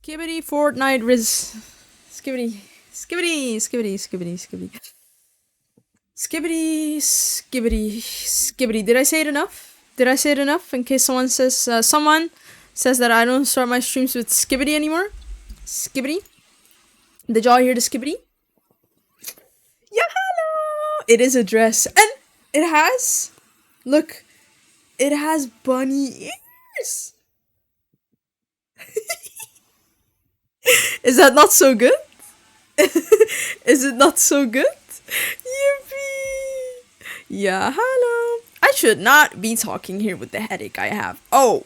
Skibbity Fortnite Riz. Skibbity. Skibbity. Skibbity. Skibbity. Skibbity. Skibbity. Skibbity. Skibbity. Did I say it enough? Did I say it enough in case someone says that I don't start my streams with skibbity anymore? Skibbity. Did y'all hear the skibbity? Yeah, hello. It is a dress, and it has. Look, it has bunny ears. Is that not so good? Is it not so good? Yippee! Yeah, hello. I should not be talking here with the headache I have. Oh,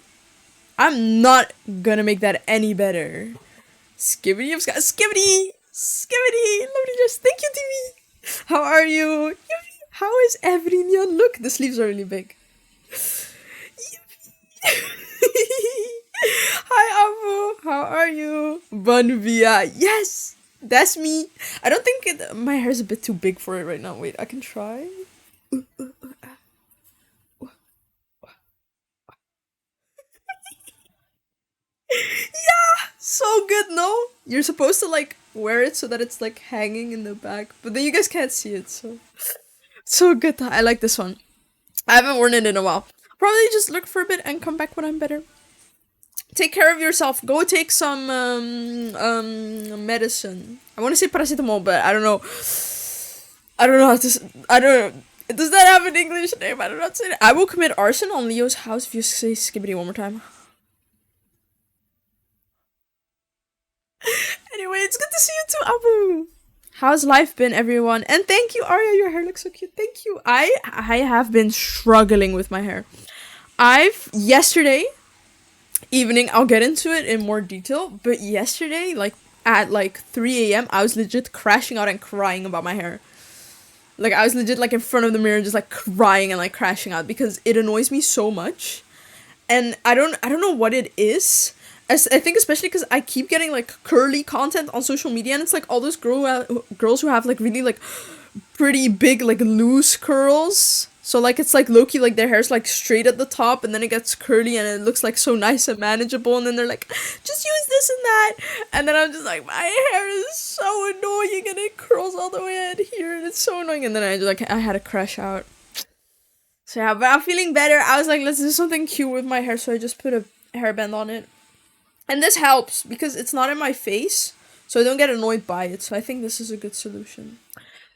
I'm not gonna make that any better. Skibbity of skibbity! Skibbity! Lovely just thank you, TV! How are you? Yippee. How is everyone? Look, the sleeves are really big. Hi, Abu. How are you? Banvia. Yes, that's me. I don't think my hair's a bit too big for it right now. Wait, I can try. So good, no? You're supposed to like wear it so that it's like hanging in the back, but then you guys can't see it. So good. I like this one. I haven't worn it in a while. Probably just look for a bit and come back when I'm better. Take care of yourself. Go take some medicine. I want to say paracetamol, but I don't know. I don't know how to. I don't know. Does that have an English name? I don't know how to say it. I will commit arson on Leo's house if you say skibbity one more time. Anyway, it's good to see you too, Abu. How's life been, everyone? And thank you, Arya. Your hair looks so cute. Thank you. I have been struggling with my hair. I've yesterday evening. I'll get into it in more detail. But yesterday, like at like 3 a.m., I was legit crashing out and crying about my hair. Like I was legit like in front of the mirror, just like crying and like crashing out because it annoys me so much. And I don't know what it is. I think especially because I keep getting like curly content on social media, and it's like all those girls who have like really like pretty big like loose curls. So like it's like Loki, like their hair's like straight at the top and then it gets curly and it looks like so nice and manageable, and then they're like, just use this and that. And then I'm just like, my hair is so annoying and it curls all the way out here and it's so annoying, and then I just like I had to crash out. So yeah, but I'm feeling better. I was like, let's do something cute with my hair, so I just put a hairband on it. And this helps because it's not in my face, so I don't get annoyed by it. So I think this is a good solution.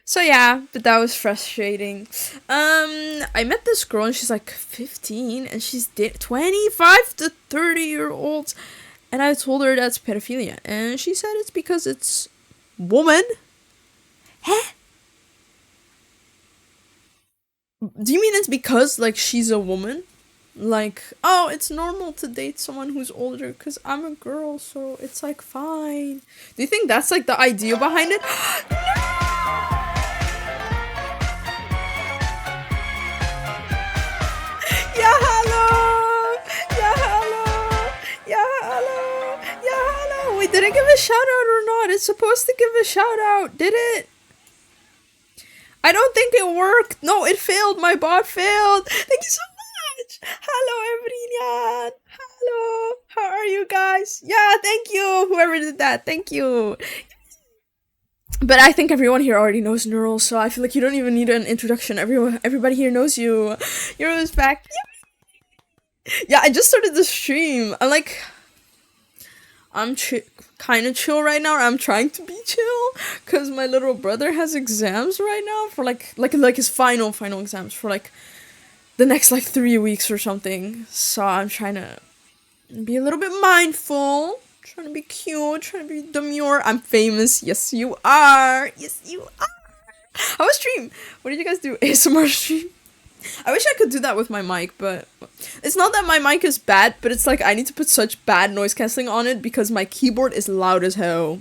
So yeah, but that was frustrating. I met this girl and she's like 15 and she's 25 to 30-year olds, and I told her that's pedophilia, and she said it's because it's woman. Huh? Do you mean it's because like she's a woman? Like, oh, it's normal to date someone who's older because I'm a girl, so it's like fine. Do you think that's like the idea behind it? Yeah, hello. Yeah, hello. Yeah, hello. Yeah, hello. Wait, did I give a shout out or not? It's supposed to give a shout out. Did it? I don't think it worked. No, it failed. My bot failed. Thank you so much. Hello, everyone. Hello. How are you guys? Yeah, thank you. Whoever did that. Thank you. But I think everyone here already knows Neural, so I feel like you don't even need an introduction. Everybody here knows you. You're always back. Yeah, I just started the stream. I'm kind of chill right now. I'm trying to be chill because my little brother has exams right now for like his final exams for like the next like 3 weeks or something. So I'm trying to be a little bit mindful, trying to be cute, trying to be demure. I'm famous. Yes, you are. Yes, you are. How was stream? What did you guys do? ASMR stream? I wish I could do that with my mic, but it's not that my mic is bad, but it's like I need to put such bad noise cancelling on it because my keyboard is loud as hell.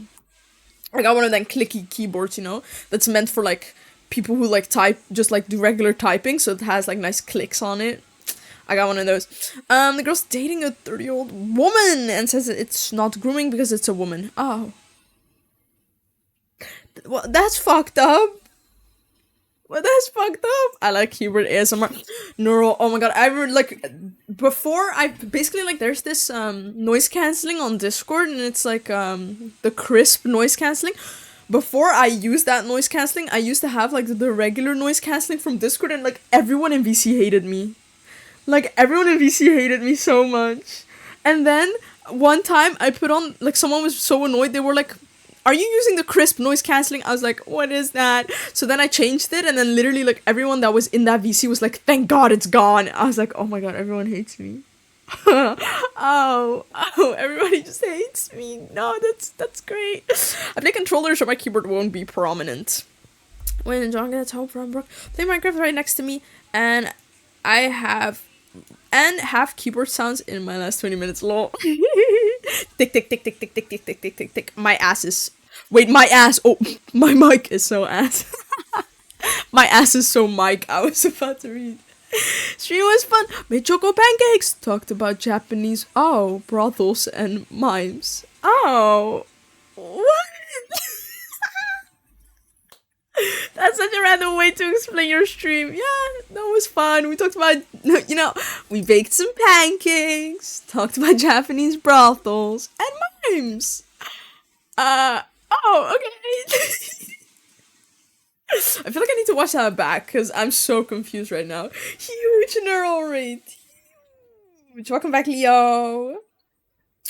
I got one of them clicky keyboards, that's meant for like people who like type, just like do regular typing, so it has like nice clicks on it. I got one of those. The girl's dating a 30-year-old woman and says that it's not grooming because it's a woman. Oh. Well, that's fucked up. But that's fucked up. I like keyboard ASMR. Neural. Oh my god. I remember like before I basically like there's this noise canceling on Discord and it's like the crisp noise canceling. Before I used that noise canceling, I used to have like the regular noise canceling from Discord and like everyone in VC hated me. Like everyone in VC hated me so much. And then one time I put on like someone was so annoyed they were like, "Are you using the crisp noise canceling?" I was like, "What is that?" So then I changed it and then literally like everyone that was in that VC was like, "Thank God it's gone." I was like, "Oh my god, everyone hates me." Oh, everybody just hates me. No, that's great. I play controller so my keyboard won't be prominent. When John gets home from work, play Minecraft right next to me, and I have keyboard sounds in my last 20 minutes. Lol. Tick tick tick tick tick tick tick tick tick tick tick. My ass is. Wait, my ass. Oh, my mic is so ass. My ass is so mic. I was about to read. Stream was fun. Made choco pancakes. Talked about Japanese. Oh, brothels and mimes. Oh, what? That's such a random way to explain your stream. Yeah, that was fun. We talked about, we baked some pancakes, talked about Japanese brothels, and mimes. Okay. I feel like I need to watch that back because I'm so confused right now. Huge neural rate. Huge. Welcome back, Leo.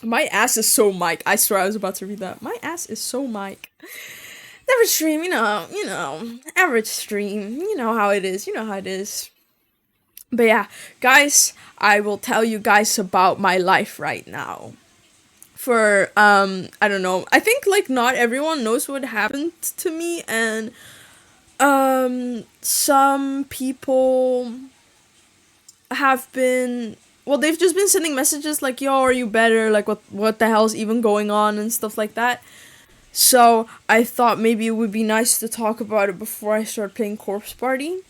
My ass is so Mike. I swear I was about to read that. My ass is so Mike. Average stream, average stream. You know how it is. You know how it is. But yeah, guys, I will tell you guys about my life right now. For, I don't know. I think, like, not everyone knows what happened to me, and, some people have been, well, they've just been sending messages like, yo, are you better? Like, what the hell's even going on? And stuff like that. So, I thought maybe it would be nice to talk about it before I start playing Corpse Party.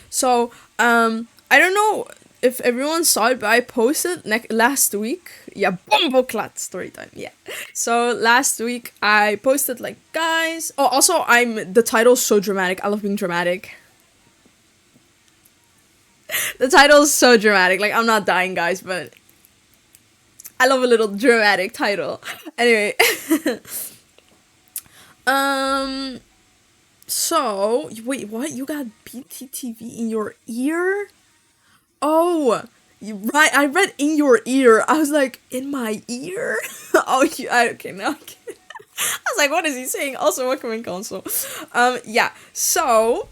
So, I don't know if everyone saw it, but I posted last week. Yeah, Bomboclat story time. Yeah. So, last week I posted like, guys. Oh, also, the title's so dramatic. I love being dramatic. The title's so dramatic. Like, I'm not dying, guys, but I love a little dramatic title. Anyway. So, wait, what? You got BTTV in your ear? Oh, right. I read in your ear. I was like, in my ear? Okay, now I get it. I was like, what is he saying? Also, welcome in console. Yeah. So,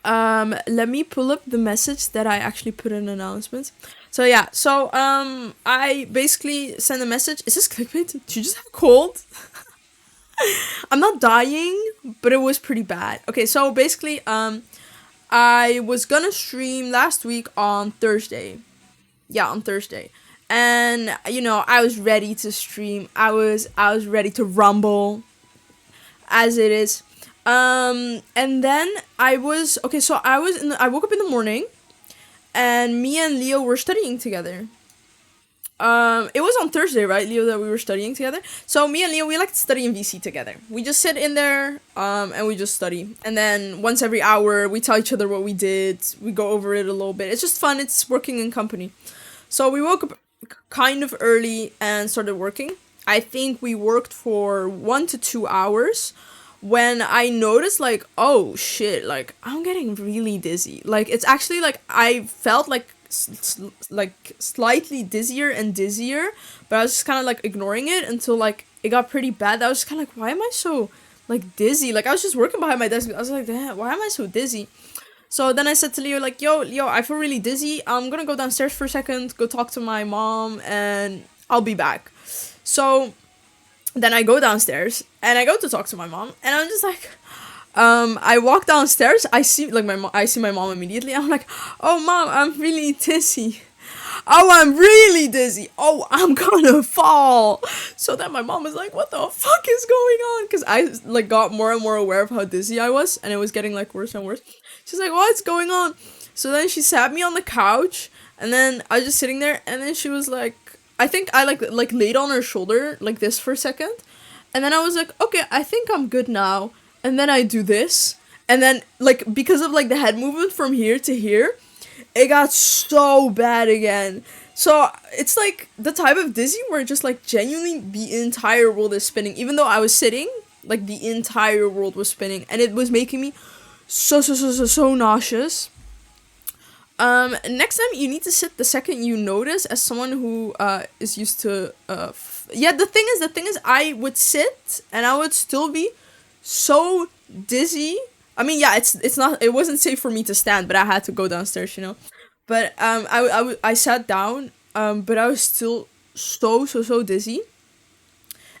let me pull up the message that I actually put in announcements. So yeah, I basically sent a message. Is this clickbait? Did you just have a cold? I'm not dying, but it was pretty bad. Okay, so basically, I was gonna stream last week on Thursday. Yeah, on Thursday. And I was ready to stream. I was ready to rumble as it is. And then I woke up in the morning and me and Leo were studying together. It was on Thursday, right, Leo, that we were studying together. So me and Leo, we like to study in VC together. We just sit in there, and we just study. And then once every hour, we tell each other what we did. We go over it a little bit. It's just fun. It's working in company. So we woke up kind of early and started working. I think we worked for 1 to 2 hours when I noticed, like, oh shit, like, I'm getting really dizzy. Like, it's actually like I felt like slightly dizzier and dizzier, but I was just kind of like ignoring it until like it got pretty bad. I was just kind of like, why am I so like dizzy? Like, I was just working behind my desk. I was like, damn, why am I so dizzy? So then I said to Leo, like, yo, Leo, I feel really dizzy. I'm gonna go downstairs for a second, go talk to my mom, and I'll be back. So then I go downstairs and I go to talk to my mom, and I'm just like, I walk downstairs. I see my mom immediately. I'm like, oh mom, I'm really dizzy. Oh, I'm really dizzy. Oh, I'm gonna fall. So then my mom was like, what the fuck is going on? Because I like got more and more aware of how dizzy I was, and it was getting like worse and worse. She's like, what's going on? So then she sat me on the couch, and then I was just sitting there, and then she was like, I think I laid on her shoulder like this for a second, and then I was like, okay, I think I'm good now. and then I do this, and then like because of like the head movement from here to here, it got so bad again. So it's like the type of dizzy where just like genuinely the entire world is spinning. Even though I was sitting, like the entire world was spinning, and it was making me so nauseous. Next time you need to sit the second you notice, as someone who is used to yeah, the thing is I would sit and I would still be so dizzy. I mean, yeah, it's not, it wasn't safe for me to stand, but I had to go downstairs, you know. But I sat down, but I was still so dizzy,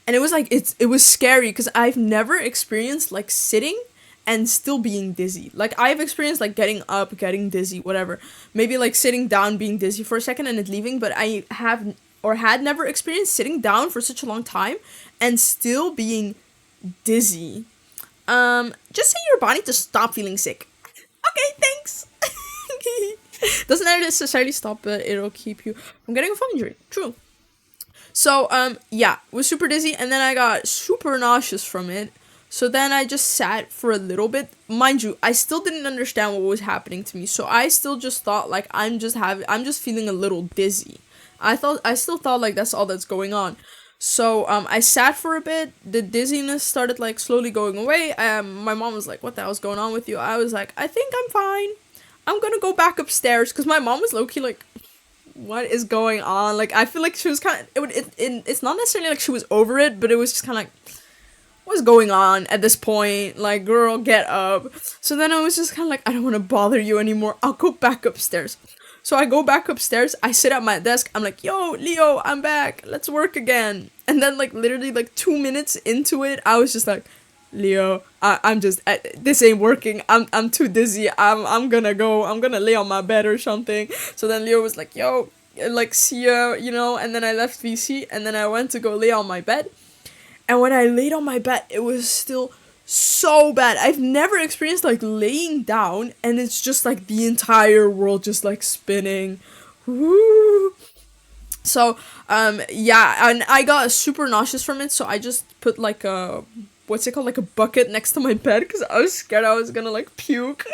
and it was like it was scary because I've never experienced like sitting and still being dizzy. Like I've experienced like getting up, getting dizzy, whatever. Maybe like sitting down, being dizzy for a second and it leaving, but I have or had never experienced sitting down for such a long time and still being dizzy. Just say your body to stop feeling sick. Okay, thanks. Doesn't necessarily stop, but it'll keep you from getting a phone injury. True. So, yeah, was super dizzy, and then I got super nauseous from it. So then I just sat for a little bit. Mind you, I still didn't understand what was happening to me. So I still just thought like I'm just feeling a little dizzy. I still thought like that's all that's going on. So I sat for a bit. The dizziness started like slowly going away. My mom was like, "What the hell's going on with you?" I was like, "I think I'm fine. I'm gonna go back upstairs," because my mom was low key like, what is going on? Like, I feel like she was kind of, it's not necessarily like she was over it, but it was just kind of like, what's going on at this point? Like, girl, get up. So then I was just kind of like, I don't want to bother you anymore. I'll go back upstairs. So I go back upstairs. I sit at my desk. I'm like, yo, Leo, I'm back. Let's work again. And then, like, literally, like, 2 minutes into it, I was just like, Leo, I'm just, this ain't working. I'm too dizzy. I'm gonna go. I'm gonna lay on my bed or something. So then Leo was like, yo, like, see ya, you know. And then I left VC, and then I went to go lay on my bed. And when I laid on my bed, it was still so bad. I've never experienced like laying down and it's just like the entire world just like spinning. Woo. So yeah, and I got super nauseous from it, so I just put like a, what's it called, like a bucket next to my bed because I was scared I was gonna like puke.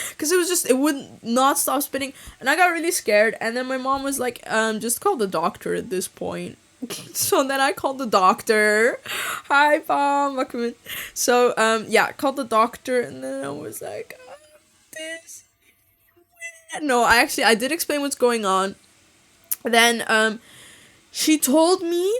Because it was just, it would not stop spinning, and I got really scared. And then my mom was like, just call the doctor at this point. So then I called the doctor. Hi, mom, welcome in. So yeah, called the doctor, and then I was like, this. No, I did explain what's going on. Then she told me,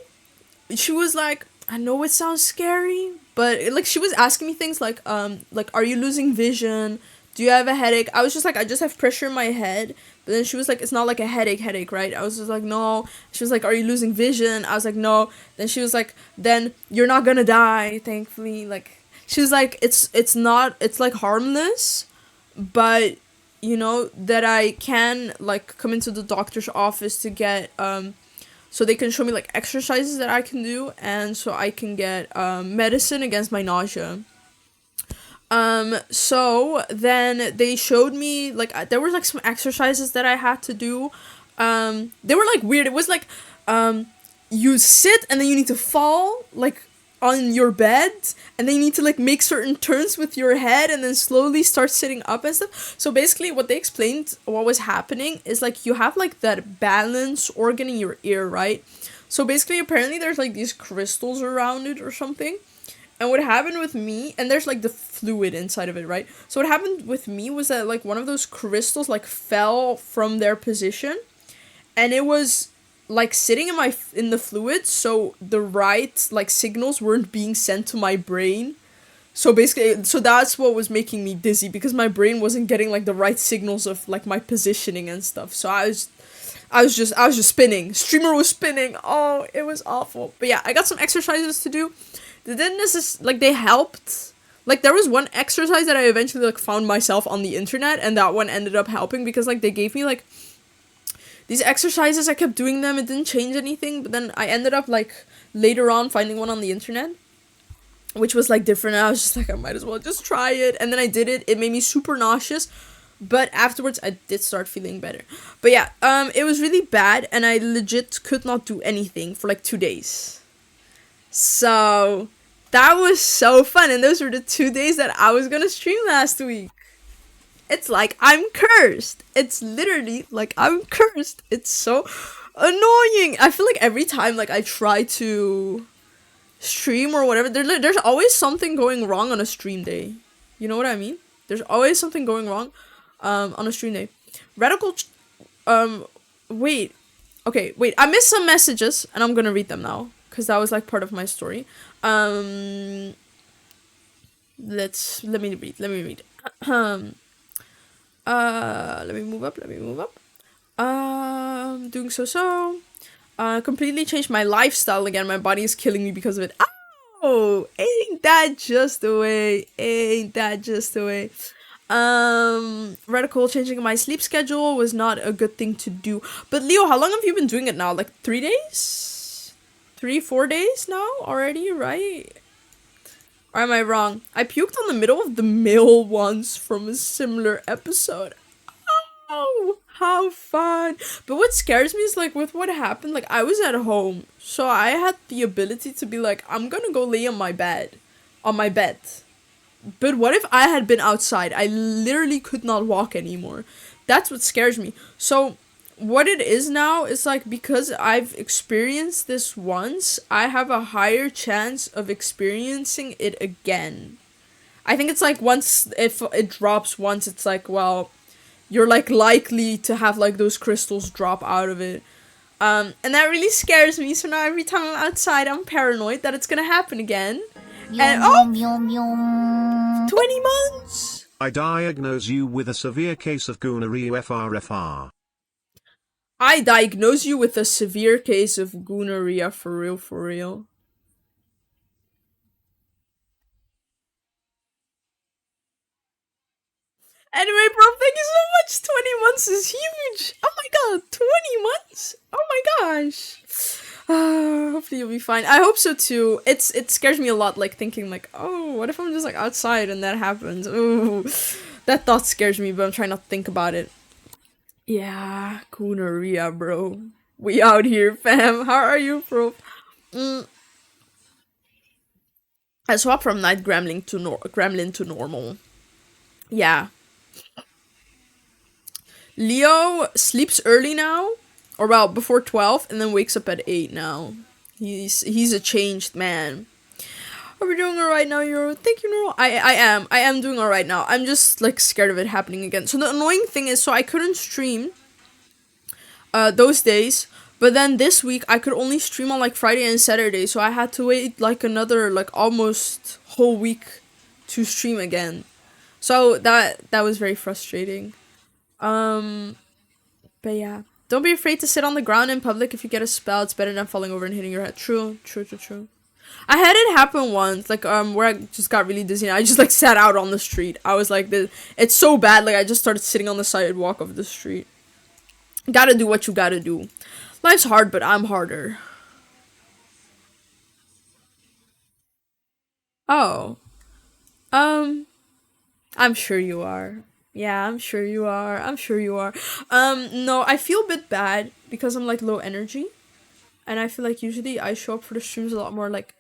she was like, I know it sounds scary, but like she was asking me things like are you losing vision? Do you have a headache? I was just like, I just have pressure in my head. But then she was like, it's not like a headache, right? I was just like, no. She was like, are you losing vision? I was like, no. Then she was like, then you're not gonna die, thankfully. Like, she was like, it's not, it's like harmless, but you know that I can like come into the doctor's office to get so they can show me like exercises that I can do, and so I can get medicine against my nausea. So then they showed me like there were like some exercises that I had to do. They were like weird. It was like you sit and then you need to fall like on your bed, and then you need to like make certain turns with your head and then slowly start sitting up and stuff. So basically what they explained what was happening is like you have like that balance organ in your ear, right? So basically apparently there's like these crystals around it or something. And what happened with me, and there's like the fluid inside of it, right? So what happened with me was that like one of those crystals like fell from their position, and it was like sitting in the fluid, so the right like signals weren't being sent to my brain. So basically, so that's what was making me dizzy, because my brain wasn't getting like the right signals of like my positioning and stuff. So I was just spinning. Streamer was spinning. Oh, it was awful. But yeah, I got some exercises to do. They didn't necessarily, like, they helped. Like, there was one exercise that I eventually, like, found myself on the internet, and that one ended up helping, because, like, they gave me, like, these exercises. I kept doing them. It didn't change anything, but then I ended up, like, later on finding one on the internet, which was, like, different, and I was just like, I might as well just try it. And then I did it. It made me super nauseous, but afterwards, I did start feeling better. But yeah, it was really bad, and I legit could not do anything for, like, 2 days. So, That was so fun, and those were the 2 days that I was gonna stream last week. It's like I'm cursed. It's literally like I'm cursed. It's so annoying. I feel like every time like I try to stream or whatever, there's always something going wrong on a stream day. You know what I mean? There's always something going wrong on a stream day. Radical wait. Okay, wait. I missed some messages and I'm going to read them now cuz that was like part of my story. Um let me read. Let me read. Let me move up. Let me move up. Doing so. Completely changed my lifestyle again. My body is killing me because of it. Oh, ain't that just the way? Ain't that just the way? Radical changing my sleep schedule was not a good thing to do. But Leo, how long have you been doing it now? Like 3 days? 4 days now already, right? Or am I wrong? I puked on the middle of the mail once from a similar episode. Oh, how fun. But what scares me is like with what happened, like I was at home. So I had the ability to be like, I'm gonna go lay on my bed. On my bed. But what if I had been outside? I literally could not walk anymore. That's what scares me. So what it is now is like because I've experienced this once, I have a higher chance of experiencing it again. I think it's like once if it drops once, it's like, well, you're like likely to have like those crystals drop out of it. And that really scares me. So now every time I'm outside, I'm paranoid that it's gonna happen again. And oh, 20 months. I diagnose you with a severe case of gonorrhea FRFR. I diagnose you with a severe case of gonorrhea for real, for real. Anyway, bro, thank you so much. 20 months is huge. Oh my god, 20 months? Oh my gosh. Hopefully you'll be fine. I hope so too. It scares me a lot, like thinking like, oh, what if I'm just like outside and that happens? Ooh, that thought scares me, but I'm trying not to think about it. Yeah, gonorrhea, bro. We out here, fam. How are you, bro? Mm, I swapped from night gremlin to normal. Yeah. Leo sleeps early now, or well, before 12, and then wakes up at 8 now. He's a changed man. Are we doing alright now, Euro? Thank you, Neuro. I am doing alright now. I'm just like scared of it happening again. So the annoying thing is, so I couldn't stream those days, but then this week I could only stream on like Friday and Saturday, so I had to wait like another like almost whole week to stream again. So that was very frustrating. Um, but yeah. Don't be afraid to sit on the ground in public if you get a spell. It's better than falling over and hitting your head. True, true, true, true. I had it happen once, like where I just got really dizzy and I just like sat out on the street. I was like, it's so bad, like I just started sitting on the sidewalk of the street. Gotta do what you gotta do. Life's hard, but I'm harder. Oh. Um, I'm sure you are. Yeah, I'm sure you are. I'm sure you are. No, I feel a bit bad because I'm like low energy. And I feel like usually I show up for the streams a lot more like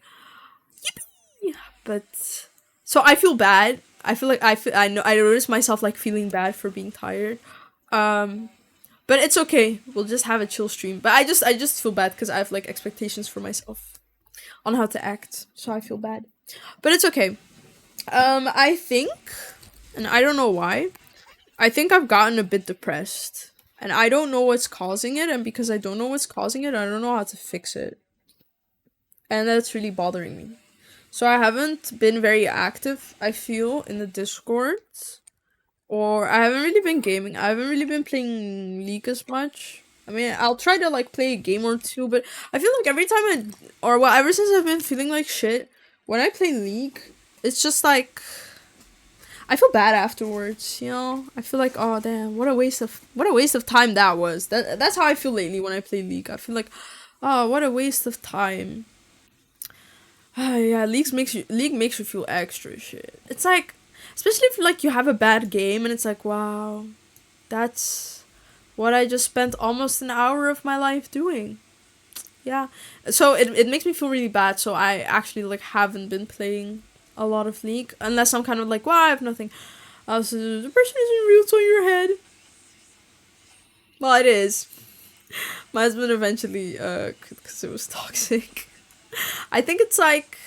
yippee! But so I feel bad. I feel like I know I notice myself like feeling bad for being tired. Um but it's okay. We'll just have a chill stream. But I just feel bad because I have like expectations for myself on how to act. So I feel bad. But it's okay. I think, and I don't know why, I think I've gotten a bit depressed. And I don't know what's causing it, and because I don't know what's causing it, I don't know how to fix it. And that's really bothering me. So I haven't been very active, I feel, in the Discord. Or I haven't really been gaming. I haven't really been playing League as much. I mean, I'll try to like play a game or two, but I feel like every time or well, ever since I've been feeling like shit, when I play League, it's just like I feel bad afterwards, you know? I feel like, oh damn, what a waste of time that was. That's how I feel lately when I play League. I feel like, oh, what a waste of time. Yeah, League makes you feel extra shit. It's like, especially if like you have a bad game and it's like, wow, that's what I just spent almost an hour of my life doing. Yeah. So it makes me feel really bad. So I actually like haven't been playing a lot of League unless I'm kind of like, well, I have nothing. So the person isn't real, it's on your head. Well, it is. My husband eventually, because it was toxic. I think it's like,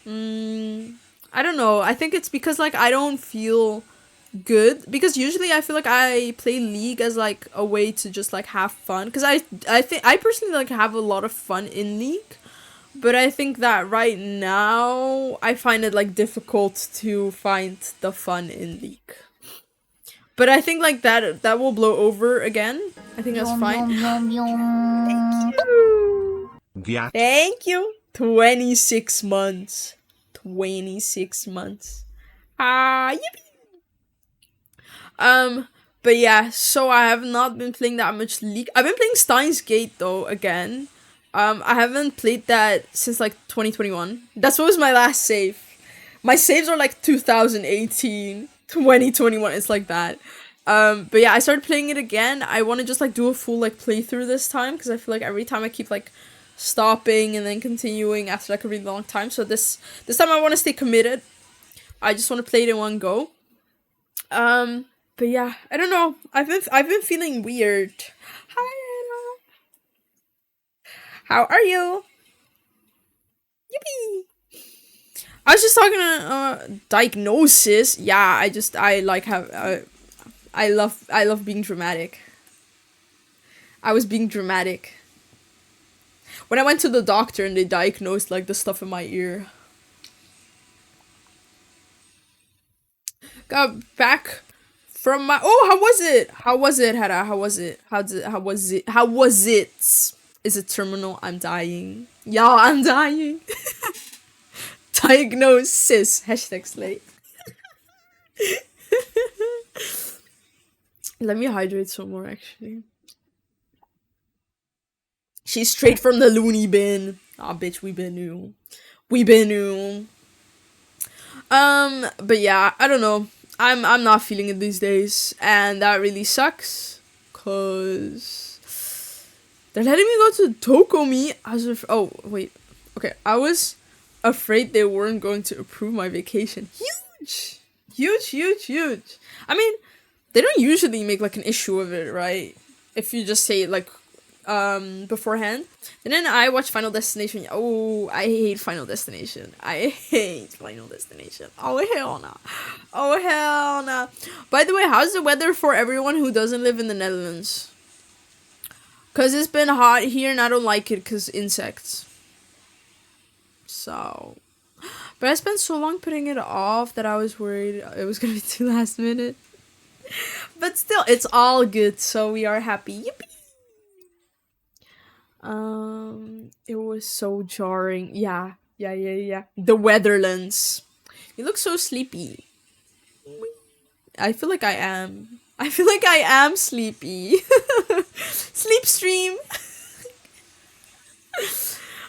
I don't know. I think it's because like I don't feel good because usually I feel like I play League as like a way to just like have fun because I think I personally like have a lot of fun in League, but I think that right now I find it like difficult to find the fun in League. But I think like that will blow over again. I think that's Yum fine. yum yum yum. You. Gyat. Thank you. 26 months. 26 months. Ah, yippee. But yeah, so I have not been playing that much League. I've been playing Steins Gate though again. I haven't played that since like 2021. That's what was my last save. My saves are like 2018, 2021. It's like that. But yeah, I started playing it again. I want to just like do a full like playthrough this time because I feel like every time I keep like stopping and then continuing after like a really long time. So this time I want to stay committed. I just want to play it in one go. But yeah, I don't know. I've been feeling weird. Hi Anna. How are you? Yippee. I was just talking to diagnosis. Yeah, I like have I love being dramatic. I was being dramatic. When I went to the doctor and they diagnosed like the stuff in my ear. Got back from my how was it? How was it, Hera? How was it? How was it? How was it? Is it terminal? I'm dying. Yeah, I'm dying. Diagnosis. Hashtag slay. Let me hydrate some more actually. She's straight from the loony bin. Ah, bitch, we been new. We been new. But yeah, I don't know. I'm not feeling it these days, and that really sucks. Cause they're letting me go to Tokomi as if oh wait. Okay, I was afraid they weren't going to approve my vacation. Huge! Huge, huge, huge. I mean, they don't usually make like an issue of it, right? If you just say it like beforehand. And then I watched Final Destination. Oh, I hate Final Destination. I hate Final Destination. Oh hell no. Oh hell no. By the way, how's the weather for everyone who doesn't live in the Netherlands? Cause it's been hot here and I don't like it cause insects. So but I spent so long putting it off that I was worried it was gonna be too last minute. But still, it's all good, so we are happy. Yippee! It was so jarring. Yeah. The Weatherlands. You look so sleepy. I feel like I am. I feel like I am sleepy. Sleep stream.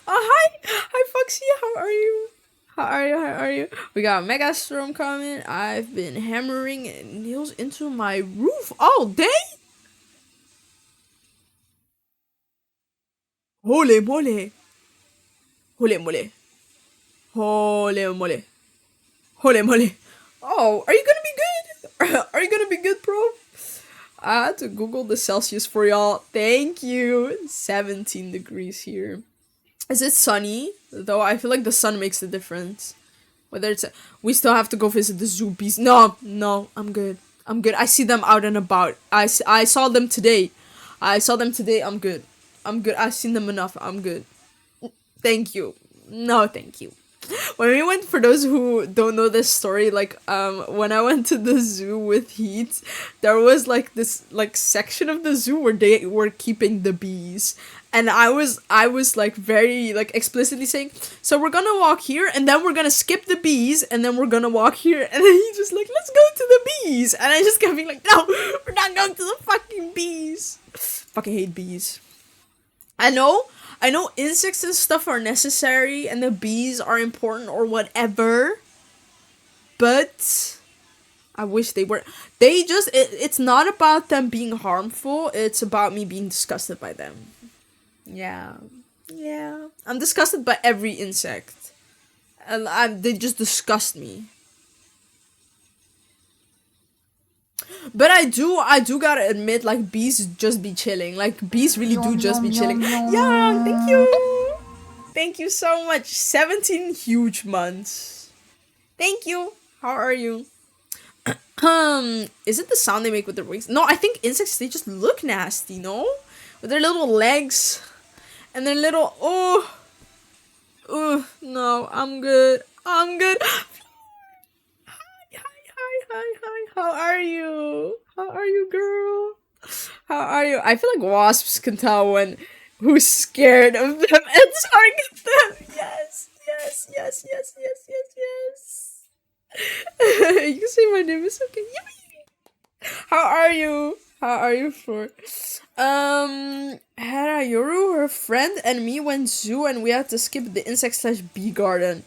Oh, hi. Hi, Foxy. How are you? How are you? How are you? We got Megastorm coming. I've been hammering nails into my roof all day. Holy moly. Holy moly. Holy moly. Holy moly. Oh, are you gonna be good? Are you gonna be good, bro? I had to Google the Celsius for y'all. Thank you. 17 degrees here. Is it sunny? Though I feel like the sun makes the difference. Whether it's we still have to go visit the zoopies. No, I'm good. I'm good. I see them out and about. I saw them today. I'm good. I'm good. I've seen them enough. I'm good. Thank you. No, thank you. When we went, for those who don't know this story, like when I went to the zoo with Heat, there was like this like section of the zoo where they were keeping the bees. And I was like very like explicitly saying, so we're gonna walk here and then we're gonna skip the bees and then we're gonna walk here, and then he just like, let's go to the bees, and I just kept being like, no, we're not going to the fucking bees. Fucking hate bees. I know insects and stuff are necessary and the bees are important or whatever, but I wish they were. They just it's not about them being harmful, it's about me being disgusted by them. Yeah. Yeah. I'm disgusted by every insect. And they just disgust me. But I do gotta admit, like, bees just be chilling. Like, bees really do Yum, just be yum, chilling. yum, Yeah, thank yum. you. Thank you so much. 17 huge months. Thank you. How are you? Is it the sound they make with their wings? No, I think insects, they just look nasty, no? With their little legs and their little, no, I'm good. I'm good. Hi. How are you? How are you, girl? How are you? I feel like wasps can tell when who's scared of them and target them. Yes. You can say my name. It's okay. Yippee. How are you? How are you, Floor? Hera, Yoru, her friend, and me went zoo, and we had to skip the insect slash bee garden.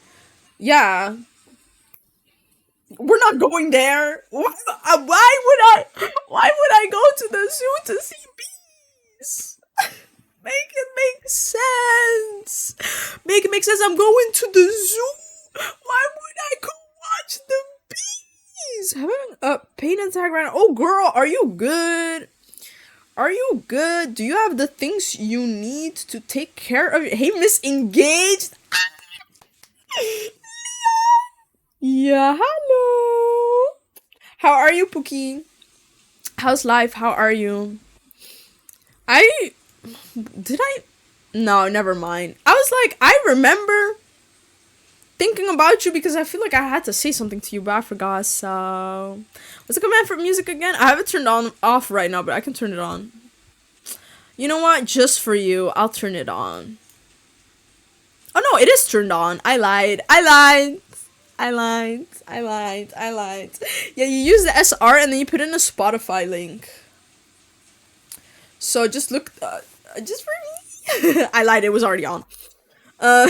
Yeah, we're not going there. Why would I go to the zoo to see bees? Make it make sense. Make it make sense. I'm going to the zoo. Why would I go watch the bees? Having a pain attack right now. Oh, girl, are you good? Are you good? Do you have the things you need to take care of it? Hey, Miss Engaged. Yeah, hello. How are you, Pookie? How's life? How are you? I did I No, never mind. I was like, I remember thinking about you because I feel like I had to say something to you, but I forgot. So, what's the command for music again? I have it turned on off right now, but I can turn it on. You know what? Just for you, I'll turn it on. Oh no, it is turned on. I lied. Yeah, you use the SR and then you put in a Spotify link. So just look, just for me. I lied. It was already on. Uh,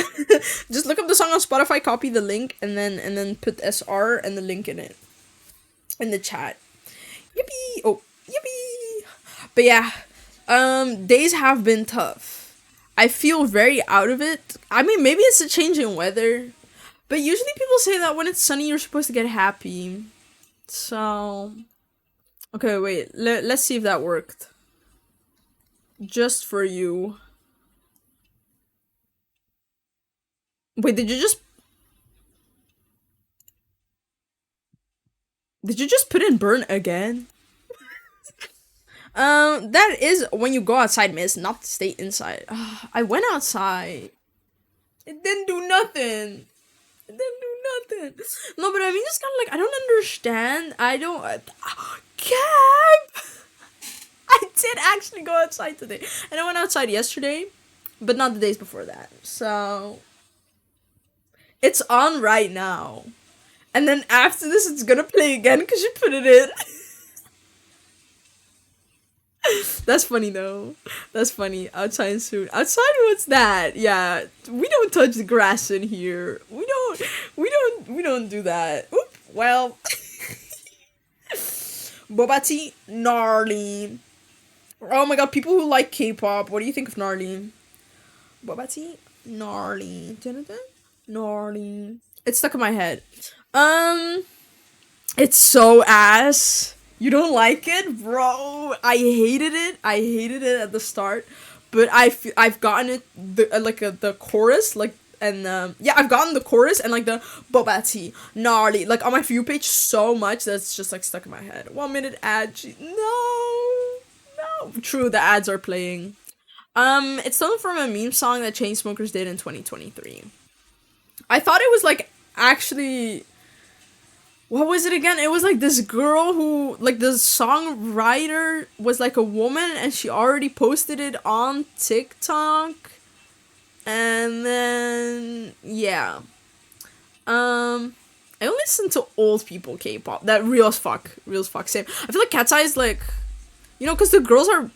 just look up the song on Spotify, copy the link, and then put SR and the link in it, in the chat. Yippee! Oh, yippee! But yeah, days have been tough. I feel very out of it. I mean, maybe it's a change in weather, but usually people say that when it's sunny, you're supposed to get happy. So, okay, wait. Let's see if that worked. Just for you. Wait, did you just put in burn again? That is when you go outside, miss, not to stay inside. I went outside. It didn't do nothing. It didn't do nothing. No, but I mean, just kind of like, I don't understand. I don't. Cab! I did actually go outside today. And I went outside yesterday, but not the days before that. So, it's on right now. And then after this, it's gonna play again because you put it in. That's funny though. That's funny. Outside soon. Outside, what's that? Yeah, we don't touch the grass in here. We don't do that. Oop. Well, boba tea, gnarly. Oh my god, people who like K-pop, what do you think of gnarly? Boba tea, gnarly. Dun-dun-dun. Gnarly. It's stuck in my head. Um, it's so ass. You don't like it, bro? I hated it. I hated it at the start, but I've gotten it the chorus yeah, I've gotten the chorus and like the boba tea gnarly like on my For You page so much that it's just like stuck in my head. 1 minute ad. No. True, the ads are playing. It's stolen from a meme song that Chainsmokers did in 2023. I thought it was like actually, what was it again? It was like this girl who, like, the songwriter was like a woman and she already posted it on TikTok. And then, yeah. I only listen to old people K-pop. That real as fuck. Same. I feel like Cat's Eye is like, because the girls are,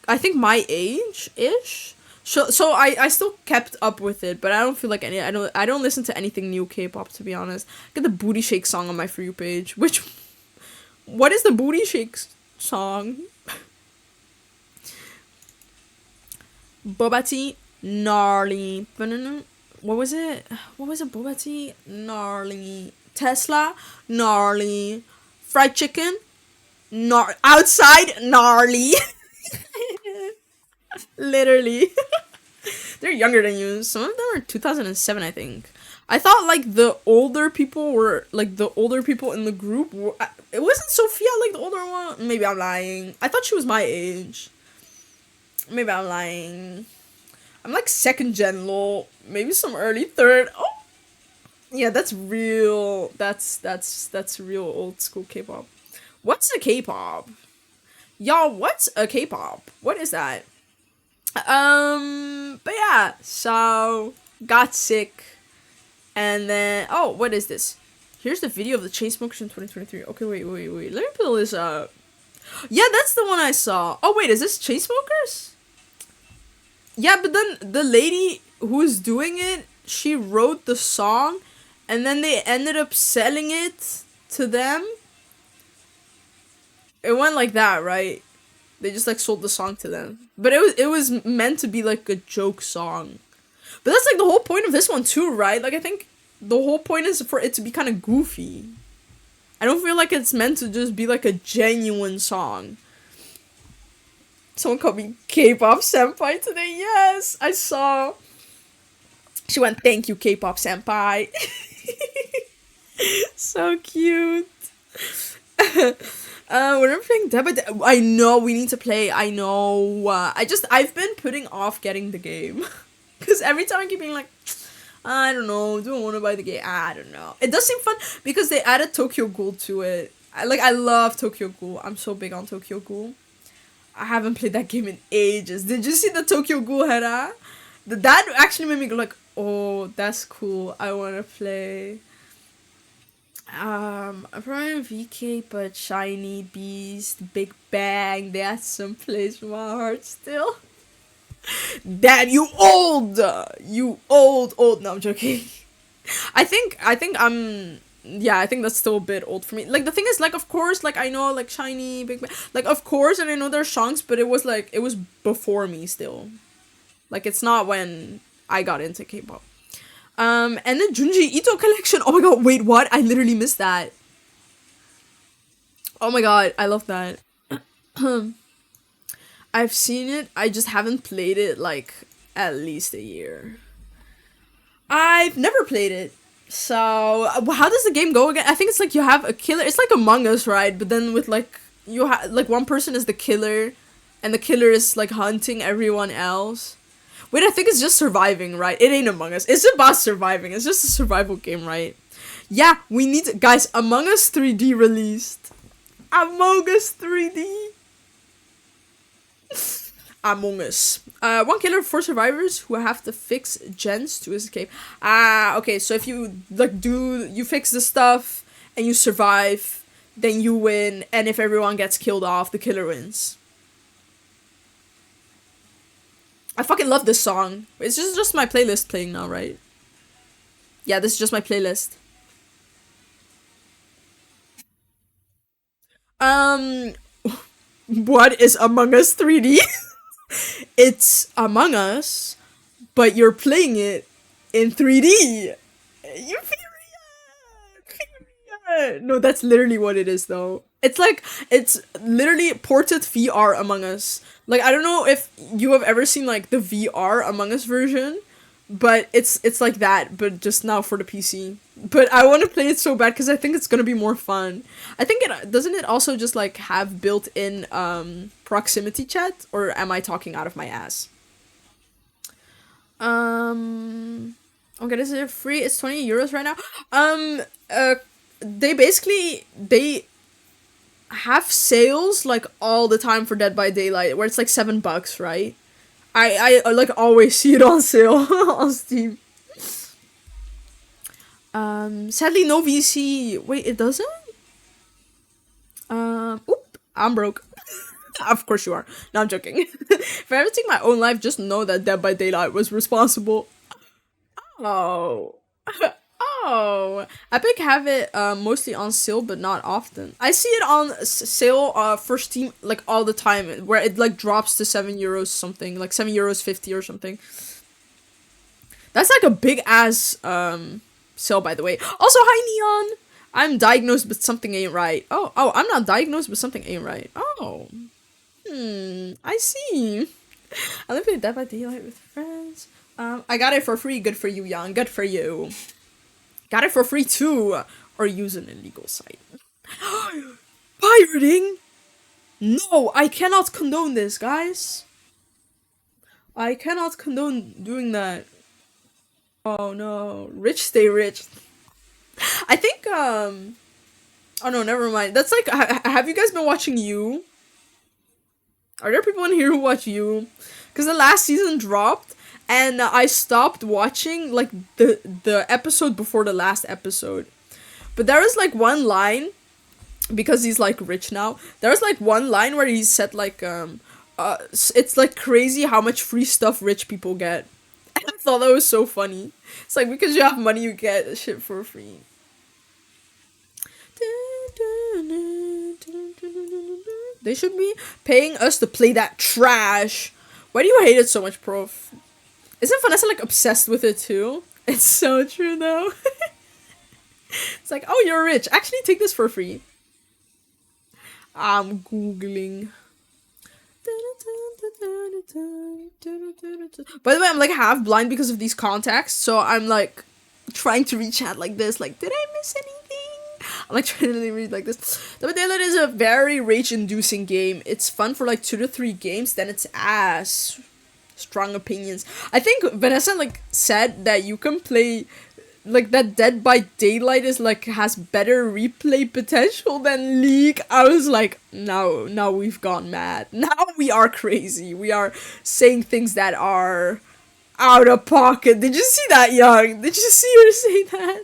I think, my age-ish. So I still kept up with it, but I don't feel like I don't listen to anything new K-pop, to be honest. I get the Booty Shake song on my For You page. What is the Booty Shake song? Boba tea, gnarly. What was it? What was it? Boba tea? Gnarly. Tesla? Gnarly. Fried chicken? Outside? Gnarly. Literally. They're younger than you. Some of them are 2007, I think. I thought like the older people were like the older people in the group. It wasn't Sophia like the older one. Maybe I'm lying. I thought she was my age. Maybe I'm lying. I'm like second gen lol. Maybe some early third. Oh, yeah, that's real. That's real old school K-pop. What's a K-pop? Y'all, what's a K-pop? What is that? But yeah, so got sick, and then oh, what is this? Here's the video of the Chainsmokers in 2023. Okay, wait. Let me pull this up. Yeah, that's the one I saw. Oh wait, is this Chainsmokers? Yeah, but then the lady who's doing it, she wrote the song, and then they ended up selling it to them. It went like that, right? They just like sold the song to them. But it was meant to be like a joke song. But that's like the whole point of this one too, right? Like I think the whole point is for it to be kind of goofy. I don't feel like it's meant to just be like a genuine song. Someone called me K-pop senpai today. Yes, I saw. She went, "Thank you, K-pop senpai." So cute. We're playing Dead by Day. I know we need to play. I know. I've been putting off getting the game because every time I keep being like, I don't know, do I want to buy the game? I don't know. It does seem fun because they added Tokyo Ghoul to it. I love Tokyo Ghoul. I'm so big on Tokyo Ghoul. I haven't played that game in ages. Did you see the Tokyo Ghoul Hera? That actually made me go like, oh, that's cool. I want to play. I'm probably VK, but Shiny Beast, Big Bang, that's some place for my heart still. Dad, you old! You old. No, I'm joking. I think I think that's still a bit old for me. Like, the thing is, like, of course, like, I know, like, Shiny, Big Bang, like, of course, and I know there's songs, but it was before me still. Like, it's not when I got into K-pop. And the Junji Ito collection. Oh my god, wait, what? I literally missed that. Oh my god, I love that. I've seen it, I just haven't played it, like, at least a year. I've never played it. So, how does the game go again? I think it's like you have a killer. It's like Among Us, right? But then with, like, you have, like, one person is the killer, and the killer is, like, hunting everyone else. Wait, I think it's just surviving, right? It ain't Among Us. It's about surviving. It's just a survival game, right? Yeah, we need to, guys, Among Us 3D released. Among Us 3D. Among Us. One killer, 4 survivors who have to fix gens to escape. Okay, so if you, like, you fix the stuff and you survive, then you win, and if everyone gets killed off, the killer wins. I fucking love this song. It's just my playlist playing now, right? Yeah, this is just my playlist. What is Among Us 3D? It's Among Us, but you're playing it in 3D. You period. No, that's literally what it is, though. It's literally ported VR Among Us. Like, I don't know if you have ever seen, like, the VR Among Us version, but it's like that, but just now for the PC. But I want to play it so bad because I think it's gonna be more fun. I think doesn't it also just, like, have built-in proximity chat, or am I talking out of my ass? Okay, this is free. It's 20 euros right now. They have sales, like, all the time for Dead by Daylight, where it's like $7, right? I like always see it on sale on Steam. Sadly no VC. Wait, it doesn't? Oop, I'm broke. Of course you are. No, I'm joking. If I ever take my own life, just know that Dead by Daylight was responsible. Oh. Oh, Epic have it mostly on sale, but not often. I see it on sale for Steam, like, all the time, where it, like, drops to €7 something, like €7.50 or something. That's like a big ass cell, by the way. Also, hi Neon. I'm diagnosed, but something ain't right. Oh, I'm not diagnosed, but something ain't right. Oh, I see. I live in Dead by Daylight with friends. I got it for free. Good for you, Young. Good for you. Got it for free too, or use an illegal site. Pirating? No, I cannot condone this, guys. I cannot condone doing that. Oh no, rich stay rich. I think oh no, never mind. That's like, have you guys been watching You? Are there people in here who watch You? Because the last season dropped, and I stopped watching like the episode before the last episode. But there was like one line, because he's like rich now. There was like one line where he said like it's like crazy how much free stuff rich people get. And I thought that was so funny. It's like, because you have money, you get shit for free. They should be paying us to play that trash. Why do you hate it so much, Prof? Isn't Vanessa like obsessed with it too? It's so true though. It's like, oh, you're rich. Actually, take this for free. I'm googling. By the way, I'm like half blind because of these contacts, so I'm like trying to read chat like this. Like, did I miss anything? I'm like trying to read like this. The Daylight is a very rage-inducing game. It's fun for like 2 to 3 games, then it's ass. Strong opinions. I think Vanessa like said that you can play like that Dead by Daylight is like has better replay potential than League. I was like, now we've gone mad. Now we are crazy. We are saying things that are out of pocket. Did you see that, Young? Did you see her say that?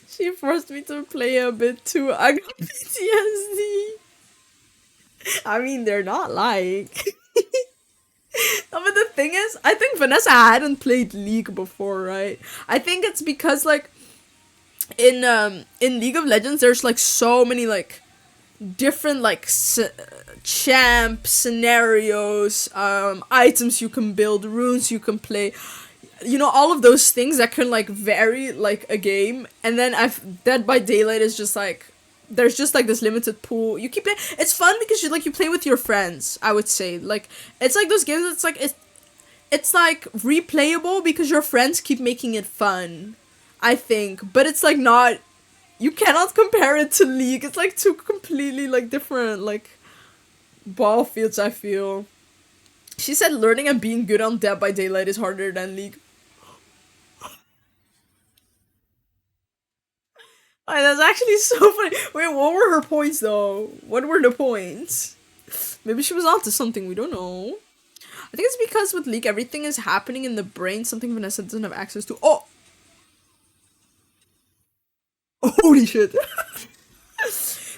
She forced me to play a bit too. I got PTSD. I mean, they're not like. No, but the thing is, I think Vanessa hadn't played League before, right? I think it's because like in League of Legends, there's like so many like different like champ scenarios, items you can build, runes you can play. You know, all of those things that can like vary like a game. And then Dead by Daylight is just like, there's just like this limited pool. You keep playing. It's fun because you play with your friends, I would say. Like, it's like those games that's like it's like replayable because your friends keep making it fun, I think. But it's like not, you cannot compare it to League. It's like two completely like different like ball fields, I feel. She said learning and being good on Dead by Daylight is harder than League. That's actually so funny. Wait, what were her points though? What were the points? Maybe she was onto something, we don't know. I think it's because with League, everything is happening in the brain, something Vanessa doesn't have access to. Oh! Holy shit.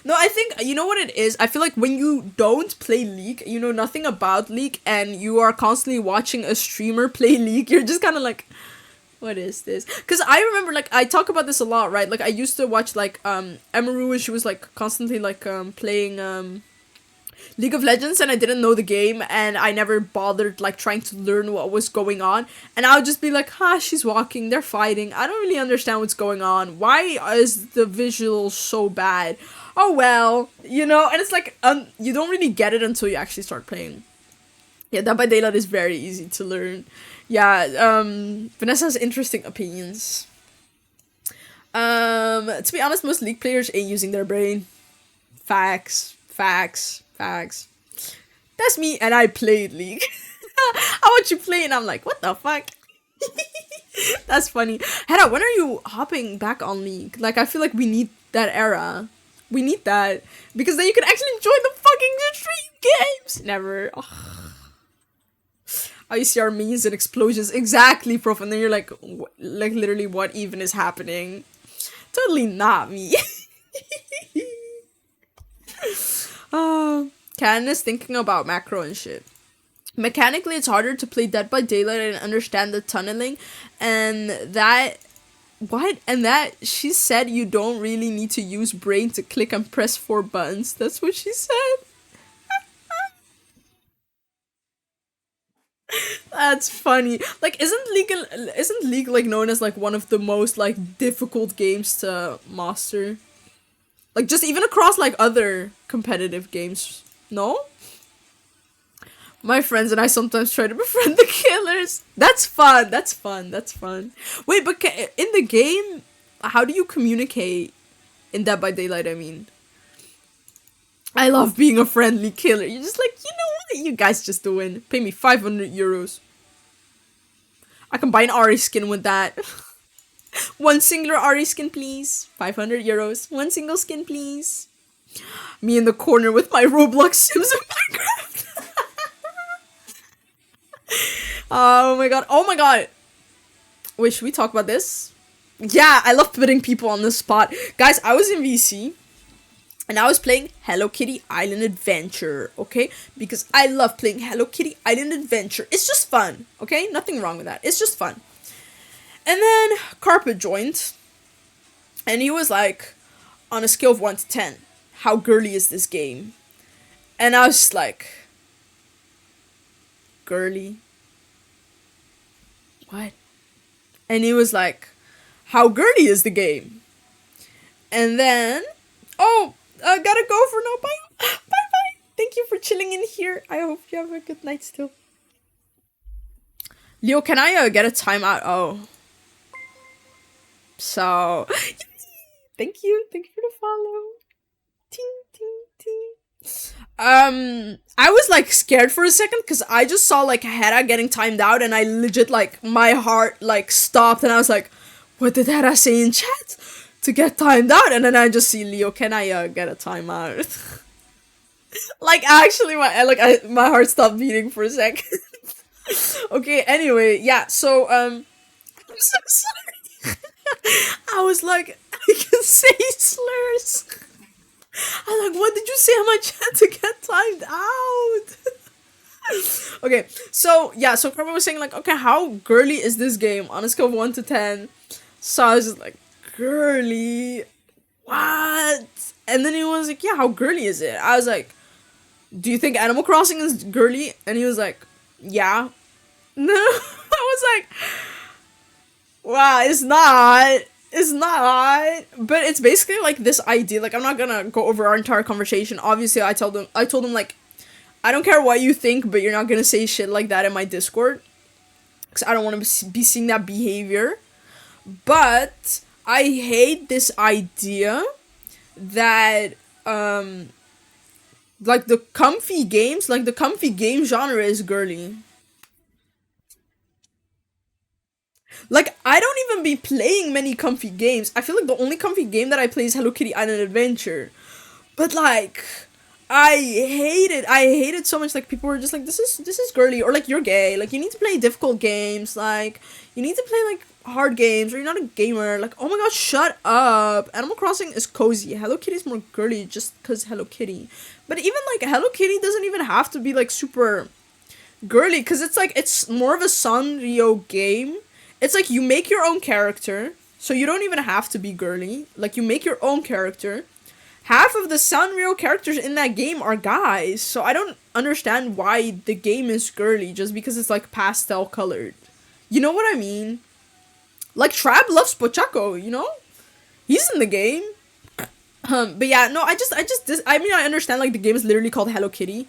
No, I think, you know what it is? I feel like when you don't play League, you know nothing about League, and you are constantly watching a streamer play League, you're just kind of like, what is this? Because I remember, like, I talk about this a lot, right? Like, I used to watch, like, Emaru, she was, like, constantly, like, playing, League of Legends, and I didn't know the game, and I never bothered, like, trying to learn what was going on, and I would just be like, she's walking, they're fighting, I don't really understand what's going on, why is the visual so bad? Oh well, you know, and it's like, you don't really get it until you actually start playing. Yeah, Dead by Daylight is very easy to learn. Yeah, Vanessa has interesting opinions. To be honest, most League players ain't using their brain. Facts. That's me, and I played League. I watch you play, and I'm like, what the fuck? That's funny. Hedda, when are you hopping back on League? Like, I feel like we need that era. We need that. Because then you can actually enjoy the fucking stream games. Never. Ugh. Oh, you see our minions and explosions. Exactly, Prof. And then you're like literally, what even is happening? Totally not me. Ken is thinking about macro and shit. Mechanically, it's harder to play Dead by Daylight and understand the tunneling. And that... What? And that she said you don't really need to use brain to click and press 4 buttons. That's what she said. That's funny. Like, isn't League like known as like one of the most like difficult games to master? Like, just even across like other competitive games. No? My friends and I sometimes try to befriend the killers. That's fun. That's fun. That's fun. Wait, but in the game, how do you communicate in Dead by Daylight? I mean, I love being a friendly killer. You're just like, you know what? You guys just win. Pay me 500 euros. I can buy an Ari skin with that. One singular Ari skin, please. 500 euros. One single skin, please. Me in the corner with my Roblox Sims in Minecraft. Oh my god. Oh my god. Wait, should we talk about this? Yeah, I love putting people on the spot. Guys, I was in VC. And I was playing Hello Kitty Island Adventure, okay? Because I love playing Hello Kitty Island Adventure. It's just fun, okay? Nothing wrong with that. It's just fun. And then Carpet joined. And he was like, on a scale of 1 to 10, how girly is this game? And I was just like, girly? What? And he was like, how girly is the game? And then, oh, I gotta go for now. Bye. Bye bye. Thank you for chilling in here. I hope you have a good night still. Leo, can I get a timeout? Oh. So, thank you. Thank you for the follow. Ting, ting, ting. I was like scared for a second because I just saw like Hera getting timed out and I legit like my heart like stopped and I was like, what did Hera say in chat? To get timed out, and then I just see Leo. Can I get a timeout? Like actually, my heart stopped beating for a second. Okay. Anyway, yeah. So I'm so sorry. I was like, I can say slurs. I'm like, what did you say on my chat to get timed out? Okay. So yeah. So Carmen was saying like, okay, how girly is this game on a scale of 1 to 10? So I was just like, girly, what? And then he was like, yeah, how girly is it? I was like, do you think Animal Crossing is girly? And he was like, yeah. No. I was like, wow, it's not. But it's basically like this idea. Like, I'm not gonna go over our entire conversation. Obviously, I told him like, I don't care what you think, but you're not gonna say shit like that in my Discord, because I don't want to be seeing that behavior. But I hate this idea that like the comfy game genre is girly. Like, I don't even be playing many comfy games. I feel like the only comfy game that I play is Hello Kitty Island Adventure. But like, I hate it. I hate it so much. Like, people were just like, this is girly, or like, you're gay. Like, you need to play difficult games. Like, you need to play like hard games, or you're not a gamer. Like, oh my god, shut up. Animal Crossing is cozy. Hello Kitty is more girly just because Hello Kitty. But even like Hello Kitty doesn't even have to be like super girly, because it's like, it's more of a Sanrio game. It's like, you make your own character, so you don't even have to be girly. Like, you make your own character. Half of the Sanrio characters in that game are guys, so I don't understand why the game is girly just because it's like pastel colored. You know what I mean? Like, Trab loves Pochaco, you know? He's in the game. But yeah, no, I mean, I understand, like, the game is literally called Hello Kitty.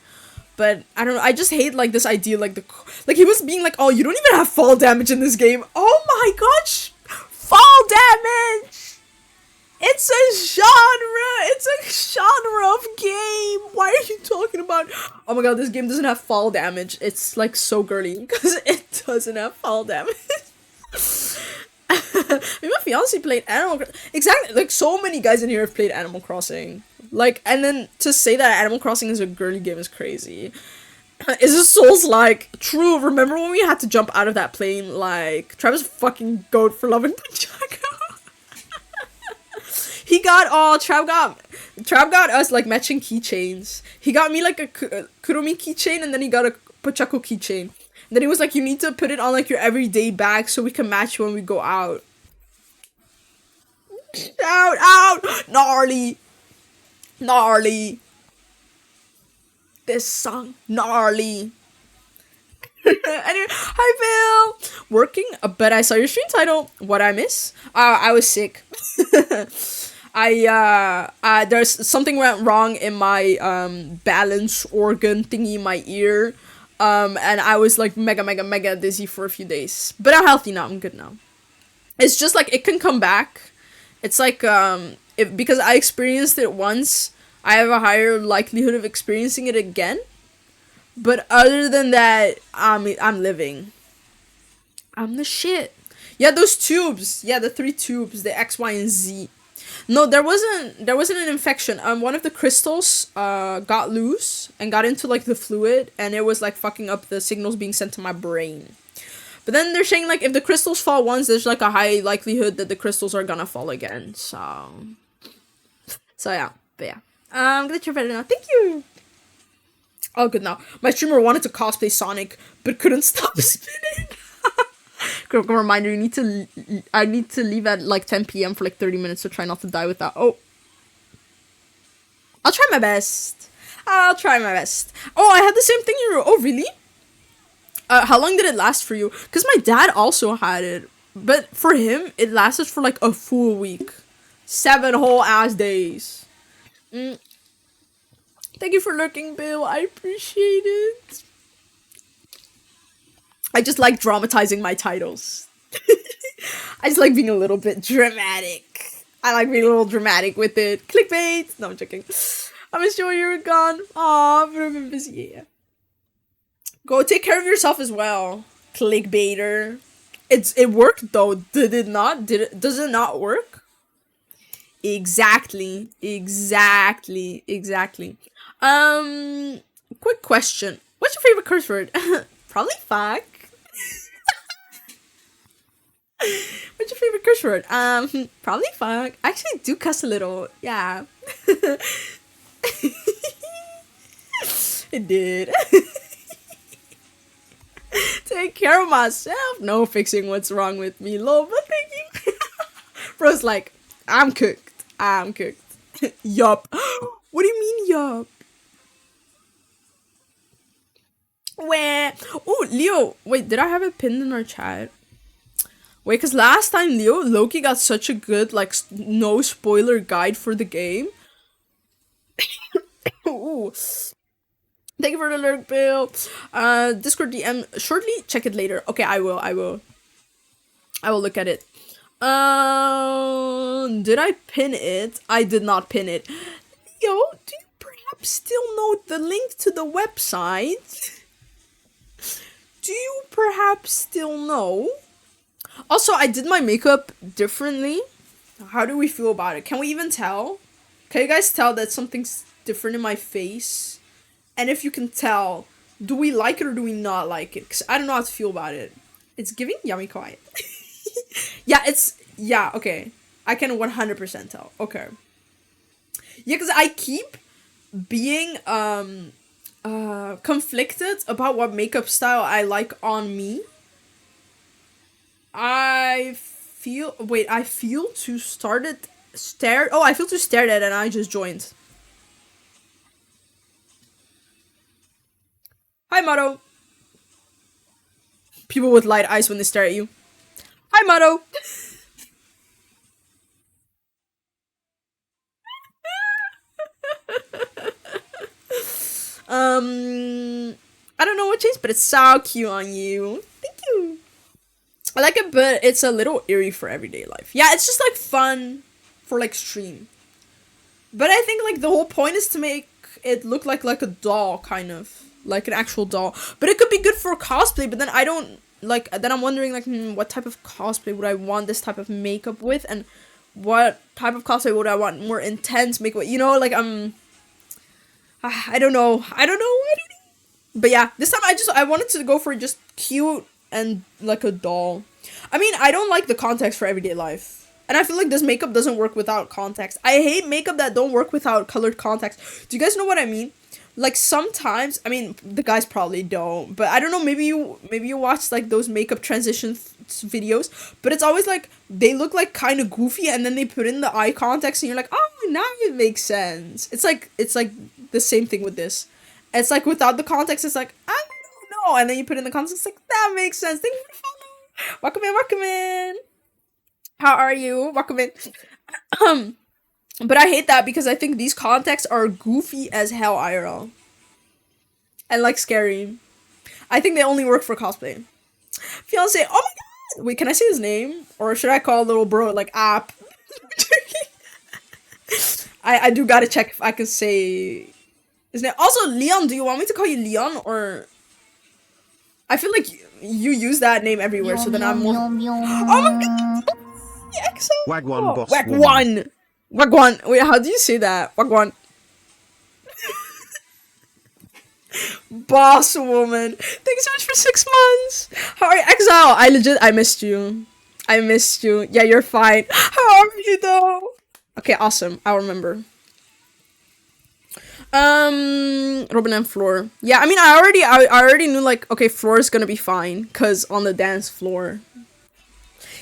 But, I don't know, I just hate, like, this idea, like, he was being like, oh, you don't even have fall damage in this game. Oh my gosh! Fall damage! It's a genre of game! Why are you talking about, oh my god, this game doesn't have fall damage. It's, like, so girly, because it doesn't have fall damage. My fiance played Animal Crossing. Exactly, like, so many guys in here have played Animal Crossing. Like, and then to say that Animal Crossing is a girly game is crazy. Is it Souls-like? True, remember when we had to jump out of that plane? Like, Travis fucking goat for loving Pachaco. Trav got us, like, matching keychains. He got me, like, a Kuromi keychain, and then he got a Pachaco keychain. And then he was like, you need to put it on, like, your everyday bag so we can match when we go out. Shout out! Gnarly! This song, gnarly. Anyway, hi Bill. Working, but I saw your stream title. What I miss? I was sick. There's something went wrong in my balance organ thingy in my ear. And I was like mega dizzy for a few days. But I'm healthy now. I'm good now. It's just like it can come back. It's like if because I experienced it once, I have a higher likelihood of experiencing it again. But other than that, I'm living. I'm the shit. Yeah, those tubes. Yeah, the 3 tubes, the X, Y, and Z. No, there wasn't an infection. One of the crystals got loose and got into like the fluid, and it was like fucking up the signals being sent to my brain. But then they're saying like if the crystals fall once, there's like a high likelihood that the crystals are gonna fall again. So yeah, but yeah. I'm glad you're better now. Thank you. All good now. My streamer wanted to cosplay Sonic, but couldn't stop spinning. Quick reminder: I need to leave at like 10 p.m. for like 30 minutes, so try not to die with that. Oh, I'll try my best. I'll try my best. Oh, I had the same thing you were. Oh, really? How long did it last for you? Because my dad also had it, but for him, it lasted for like a full week, 7 whole ass days. Thank you for lurking, Bill. I appreciate it. I just like dramatizing my titles. I just like being a little bit dramatic. I like being a little dramatic with it. Clickbait. No, I'm joking. I'm sure you were gone. Aw, but I've been busy. Yeah. Go take care of yourself as well. Clickbaiter. It worked though. Did it not? Does it not work? Exactly. Quick question. What's your favorite curse word? Probably fuck. What's your favorite curse word? Probably fuck. I actually do cuss a little. Yeah. It did. Take care of myself. No fixing what's wrong with me, love. But thank you. Bro's like, I'm cooked. Yup. What do you mean, yup? Where? Oh, Leo. Wait, did I have it pinned in our chat? Wait, because last time Loki got such a good, like, no spoiler guide for the game. Ooh. Thank you for the lurk, Bill. Discord DM shortly. Check it later. Okay, I will look at it. Did I pin it? I did not pin it. Leo, do you perhaps still know the link to the website? Do you perhaps still know? Also, I did my makeup differently. How do we feel about it? Can we even tell? Can you guys tell that something's different in my face? And if you can tell, do we like it or do we not like it? Because I don't know how to feel about it. It's giving yummy quiet. Yeah, okay. I can 100% tell. Okay. Yeah, because I keep being, conflicted about what makeup style I like on me. I feel too stared at and I just joined. Hi, Motto. People with light eyes when they stare at you. Hi, Motto. I don't know what changed, but it's so cute on you. Thank you. I like it, but it's a little eerie for everyday life. Yeah, it's just like fun for like stream. But I think like the whole point is to make it look like a doll, kind of like an actual doll. But it could be good for cosplay. But then I don't like. Then I'm wondering like, what type of cosplay would I want this type of makeup with, and what type of cosplay would I want more intense makeup? You know, like I don't know. But yeah, this time I wanted to go for just cute and like a doll. I mean, I don't like the context for everyday life. And I feel like this makeup doesn't work without context. I hate makeup that don't work without colored context. Do you guys know what I mean? Like sometimes, I mean, the guys probably don't, but I don't know, maybe you watch like those makeup transition videos, but it's always like they look like kind of goofy and then they put in the eye context and you're like, "Oh, now it makes sense." It's like the same thing with this. It's like without the context, it's like, I don't oh, and then you put in the context like that makes sense. Thank you for the follow. Welcome in. How are you? Welcome in. But I hate that because I think these contexts are goofy as hell IRL. And like scary. I think they only work for cosplay. Fiance, oh my god! Wait, can I say his name? Or should I call little bro like App? I do gotta check if I can say his name. Also, Leon, do you want me to call you Leon or... I feel like you use that name everywhere, so then I'm more... Oh my god! Wagwan boss. Wagwan! Wagwan! Wait, how do you say that? Wagwan. Boss woman. Thanks so much for 6 months. How are you? Exile, I missed you. Yeah, you're fine. How are you though? Okay, awesome. I'll remember. Robin and Floor. Yeah, I mean, I already knew, like, okay, Floor is gonna be fine, cause on the dance floor.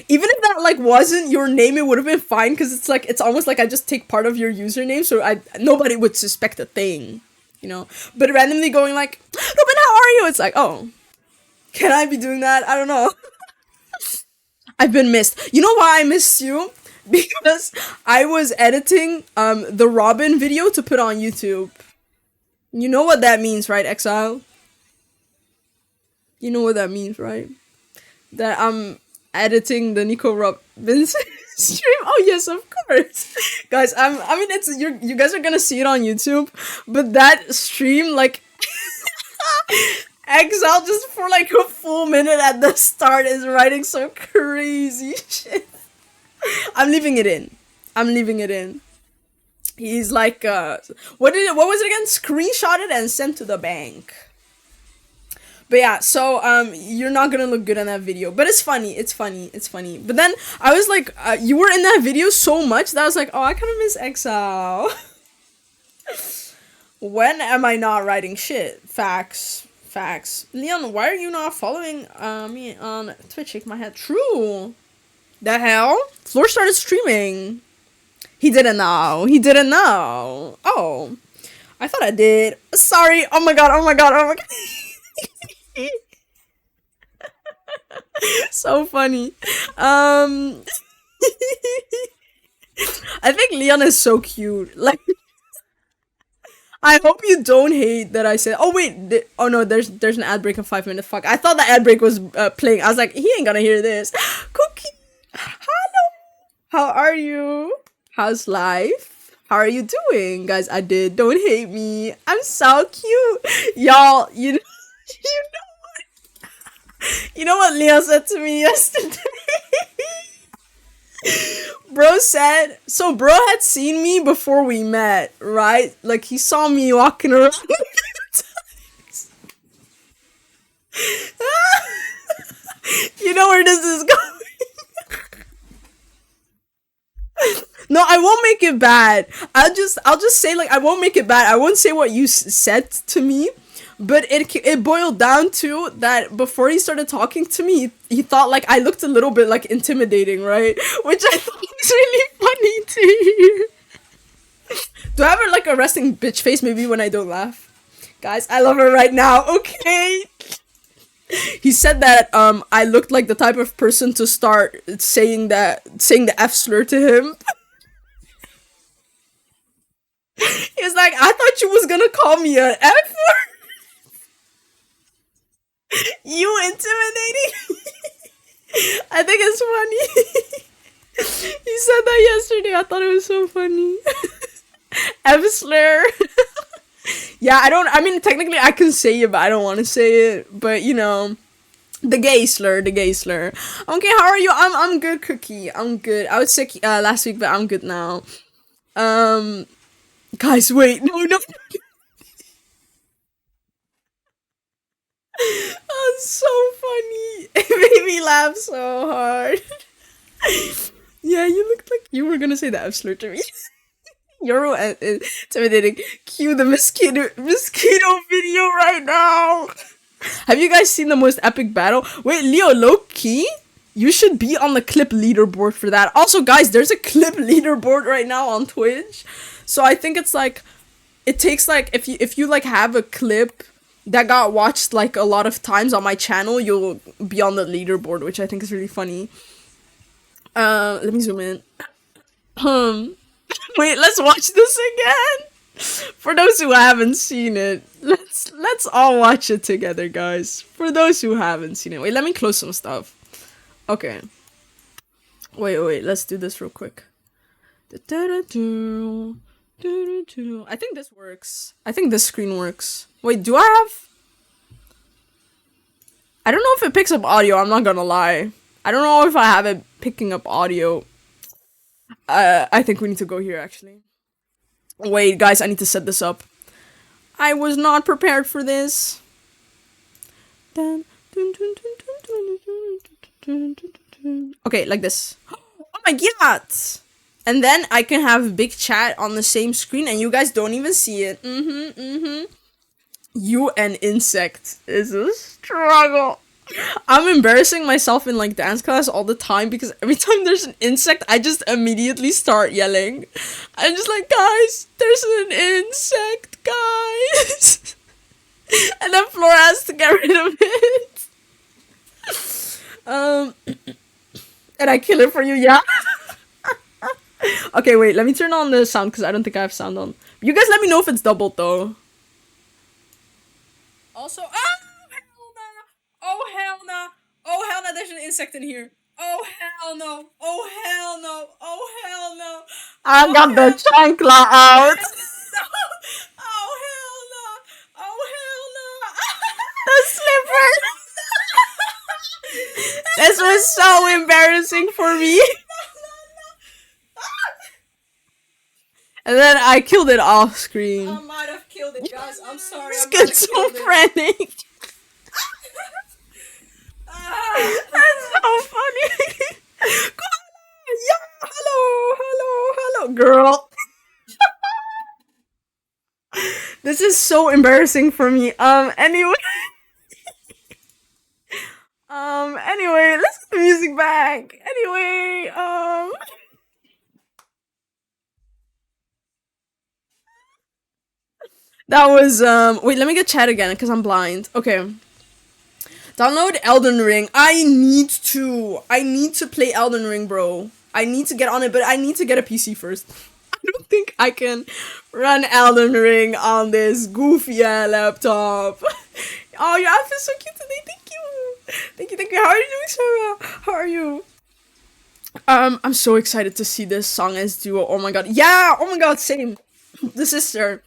Even if that, like, wasn't your name, it would have been fine, cause it's like, it's almost like I just take part of your username, so nobody would suspect a thing, you know? But randomly going like, Robin, how are you? It's like, oh, can I be doing that? I don't know. I've been missed. You know why I missed you? Because I was editing the Robin video to put on YouTube. You know what that means, right, Exile? You know what that means, right? That I'm editing the Nico Robin's stream. Oh yes, of course, guys. I mean, it's you guys are gonna see it on YouTube, but that stream, like, Exile just for like a full minute at the start is writing some crazy shit. I'm leaving it in. He's like, what was it again? Screenshot it and sent to the bank. But yeah, so, you're not gonna look good in that video. But it's funny. But then, I was like, you were in that video so much that I was like, oh, I kind of miss Exile. When am I not writing shit? Facts. Leon, why are you not following, me on Twitch? Shake my head. True. The hell? Floor started streaming. He didn't know. Oh. I thought I did. Sorry. Oh my god. So funny. I think Leon is so cute. Like, I hope you don't hate that I said. Oh wait, oh no, there's an ad break in 5 minutes. Fuck, I thought the ad break was playing. I was like, he ain't gonna hear this. Cookie, hello. How are you? How's life? How are you doing, guys? I did. Don't hate me. I'm so cute, y'all. You know what Leo said to me yesterday? Bro said, so bro had seen me before we met, right? Like, he saw me walking around. You know where this is going. No, I won't make it bad. I'll just say, like, I won't make it bad. I won't say what you said to me. But it boiled down to that before he started talking to me, he thought, like, I looked a little bit, like, intimidating, right? Which I thought was really funny to hear. Do I have, like, a resting bitch face maybe when I don't laugh? Guys, I love her right now, okay? He said that I looked like the type of person to start saying the F slur to him. He was like, I thought you was gonna call me an F word. You intimidating? I think it's funny. He said that yesterday. I thought it was so funny. F slur. Yeah, I mean, technically I can say it, but I don't want to say it. But, you know, the gay slur. Okay, how are you? I'm good, Cookie. I'm good. I was sick last week, but I'm good now. Guys, wait. No. Oh, so funny. It made me laugh so hard. Yeah, you looked like you were gonna say the F slur to me. You're intimidating. Cue the mosquito video right now. Have you guys seen the most epic battle? Wait, Leo, low-key? You should be on the clip leaderboard for that. Also, guys, there's a clip leaderboard right now on Twitch. So I think it's like, it takes like, if you like have a clip that got watched like a lot of times on my channel, you'll be on the leaderboard, which I think is really funny. Let me zoom in. Wait, let's watch this again. For those who haven't seen it, let's all watch it together, guys. For those who haven't seen it. Wait, let me close some stuff. Okay. Wait, let's do this real quick. I think this works. I think this screen works. Wait, do I have... I don't know if it picks up audio, I'm not gonna lie. I don't know if I have it picking up audio. I think we need to go here, actually. Wait, guys, I need to set this up. I was not prepared for this. Okay, like this. Oh my god! And then I can have big chat on the same screen and you guys don't even see it. You and insect is a struggle. I'm embarrassing myself in like dance class all the time because every time there's an insect, I just immediately start yelling. I'm just like, guys, there's an insect, guys. And then Flora has to get rid of it. And I kill it for you, yeah? Okay, wait, let me turn on the sound because I don't think I have sound on. You guys let me know if it's doubled though. Also, oh hell no, oh hell no, there's an insect in here. Oh hell no, oh hell no, oh hell no. I got the chancla out. No. Oh hell no, oh hell no. The slipper. This was so embarrassing for me. And then I killed it off screen. I might have killed it, guys. I'm sorry. Schizophrenic. That's so funny. Yeah, hello, girl. This is so embarrassing for me. Anyway. Anyway, let's get the music back. Anyway, that was, wait, let me get chat again, because I'm blind. Okay. Download Elden Ring. I need to play Elden Ring, bro. I need to get on it, but I need to get a PC first. I don't think I can run Elden Ring on this goofy laptop. Oh, your outfit is so cute today. Thank you. Thank you. How are you doing, Sarah? How are you? I'm so excited to see this song as duo. Oh my god. Yeah, oh my god, same. The sister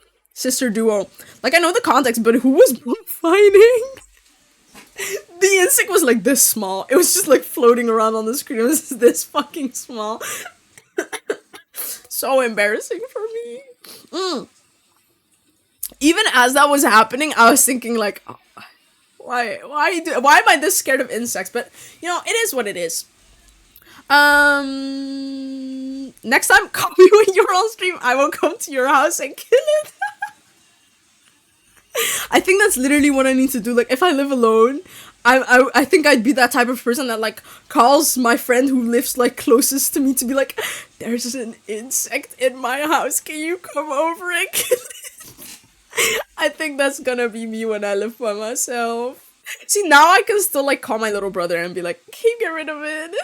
duo. Like, I know the context, but who was fighting? The insect was like this small. It was just like floating around on the screen. It was this fucking small. So embarrassing for me. Even as that was happening, I was thinking like, oh, why am I this scared of insects? But you know, it is what it is. Next time, call me when you're on stream. I will come to your house and kill it. I think that's literally what I need to do. Like, if I live alone, I think I'd be that type of person that like calls my friend who lives like closest to me to be like, there's an insect in my house. Can you come over and kill it? I think that's gonna be me when I live by myself. See, now I can still like call my little brother and be like, can you get rid of it?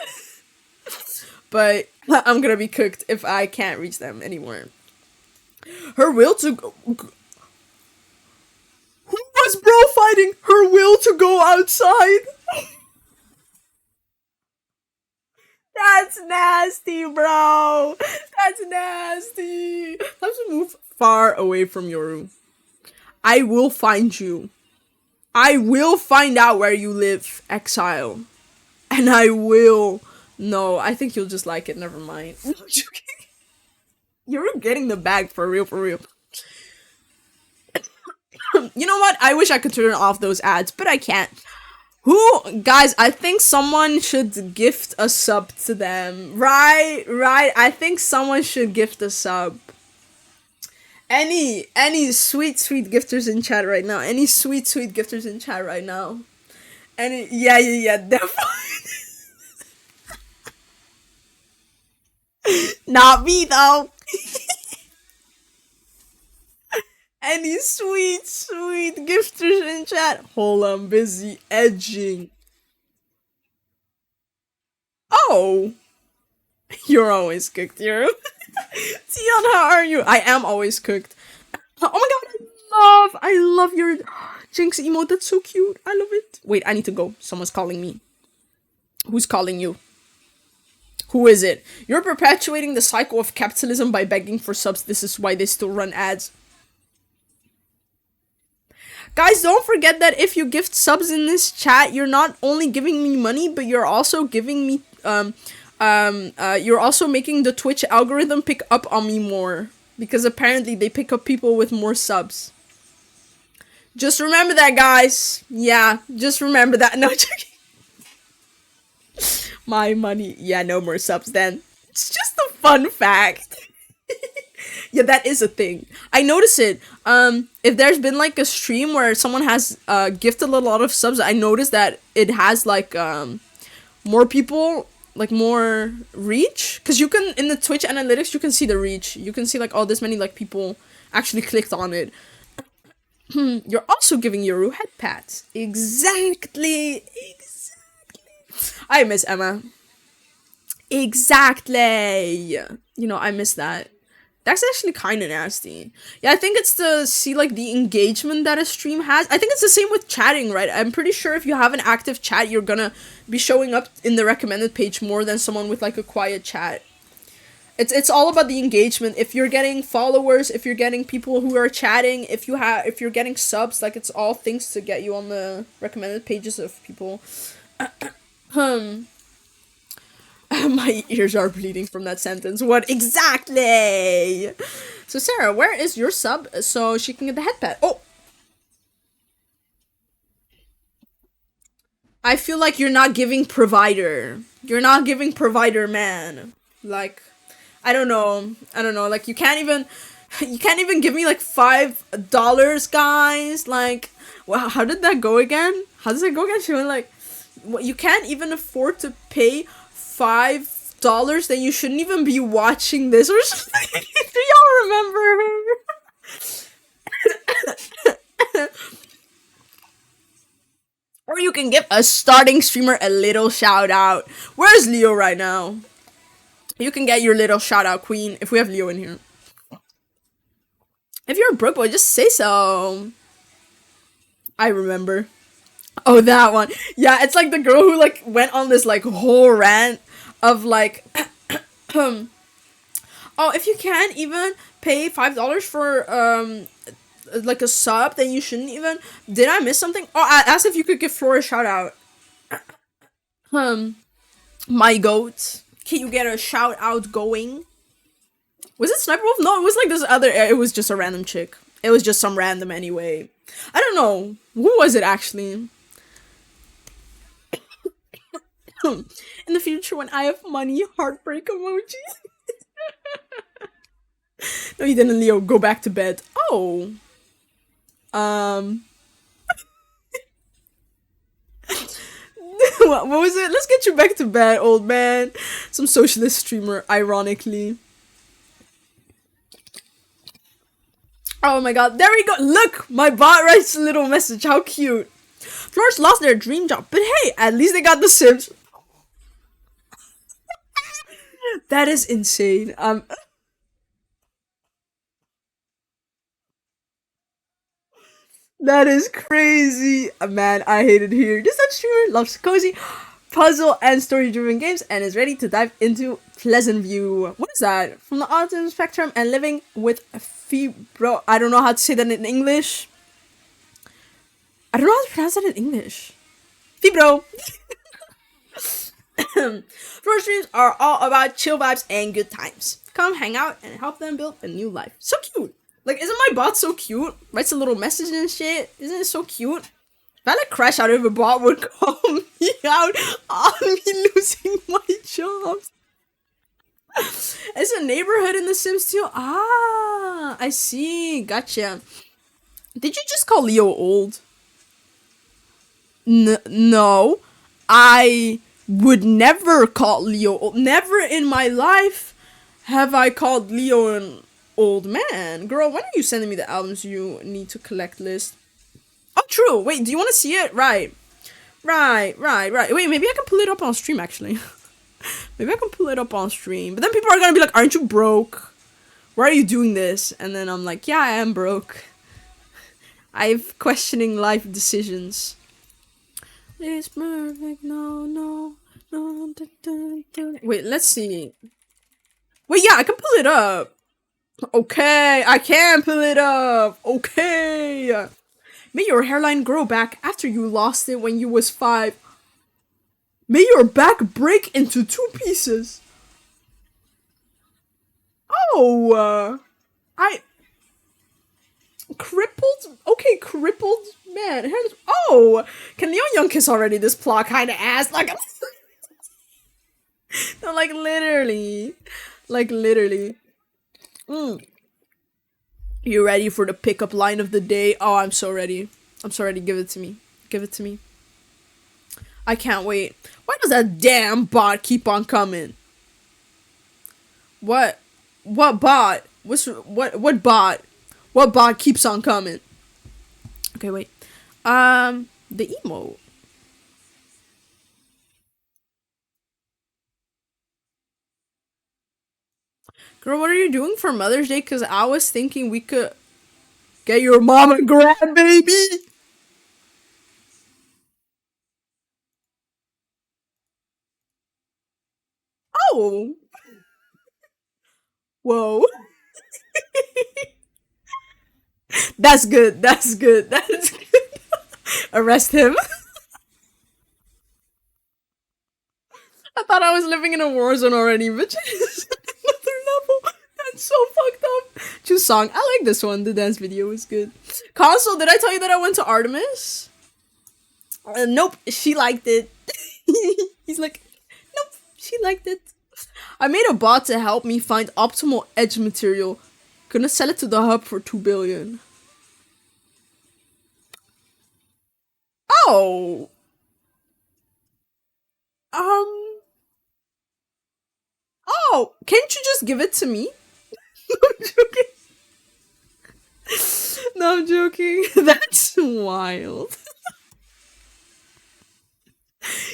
But I'm gonna be cooked if I can't reach them anymore. Her will to go... Who was bro fighting? Her will to go outside? That's nasty, bro. That's nasty. Let's move far away from Yoru. I will find you. I will find out where you live, exile. And I will... No, I think you'll just like it. Never mind. I'm joking. You're getting the bag for real, for real. You know what? I wish I could turn off those ads, but I can't. Guys, I think someone should gift a sub to them. Right. I think someone should gift a sub. Any sweet gifters in chat right now. Any sweet gifters in chat right now. Yeah, definitely. Not me though. Any sweet, sweet gifters in chat? Hold on, busy edging. Oh, you're always cooked, Hero. Tion, how are you? I am always cooked. Oh my god, I love your Jinx emote. That's so cute. I love it. Wait, I need to go. Someone's calling me. Who's calling you? Who is it? You're perpetuating the cycle of capitalism by begging for subs. This is why they still run ads. Guys, don't forget that if you gift subs in this chat, you're not only giving me money, but you're also giving me, you're also making the Twitch algorithm pick up on me more. Because apparently they pick up people with more subs. Just remember that, guys. Yeah, just remember that. No, joking. My money. Yeah, no more subs then. It's just a fun fact. Yeah, that is a thing. I notice it. If there's been like a stream where someone has gifted a lot of subs, I noticed that it has like more people, like more reach. Because you can, in the Twitch analytics, you can see the reach. You can see like, oh, this many like people actually clicked on it. You're also giving Yoru head pats. Exactly. I miss Emma. Exactly. You know, I miss that. That's actually kind of nasty. Yeah, I think it's to see, like, the engagement that a stream has. I think it's the same with chatting, right? I'm pretty sure if you have an active chat, you're gonna be showing up in the recommended page more than someone with, like, a quiet chat. It's all about the engagement. If you're getting followers, if you're getting people who are chatting, if you're getting subs, like, it's all things to get you on the recommended pages of people. My ears are bleeding from that sentence. What exactly? So Sarah, where is your sub so she can get the headpad? Oh! I feel like you're not giving provider. You're not giving provider, man. Like, I don't know. Like, you can't even give me like $5, guys. Like, wow, how did that go again? How does it go again? She went like, what, you can't even afford to pay $5, then you shouldn't even be watching this or something. Do y'all remember her? Or you can give a starting streamer a little shout out. Where's Leo right now? You can get your little shout out, queen, if we have Leo in here. If you're a broke boy, just say so. I remember. Oh, that one. Yeah, it's like the girl who like went on this like whole rant of like oh, if you can't even pay $5 for like a sub, then you shouldn't even. Did I miss something? Oh, I asked if you could give Flora a shout out. My goat, can you get a shout out going? Was it Sniper Wolf? No, it was like this other. It was just a random chick. It was just some random anyway. I don't know. Who was it actually? In the future, when I have money, heartbreak emoji. No, you didn't, Leo. Go back to bed. Oh. What was it? Let's get you back to bed, old man. Some socialist streamer, ironically. Oh my god, there we go. Look, my bot writes a little message. How cute. Flores lost their dream job, but hey, at least they got the Sims. That is insane. That is crazy. Man, I hate it here. This streamer loves cozy, puzzle, and story-driven games and is ready to dive into Pleasant View. What is that? From the autism spectrum and living with fibro. I don't know how to say that in English. I don't know how to pronounce that in English. Fibro. Floor streams are all about chill vibes and good times. Come hang out and help them build a new life. So cute. Like, isn't my bot so cute? Writes a little message and shit. Isn't it so cute? If I like crash out of a bot would call me out on me losing my job. It's a neighborhood in The Sims 2. Ah, I see. Gotcha. Did you just call Leo old? No. I would never call Leo old. Never in my life have I called Leo Old man. Girl, when are you sending me the albums you need to collect list? Oh, true. Wait, do you want to see it? Right. Right. Wait, maybe I can pull it up on stream, actually. Maybe I can pull it up on stream. But then people are gonna be like, aren't you broke? Why are you doing this? And then I'm like, yeah, I am broke. I've questioning life decisions. It's perfect. No. Wait, let's see. Wait, yeah, I can pull it up. Okay, I can pull it up. Okay. May your hairline grow back after you lost it when you was 5. May your back break into 2 pieces. Oh, I crippled. Okay, crippled man. Oh, can Leon Young kiss already? This plot kind of ass. Like, no, like literally. You ready for the pickup line of the day? Oh, I'm so ready. Give it to me. I can't wait. Why does that damn bot keep on coming? What bot? What bot? What bot keeps on coming? Okay, wait. The emote. Girl, what are you doing for Mother's Day? Because I was thinking we could get your mom a grandbaby. Oh. Whoa. That's good. Arrest him. I thought I was living in a war zone already, but another level. That's so fucked up. Choose song. I like this one. The dance video was good. Console, did I tell you that I went to Artemis? Nope, she liked it. He's like, nope, she liked it. I made a bot to help me find optimal edge material. Gonna sell it to the hub for 2 billion. Oh. Oh, can't you just give it to me? No, I'm joking. That's wild.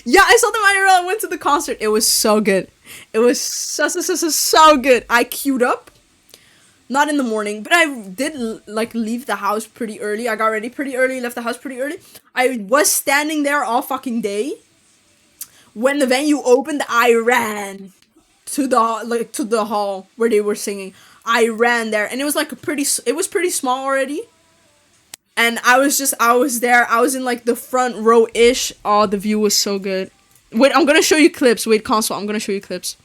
Yeah, I saw them IRL. I went to the concert. It was so good. It was so good. I queued up. Not in the morning, but I did like leave the house pretty early. I got ready pretty early, left the house pretty early. I was standing there all fucking day. When the venue opened, I ran to the hall where they were singing. I ran there, and it was like it was pretty small already. And I was there. I was in like the front row ish. Oh, the view was so good. Wait, I'm gonna show you clips. Wait, console. I'm gonna show you clips.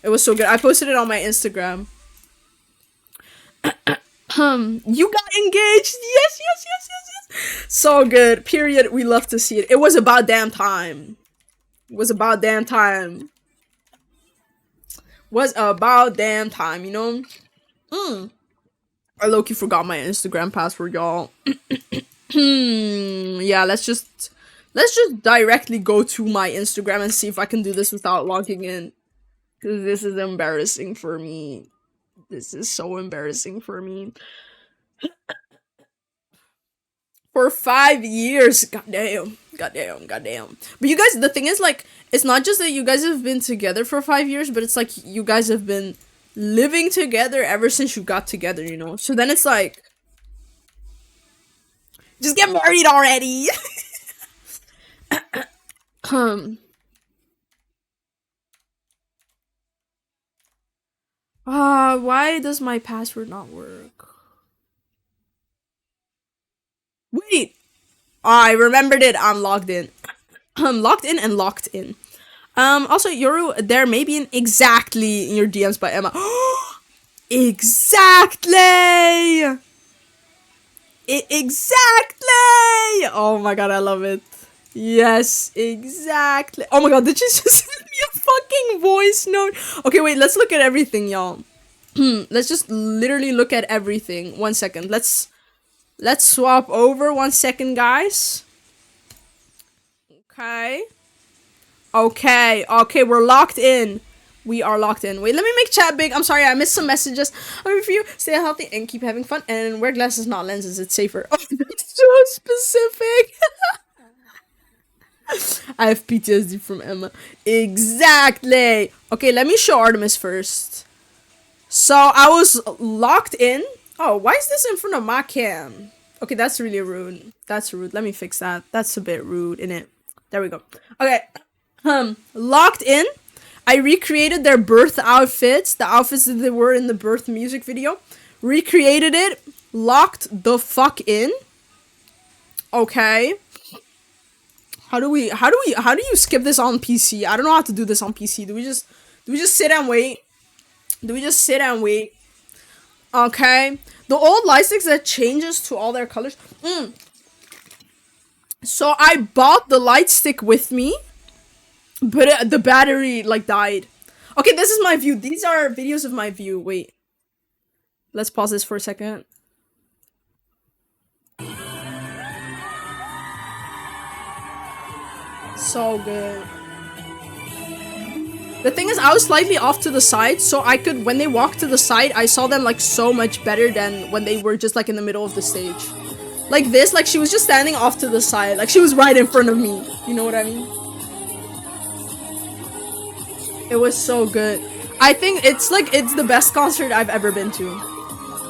It was so good. I posted it on my Instagram. You got engaged. Yes. So good. Period. We love to see it. It was about damn time. Was about damn time, you know? I low-key forgot my Instagram password, y'all. Yeah, let's just directly go to my Instagram and see if I can do this without logging in. Because this is embarrassing for me. This is so embarrassing for me. For 5 years. Goddamn. But you guys, the thing is, like, it's not just that you guys have been together for 5 years, but it's like you guys have been living together ever since you got together, you know? So then it's like, just get married already. Why does my password not work? Wait. I remembered it. I'm logged in. I'm logged in and locked in. Also, Yoru, there may be an exactly in your DMs by Emma. Exactly! Exactly! Oh my god, I love it. Yes, exactly. Oh my god, did she just send me a fucking voice note? Okay, wait, let's look at everything, y'all. Let's just literally look at everything. 1 second. Let's swap over. 1 second, guys. Okay, we're locked in. We are locked in. Wait, let me make chat big. I'm sorry, I missed some messages. I'm here for you. Stay healthy and keep having fun. And wear glasses, not lenses. It's safer. Oh, that's so specific. I have PTSD from Emma. Exactly. Okay, let me show Artemis first. So I was locked in. Oh, why is this in front of my cam? Okay, that's really rude. That's rude. Let me fix that. That's a bit rude, innit? There we go. Okay. Locked in. I recreated their birth outfits, the outfits that they were in the birth music video. Recreated it. Locked the fuck in. Okay. How do you skip this on PC? I don't know how to do this on PC. Do we just sit and wait? Do we just sit and wait? Okay. The old light sticks that changes to all their colors. So I bought the light stick with me, but the battery like died. Okay, this is my view. These are videos of my view. Wait. Let's pause this for a second. So good. The thing is, I was slightly off to the side, so I could, when they walked to the side, I saw them like so much better than when they were just like in the middle of the stage. Like this, like she was just standing off to the side, like she was right in front of me. You know what I mean? It was so good. I think it's the best concert I've ever been to.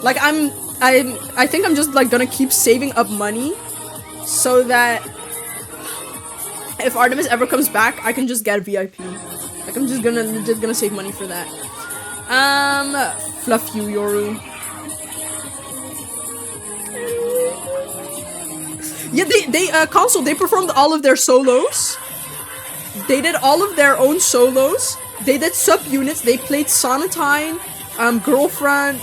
Like I think I'm just like gonna keep saving up money so that if Artemis ever comes back, I can just get a VIP. Like I'm just gonna save money for that. Fluff you, Yoru. Yeah, they console, they performed all of their solos. They did all of their own solos. They did subunits. They played Sonatine, Girlfriend.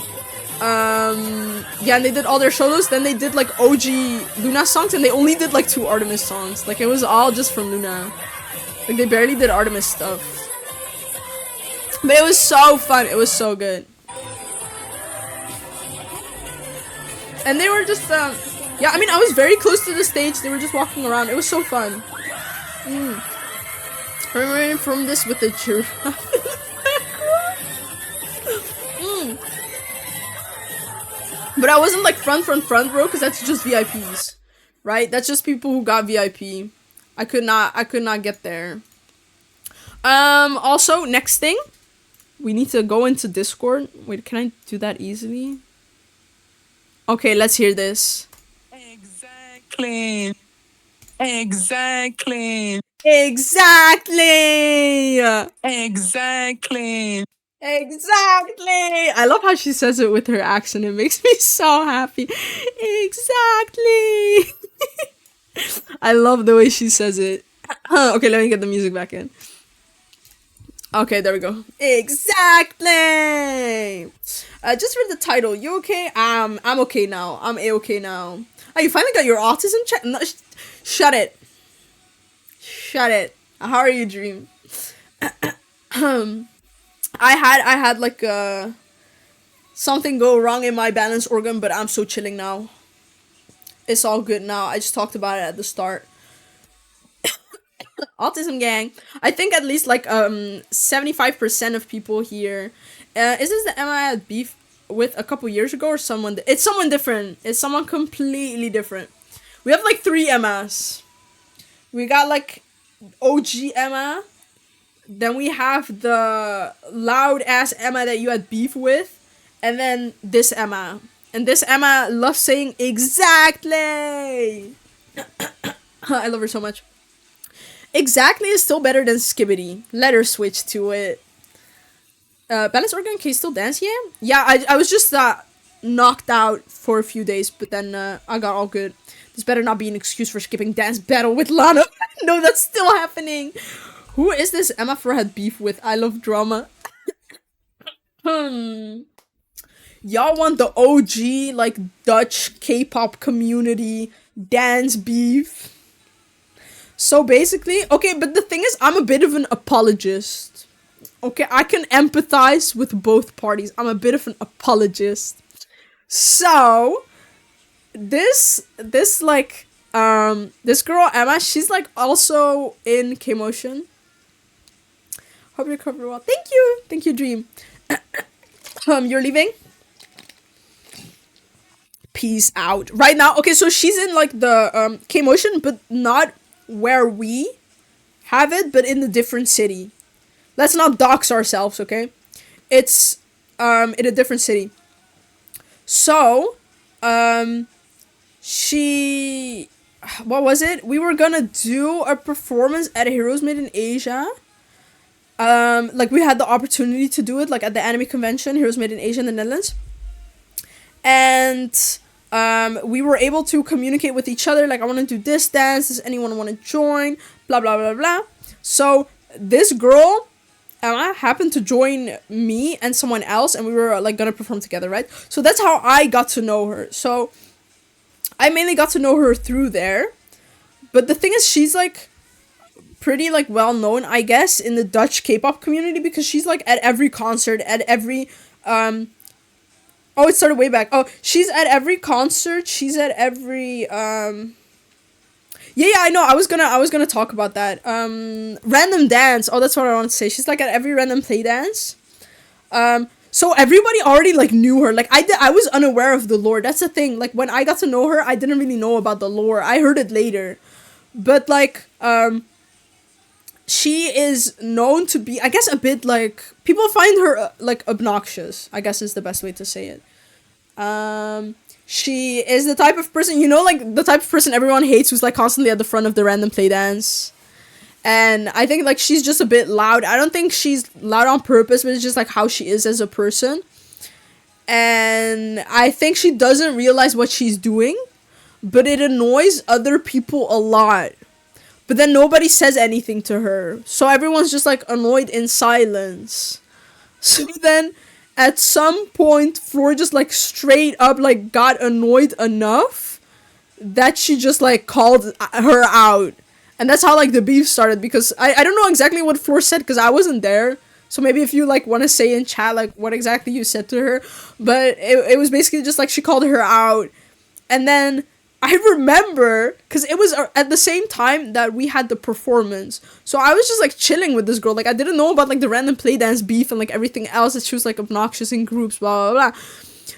Yeah, and they did all their solos. Then they did like OG Luna songs, and they only did like 2 Artemis songs. Like it was all just from Luna. Like they barely did Artemis stuff. But it was so fun. It was so good. And they were just, yeah, I mean, I was very close to the stage. They were just walking around. It was so fun. Remembering from this with the giraffe. But I wasn't like front row because that's just VIPs, right? That's just people who got VIP. I could not get there. Also, next thing, we need to go into Discord. Wait, can I do that easily? Okay, let's hear this. Exactly. Exactly. Exactly. Exactly. Exactly. I love how she says it with her accent. It makes me so happy. Exactly. I love the way she says it. Okay, let me get the music back in. Okay, there we go. Exactly. Just read the title. You okay? I'm okay now. I'm a-okay now. Oh, you finally got your autism check? No, shut it. Shut it. How are you, Dream? I had like something go wrong in my balance organ, but I'm so chilling now. It's all good now. I just talked about it at the start. Autism gang. I think at least like 75% of people here. Is this the Emma I had beef with a couple years ago or someone? It's someone different. It's someone completely different. We have like 3 Emmas. We got like OG Emma. Then we have the loud ass Emma that you had beef with, and then this Emma. And this Emma loves saying exactly. I love her so much. Exactly is still better than Skibbity. Let her switch to it. Balance organ, can you still dance? Yeah, I was just knocked out for a few days, but then I got all good. This better not be an excuse for skipping dance battle with Lana. No, that's still happening. Who is this Emma for had beef with? I love drama. Y'all want the OG, like, Dutch K-pop community dance beef. So basically, okay, but the thing is, I'm a bit of an apologist. Okay, I can empathize with both parties. I'm a bit of an apologist. So, this girl, Emma, she's, like, also in K-Motion. Hope you recover well. Thank you, Dream. You're leaving. Peace out. Right now, okay. So she's in like the K Motion, but not where we have it, but in the different city. Let's not dox ourselves, okay? It's in a different city. So, she what was it? We were gonna do a performance at Heroes Made in Asia. Like we had the opportunity to do it like at the anime convention, Heroes Made in Asia in the Netherlands. And we were able to communicate with each other like, I want to do this dance, does anyone want to join, blah blah blah blah. So this girl Emma happened to join me and someone else, and we were like gonna perform together, right? So that's how I got to know her. So I mainly got to know her through there. But the thing is, she's like pretty like well known, I guess, in the Dutch K-pop community, because she's like at every concert, at every oh, it started way back. Oh, she's at every concert, she's at every yeah, I know. I was gonna talk about that. Random dance. Oh, that's what I want to say. She's like at every random play dance. So everybody already like knew her. Like I was unaware of the lore. That's the thing. Like when I got to know her, I didn't really know about the lore. I heard it later. But like she is known to be, I guess, a bit like, people find her like obnoxious, I guess is the best way to say it. She is the type of person, you know, like the type of person everyone hates, who's like constantly at the front of the random play dance. And I think like she's just a bit loud. I don't think she's loud on purpose, but it's just like how she is as a person. And I think she doesn't realize what she's doing, but it annoys other people a lot. But then nobody says anything to her. So everyone's just like annoyed in silence. So then at some point, Floor just like straight up like got annoyed enough that she just like called her out. And that's how like the beef started, because I don't know exactly what Floor said because I wasn't there. So maybe if you like want to say in chat like what exactly you said to her. But it was basically just like she called her out. And then I remember, because it was at the same time that we had the performance. So I was just like chilling with this girl. Like I didn't know about like the random play dance beef and like everything else, that she was like obnoxious in groups, blah blah blah.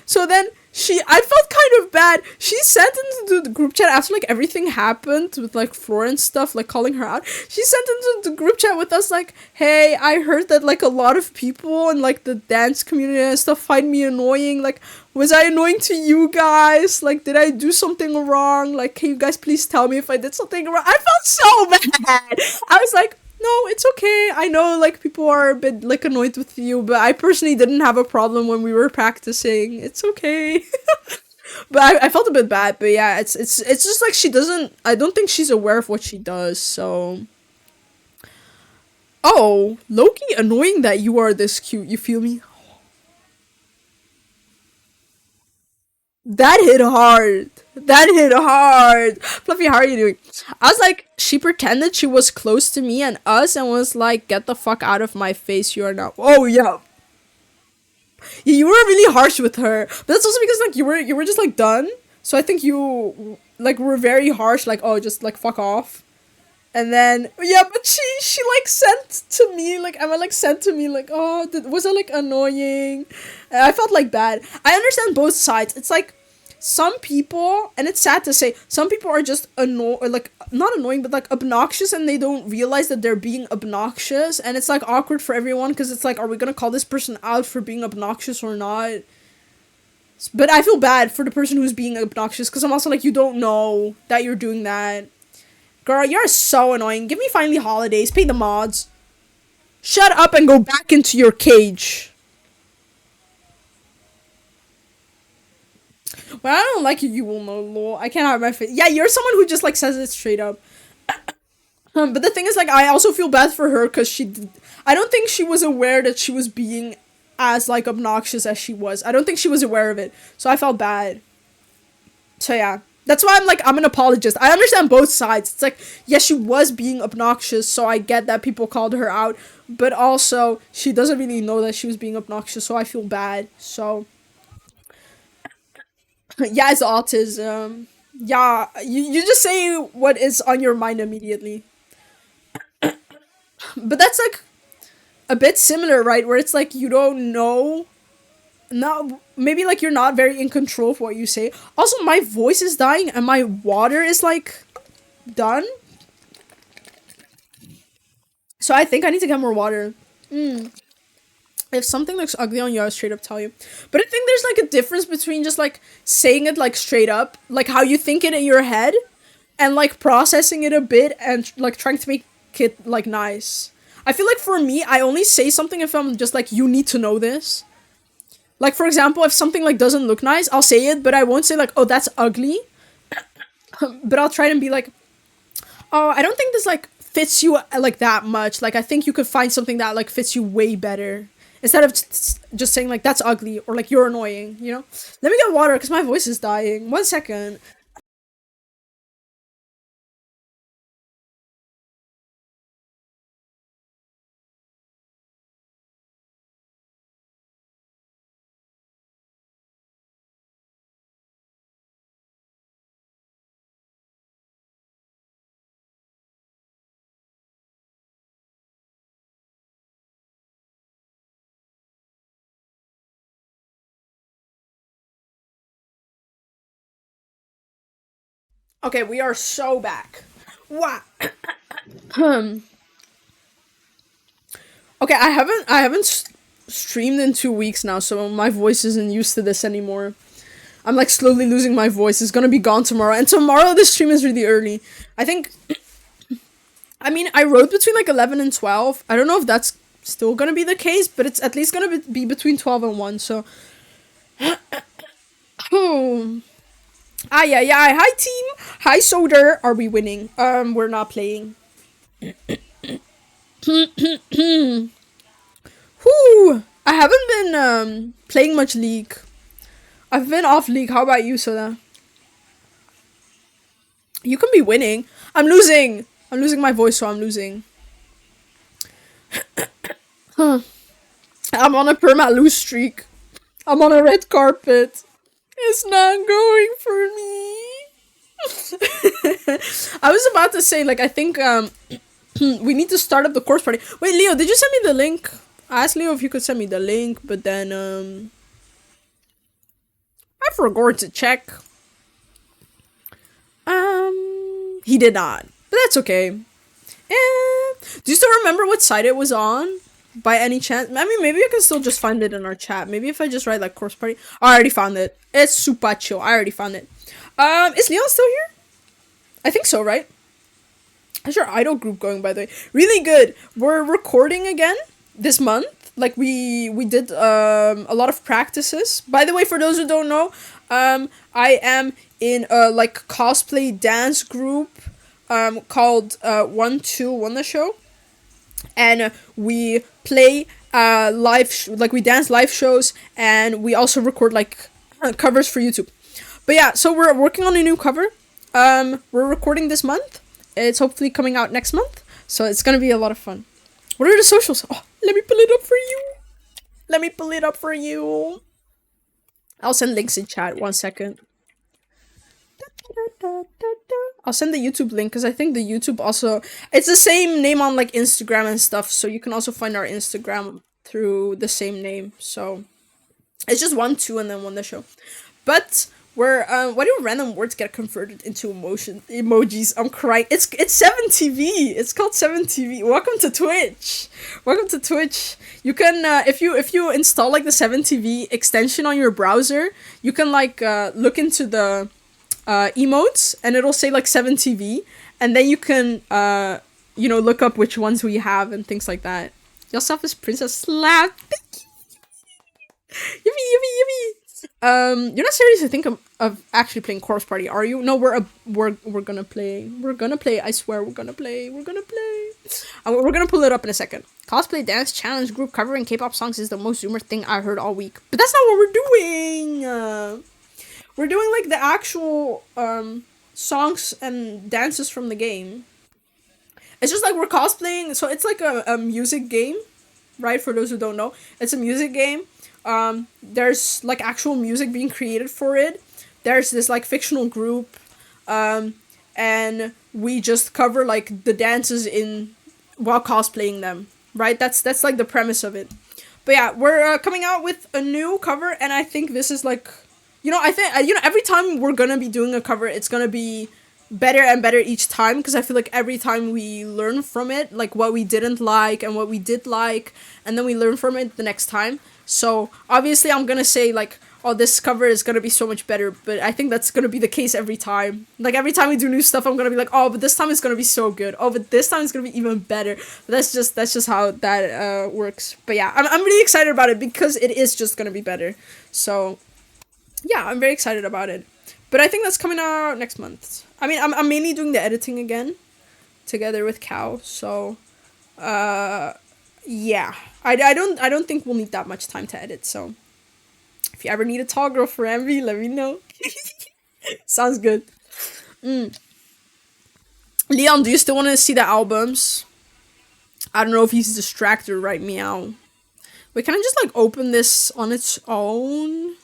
So then I felt kind of bad. She sent into the group chat after like everything happened with like Floor and stuff, like calling her out. She sent into the group chat with us like, hey, I heard that like a lot of people in like the dance community and stuff find me annoying. Like, was I annoying to you guys? Like, did I do something wrong? Like, can you guys please tell me if I did something wrong? I felt so bad. I was like, no, it's okay. I know, like, people are a bit, like, annoyed with you, but I personally didn't have a problem when we were practicing. It's okay. But I felt a bit bad, but yeah, it's just, like, she doesn't, I don't think she's aware of what she does, so. Oh, Loki, annoying that you are this cute, you feel me? That hit hard. That hit hard. Fluffy, how are you doing? I was like, she pretended she was close to me and us and was like, get the fuck out of my face, you are not. Oh, yeah. Yeah, you were really harsh with her. But that's also because, like, you were just, like, done. So I think you, like, were very harsh, like, oh, just, like, fuck off. And then, yeah, but she like, sent to me, like, Emma, like, sent to me, like, oh, was I, like, annoying? And I felt, like, bad. I understand both sides. It's, like, some people, and it's sad to say, some people are just or like, not annoying, but, like, obnoxious, and they don't realize that they're being obnoxious, and it's, like, awkward for everyone, because it's, like, are we gonna call this person out for being obnoxious or not? But I feel bad for the person who's being obnoxious, because I'm also, like, you don't know that you're doing that. Girl, you're so annoying. Give me finally holidays. Pay the mods. Shut up and go back into your cage. When I don't like you, you will know, lol. I can't have my face. Yeah, you're someone who just, like, says it straight up. But the thing is, like, I also feel bad for her because I don't think she was aware that she was being as, like, obnoxious as she was. I don't think she was aware of it. So I felt bad. So yeah. That's why I'm like, I'm an apologist. I understand both sides. It's like, yes, she was being obnoxious, so I get that people called her out. But also, she doesn't really know that she was being obnoxious, so I feel bad. So, yeah, it's autism. Yeah, you just say what is on your mind immediately. But that's like, a bit similar, right? Where it's like you don't know, not maybe like you're not very in control of what you say. Also, my voice is dying and my water is like done. So I think I need to get more water. If something looks ugly on you, I'll straight up tell you. But I think there's like a difference between just like saying it like straight up, like how you think it in your head, and like processing it a bit and like trying to make it like nice. I feel like for me, I only say something if I'm just like, you need to know this. Like for example, if something like doesn't look nice, I'll say it, but I won't say like, oh, that's ugly. But I'll try and be like, oh, I don't think this like fits you like that much. Like I think you could find something that like fits you way better. Instead of just saying like that's ugly or like you're annoying, you know? Let me get water because my voice is dying. 1 second. Okay, we are so back. Wow. Okay, I haven't streamed in 2 weeks now, so my voice isn't used to this anymore. I'm like slowly losing my voice. It's gonna be gone tomorrow, and tomorrow the stream is really early. I think. I mean, I wrote between like 11 and 12. I don't know if that's still gonna be the case, but it's at least gonna be between 12 and 1. So. Oh. Ah, yeah, yeah. Hi, team. Hi, Soder. Are we winning? We're not playing. Whoo! I haven't been playing much League. I've been off League. How about you, Soda? You can be winning. I'm losing. I'm losing my voice, so I'm losing. Huh. I'm on a perma lose streak. I'm on a red carpet. It's not going for me. I was about to say, like, I think we need to start up the course party. Wait, Leo, did you send me the link? I asked Leo if you could send me the link, but then I forgot to check. He did not, but that's okay. Do you still remember what site it was on? By any chance? I mean, maybe I can still just find it in our chat. Maybe if I just write like course party. Oh, I already found it. It's super chill. I already found it. Is Leon still here? I think so, right? How's your idol group going, by the way? Really good. We're recording again this month. Like we did a lot of practices. By the way, for those who don't know, I am in a like cosplay dance group called 121 the show. And we play like we dance live shows, and we also record like covers for YouTube. But yeah, so we're working on a new cover. We're recording this month. It's hopefully coming out next month, so it's gonna be a lot of fun. What are the socials? Oh, let me pull it up for you. Let me pull it up for you. I'll send links in chat. 1 second. I'll send the YouTube link because I think the YouTube also, it's the same name on like Instagram and stuff, so you can also find our Instagram through the same name. So it's just 1, 2, and then 1 the show. But we're why do random words get converted into emojis? I'm crying. It's 7TV. It's called 7TV. Welcome to Twitch. Welcome to Twitch. You can if you install like the 7TV extension on your browser, you can like look into the emotes, and it'll say like 7TV, and then you can look up which ones we have and things like that. Yourself is Princess Slap. Yippee, yippee, yippee. You're not serious to think of actually playing Corpse Party, are you? No, we're gonna play. We're gonna play. I swear, we're gonna play. We're gonna play. We're gonna pull it up in a second. Cosplay dance challenge group covering K-pop songs is the most Zoomer thing I heard all week. But that's not what we're doing. We're doing like the actual songs and dances from the game. It's just like we're cosplaying, so it's like a music game, right? For those who don't know, it's a music game. There's like actual music being created for it. There's this like fictional group, and we just cover like the dances in while cosplaying them. right? That's like the premise of it. But yeah, we're coming out with a new cover, and I think this is like, I think every time we're gonna be doing a cover, it's gonna be better and better each time, because I feel like every time we learn from it, like what we didn't like and what we did like, and then we learn from it the next time. So obviously I'm gonna say like, oh, this cover is gonna be so much better, but I think that's gonna be the case every time. Like every time we do new stuff, I'm gonna be like, oh, but this time it's gonna be so good. Oh, but this time it's gonna be even better. But that's just how that works. But yeah, I'm really excited about it because it is just gonna be better. So yeah, I'm very excited about it. But I think that's coming out next month. I mean, I'm mainly doing the editing again, together with Cow. So, yeah, I don't think we'll need that much time to edit. So, if you ever need a tall girl for Envy, let me know. Sounds good. Leon, do you still want to see the albums? I don't know if he's distracted right meow. Wait, can I just like open this on its own?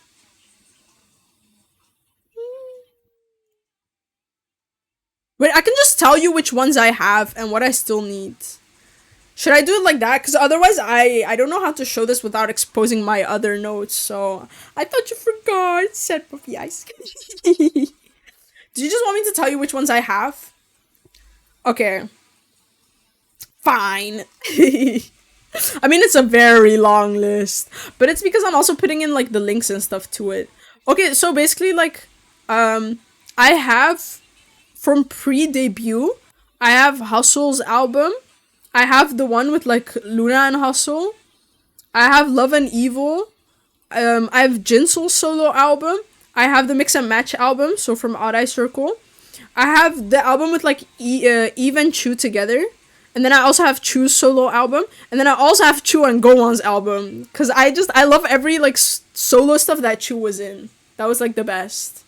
Wait, I can just tell you which ones I have and what I still need. Should I do it like that? Because otherwise I don't know how to show this without exposing my other notes. So I thought you forgot, said Puffy Ice. Do you just want me to tell you which ones I have? Okay. Fine. I mean, it's a very long list. But it's because I'm also putting in like the links and stuff to it. Okay, so basically like I have from pre-debut, I have Hustle's album. I have the one with like Luna and Hustle. I have Love and Evil. I have Jinsoul's solo album. I have the Mix and Match album, so from Odd Eye Circle. I have the album with like Eve and Chu together. And then I also have Chu's solo album. And then I also have Chu and Gowon's album. Because I love every like solo stuff that Chu was in. That was like the best.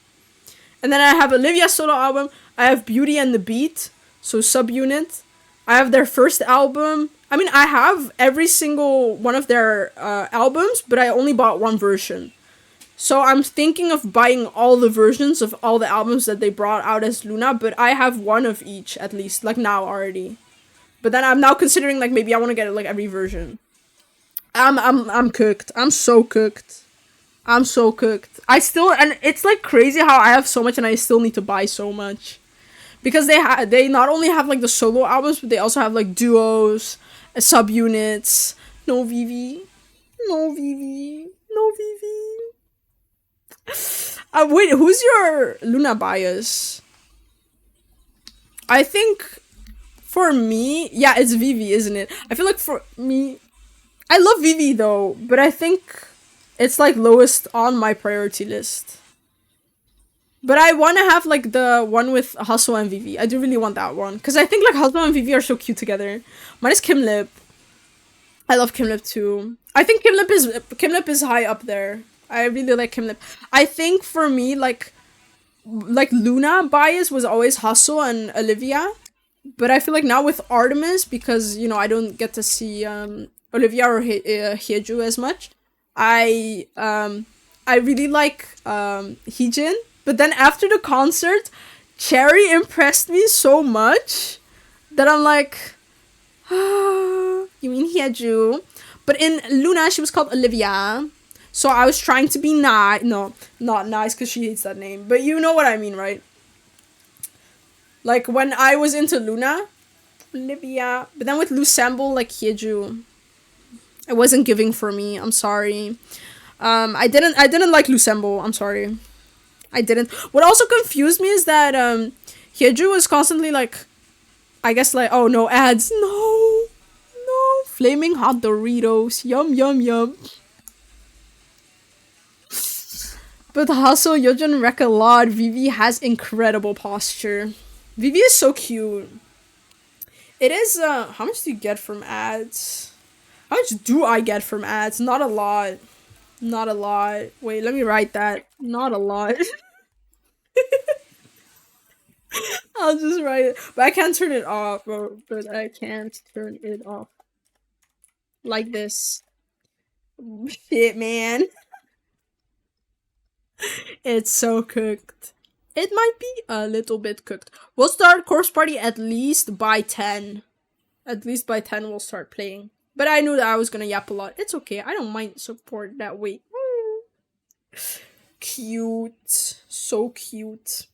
And then I have Olivia's solo album. I have Beauty and the Beat, so Subunit. I have their first album. I mean, I have every single one of their albums, but I only bought one version. So I'm thinking of buying all the versions of all the albums that they brought out as Luna, but I have one of each at least, like now already. But then I'm now considering like maybe I want to get like every version. I'm cooked. I'm so cooked. I'm so cooked. And it's like crazy how I have so much and I still need to buy so much. Because they not only have like the solo albums, but they also have like duos, subunits. No Vivi. No Vivi. No Vivi. Wait, who's your Luna bias? I think for me, yeah, it's Vivi, isn't it? I feel like for me, I love Vivi though, but I think it's like lowest on my priority list. But I want to have like the one with Hustle and Vivi. I do really want that one. Because I think like Hustle and Vivi are so cute together. Mine is Kim Lip. I love Kim Lip too. I think Kim Lip is high up there. I really like Kim Lip. I think for me like Luna bias was always Hustle and Olivia. But I feel like now with Artemis, because I don't get to see Olivia or Hyeju as much. I really like Heejin. But then after the concert, Cherry impressed me so much that I'm like, you mean Hyeju? But in Luna, she was called Olivia. So I was trying to be nice. No, not nice because she hates that name. But you know what I mean, right? Like when I was into Luna, Olivia. But then with Lusamble, like Hyeju, it wasn't giving for me. I'm sorry. I didn't like Lusamble. I'm sorry. I didn't. What also confused me is that Hyeju was constantly like, I guess like, oh no, ads. No. Flaming hot Doritos. Yum, yum, yum. But Hustle, Yeojun wreck a lot. Vivi has incredible posture. Vivi is so cute. It is, how much do you get from ads? How much do I get from ads? Not a lot. Not a lot. Wait, let me write that. Not a lot. I'll just write it. But I can't turn it off. But I can't turn it off. Like this. Shit, man. It's so cooked. It might be a little bit cooked. We'll start Corpse Party at least by 10. At least by 10 we'll start playing. But I knew that I was gonna yap a lot. It's okay. I don't mind support that way. Cute. So cute.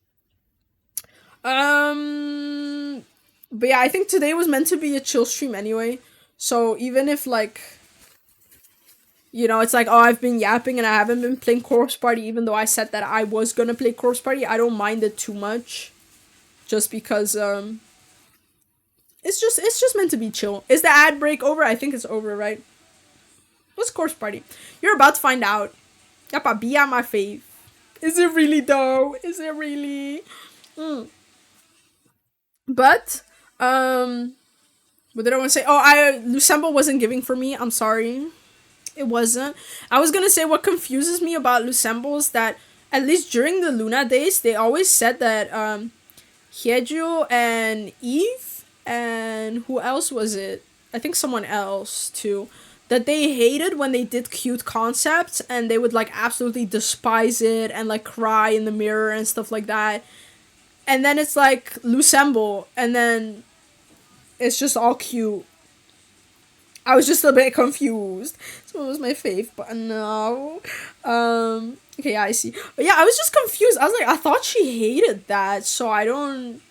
But yeah, I think today was meant to be a chill stream anyway. So even if like, you know, it's like, oh, I've been yapping and I haven't been playing Corpse Party, even though I said that I was gonna play Corpse Party, I don't mind it too much. Just because it's just meant to be chill. Is the ad break over? I think it's over, right? What's Corpse Party? You're about to find out. Yapa, be at my fave. Is it really though? Is it really? But what did I want to say? Oh, Lucemble wasn't giving for me. I'm sorry. It wasn't. I was gonna say what confuses me about Lucemble is that at least during the Luna days, they always said that Hyeju and Eve and who else was it? I think someone else too. That they hated when they did cute concepts and they would like absolutely despise it and like cry in the mirror and stuff like that. And then it's like Lucemble and then it's just all cute. I was just a bit confused. So it was my fave, but no. Okay, yeah, I see. But yeah, I was just confused. I was like, I thought she hated that, so I don't.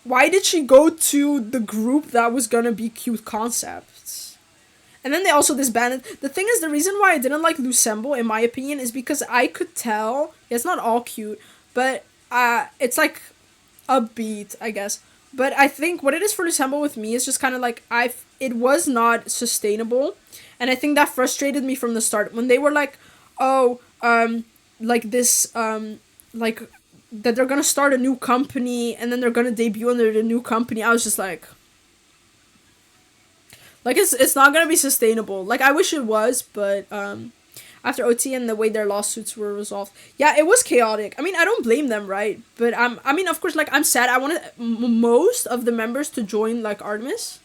Why did she go to the group that was gonna be cute concepts? And then they also disbanded. The thing is, the reason why I didn't like Lucemble, in my opinion, is because I could tell. It's not all cute, but it's like upbeat, I guess. But I think what it is for Lucemble with me is just kind of like it was not sustainable, and I think that frustrated me from the start when they were like, oh, like this, like that they're gonna start a new company and then they're gonna debut under the new company. I was just like it's not gonna be sustainable. Like I wish it was, but after OT and the way their lawsuits were resolved, yeah, it was chaotic. I mean, I don't blame them, right? But I mean, of course, like I'm sad. I wanted most of the members to join like Artemis,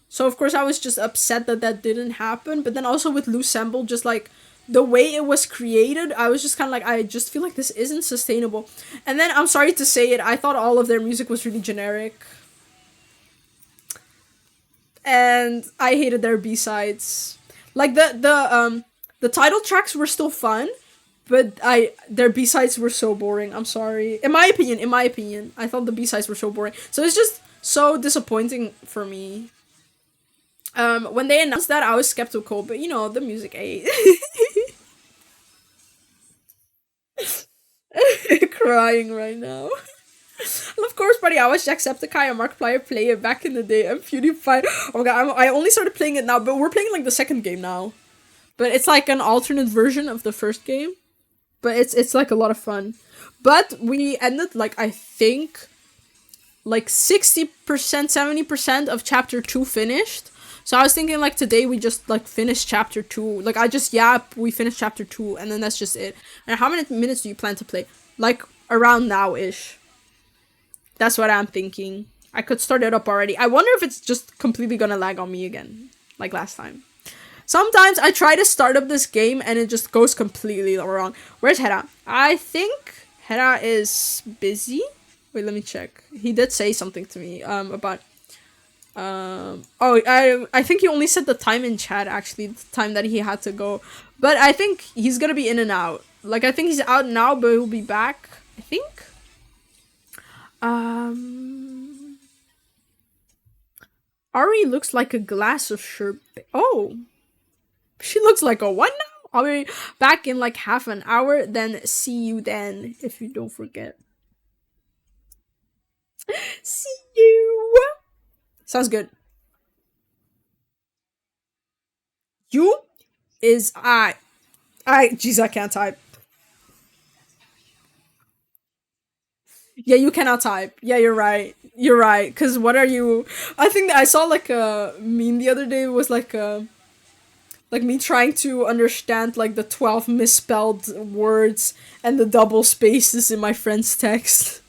so of course I was just upset that that didn't happen. But then also with Lucemble, just like the way it was created, I was just kind of like, I just feel like this isn't sustainable. And then I'm sorry to say it, I thought all of their music was really generic. And I hated their B-sides. Like the title tracks were still fun, but their B-sides were so boring. I'm sorry. In my opinion, I thought the B-sides were so boring. So it's just so disappointing for me. When they announced that, I was skeptical, but you know, the music ate. Crying right now. And of course, buddy, I watched Jacksepticeye and Markiplier play it back in the day, and PewDiePie. Oh my god, I only started playing it now, but we're playing like the second game now. But it's like an alternate version of the first game. But it's like a lot of fun. But we ended like, I think, like 60%, 70% of chapter 2 finished. So I was thinking like today we just like finish chapter 2. Like I just we finished chapter 2 and then that's just it. And how many minutes do you plan to play? Like around now-ish. That's what I'm thinking. I could start it up already. I wonder if it's just completely gonna lag on me again. Like last time. Sometimes I try to start up this game and it just goes completely wrong. Where's Hera? I think Hera is busy. Wait, let me check. He did say something to me about I think he only said the time in chat, actually, the time that he had to go. But I think he's gonna be in and out. Like I think he's out now, but he'll be back, I think. Ari looks like a glass of sherbet. Oh, she looks like a what now? I'll be back in like half an hour. Then see you then, if you don't forget. See you. Sounds good. You is jeez, I can't type. Yeah, you cannot type. Yeah, you're right. You're right. Cause what are you? I think that I saw like a meme the other day. It was like me trying to understand like the 12 misspelled words and the double spaces in my friend's text.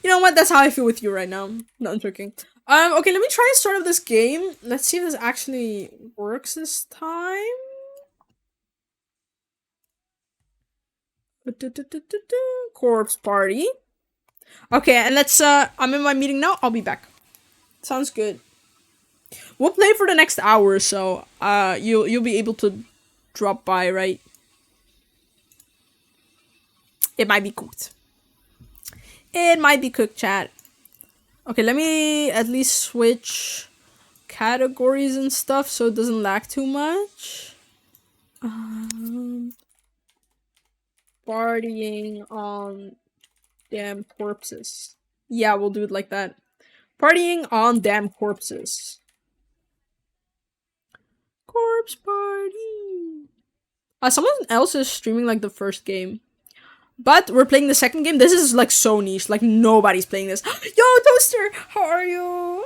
You know what? That's how I feel with you right now. No, I'm joking. Okay, let me try and start up this game. Let's see if this actually works this time. Corpse Party. Okay, and let's I'm in my meeting now. I'll be back. Sounds good. We'll play for the next hour or so. You'll be able to drop by, right? It might be cooked. It might be cooked, chat. Okay, let me at least switch categories and stuff so it doesn't lag too much. Partying on damn corpses. Yeah, we'll do it like that. Partying on damn corpses. Corpse party. Someone else is streaming like the first game. But we're playing the second game. This is like so niche. Like nobody's playing this. Yo, Toaster! How are you?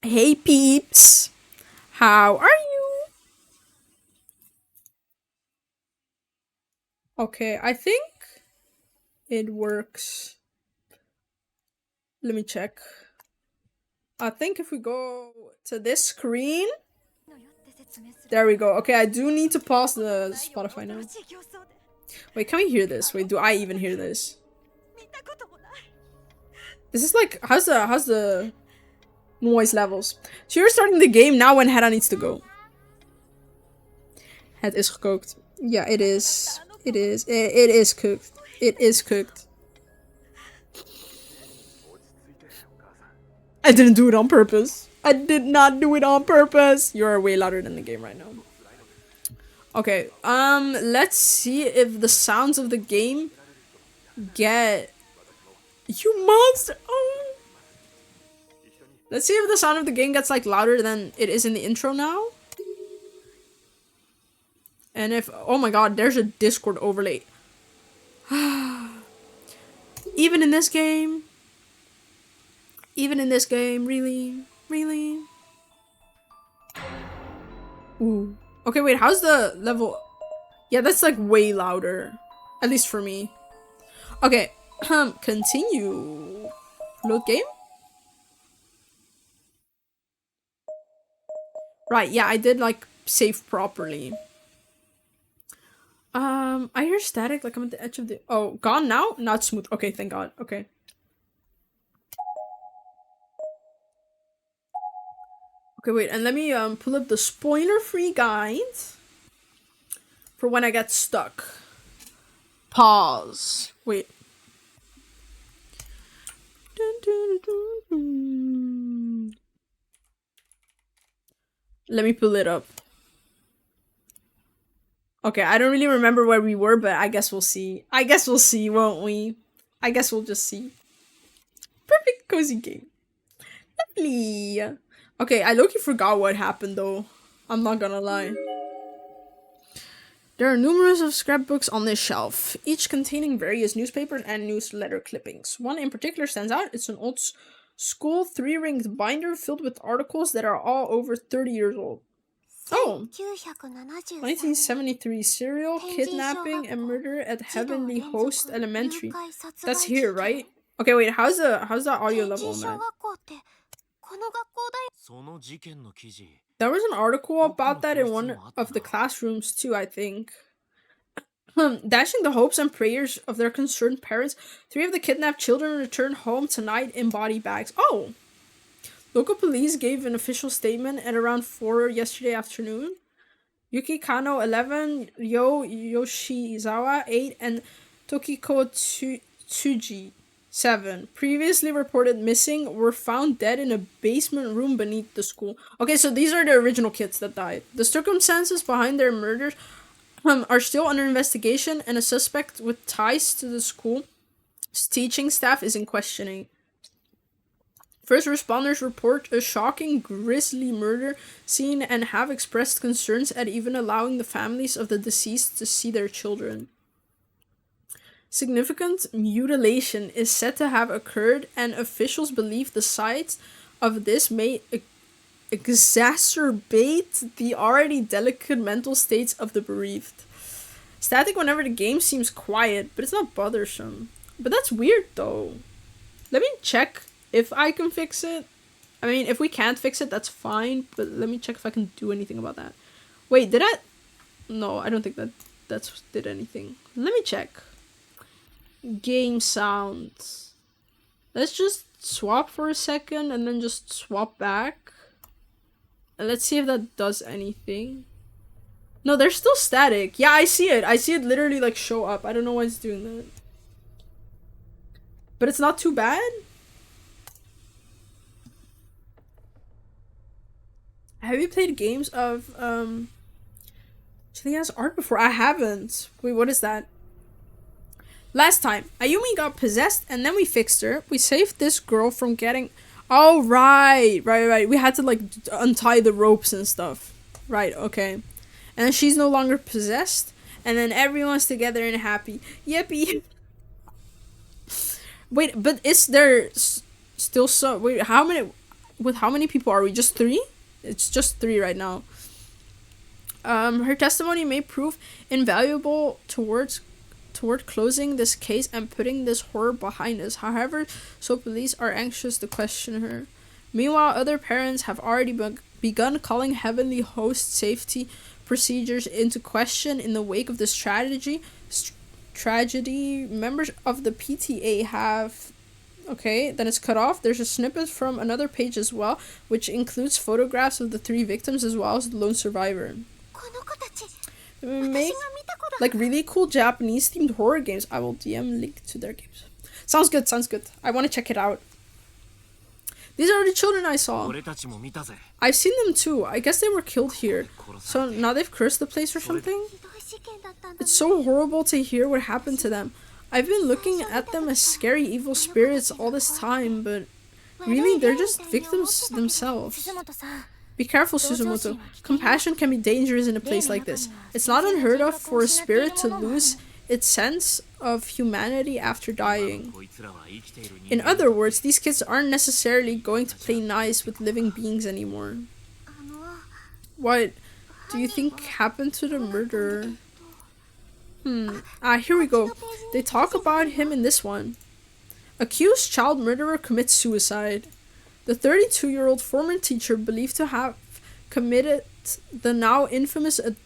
Hey, peeps. How are you? Okay, I think it works. Let me check. I think if we go to this screen. There we go. Okay, I do need to pause the Spotify now. Wait, can we hear this? Wait, do I even hear this? This is like, how's the noise levels? So you're starting the game now when Hera needs to go. Het is gekookt. Yeah, it is. It is. It is cooked. It is cooked. I didn't do it on purpose. I did not do it on purpose. You're way louder than the game right now. Okay, let's see if the sounds of the game get... You monster! Oh! Let's see if the sound of the game gets, like, louder than it is in the intro now. And if... Oh my god, there's a Discord overlay. Even in this game... Even in this game, really? Really? Ooh. Okay, wait, how's the level? Yeah, that's like way louder. At least for me. Okay, continue. Load game? Right, yeah, I did like save properly. I hear static, like I'm at the edge of the... Oh, gone now? Not smooth. Okay, thank god. Okay. Okay, wait, and let me pull up the spoiler-free guide for when I get stuck. Pause. Wait. Let me pull it up. Okay, I don't really remember where we were, but I guess we'll see. I guess we'll see, won't we? I guess we'll just see. Perfect cozy game. Lovely. Okay, I low-key forgot what happened though. I'm not gonna lie. There are numerous of scrapbooks on this shelf, each containing various newspapers and newsletter clippings. One in particular stands out. It's an old school 3-ringed binder filled with articles that are all over 30 years old. Oh! 1973 serial kidnapping and murder at Heavenly Host Elementary. That's here, right? Okay, wait, how's the audio level on that? There was an article about that in one of the classrooms too, I think. Dashing the hopes and prayers of their concerned parents, 3 of the kidnapped children returned home tonight in body bags. Oh! Local police gave an official statement at around 4 yesterday afternoon. Yuki Kano 11, Ryo Yoshizawa 8, and Tokiko Tsuji 7, previously reported missing, were found dead in a basement room beneath the school. Okay, so these are the original kids that died. The circumstances behind their murders are still under investigation, and a suspect with ties to the school's teaching staff is in questioning. First responders report a shocking, grisly murder scene and have expressed concerns at even allowing the families of the deceased to see their children. Significant mutilation is said to have occurred, and officials believe the sight of this may exacerbate the already delicate mental states of the bereaved. Static whenever the game seems quiet, but it's not bothersome. But that's weird though. Let me check if I can fix it. I mean, if we can't fix it, that's fine, but let me check if I can do anything about that. Wait, did I? No, I don't think that did anything. Let me check. Game sounds. Let's just swap for a second and then just swap back. And let's see if that does anything. No, they're still static. Yeah, I see it. I see it literally like show up. I don't know why it's doing that. But it's not too bad. Have you played games of Chilia's art before? I haven't. Wait, what is that? Last time, Ayumi got possessed and then we fixed her. We saved this girl from getting... Oh, right. We had to, like, untie the ropes and stuff. Right, okay. And then she's no longer possessed. And then everyone's together and happy. Yippee. Wait, but is there still so... Wait, how many... With how many people are we? Just 3? It's just 3 right now. Her testimony may prove invaluable toward closing this case and putting this horror behind us. However, so police are anxious to question her. Meanwhile, other parents have already begun calling Heavenly Host safety procedures into question in the wake of this tragedy. Members of the PTA have... Okay, then it's cut off. There's a snippet from another page as well, which includes photographs of the 3 victims as well as the lone survivor. Make like really cool Japanese themed horror games. I will DM link to their games. Sounds good. I want to check it out. These are the children I saw. I've seen them too. I guess they were killed here. So now they've cursed the place or something? It's so horrible to hear what happened to them. I've been looking at them as scary evil spirits all this time, but really they're just victims themselves. Be careful, Suzumoto. Compassion can be dangerous in a place like this. It's not unheard of for a spirit to lose its sense of humanity after dying. In other words, these kids aren't necessarily going to play nice with living beings anymore. What do you think happened to the murderer? Here we go. They talk about him in this one. Accused child murderer commits suicide. The 32-year-old former teacher believed to have committed the now infamous wait,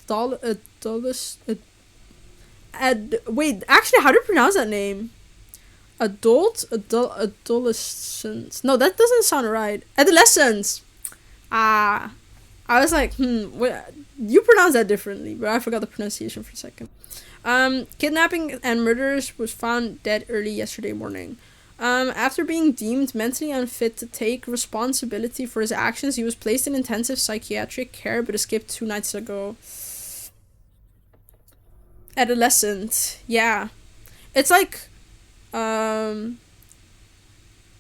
actually, how do you pronounce that name? Adolescence. No, that doesn't sound right. Adolescence. I was like, you pronounce that differently, but I forgot the pronunciation for a second. Kidnapping and murderers was found dead early yesterday morning. After being deemed mentally unfit to take responsibility for his actions, he was placed in intensive psychiatric care but escaped 2 nights ago. Adolescent. Yeah. It's like,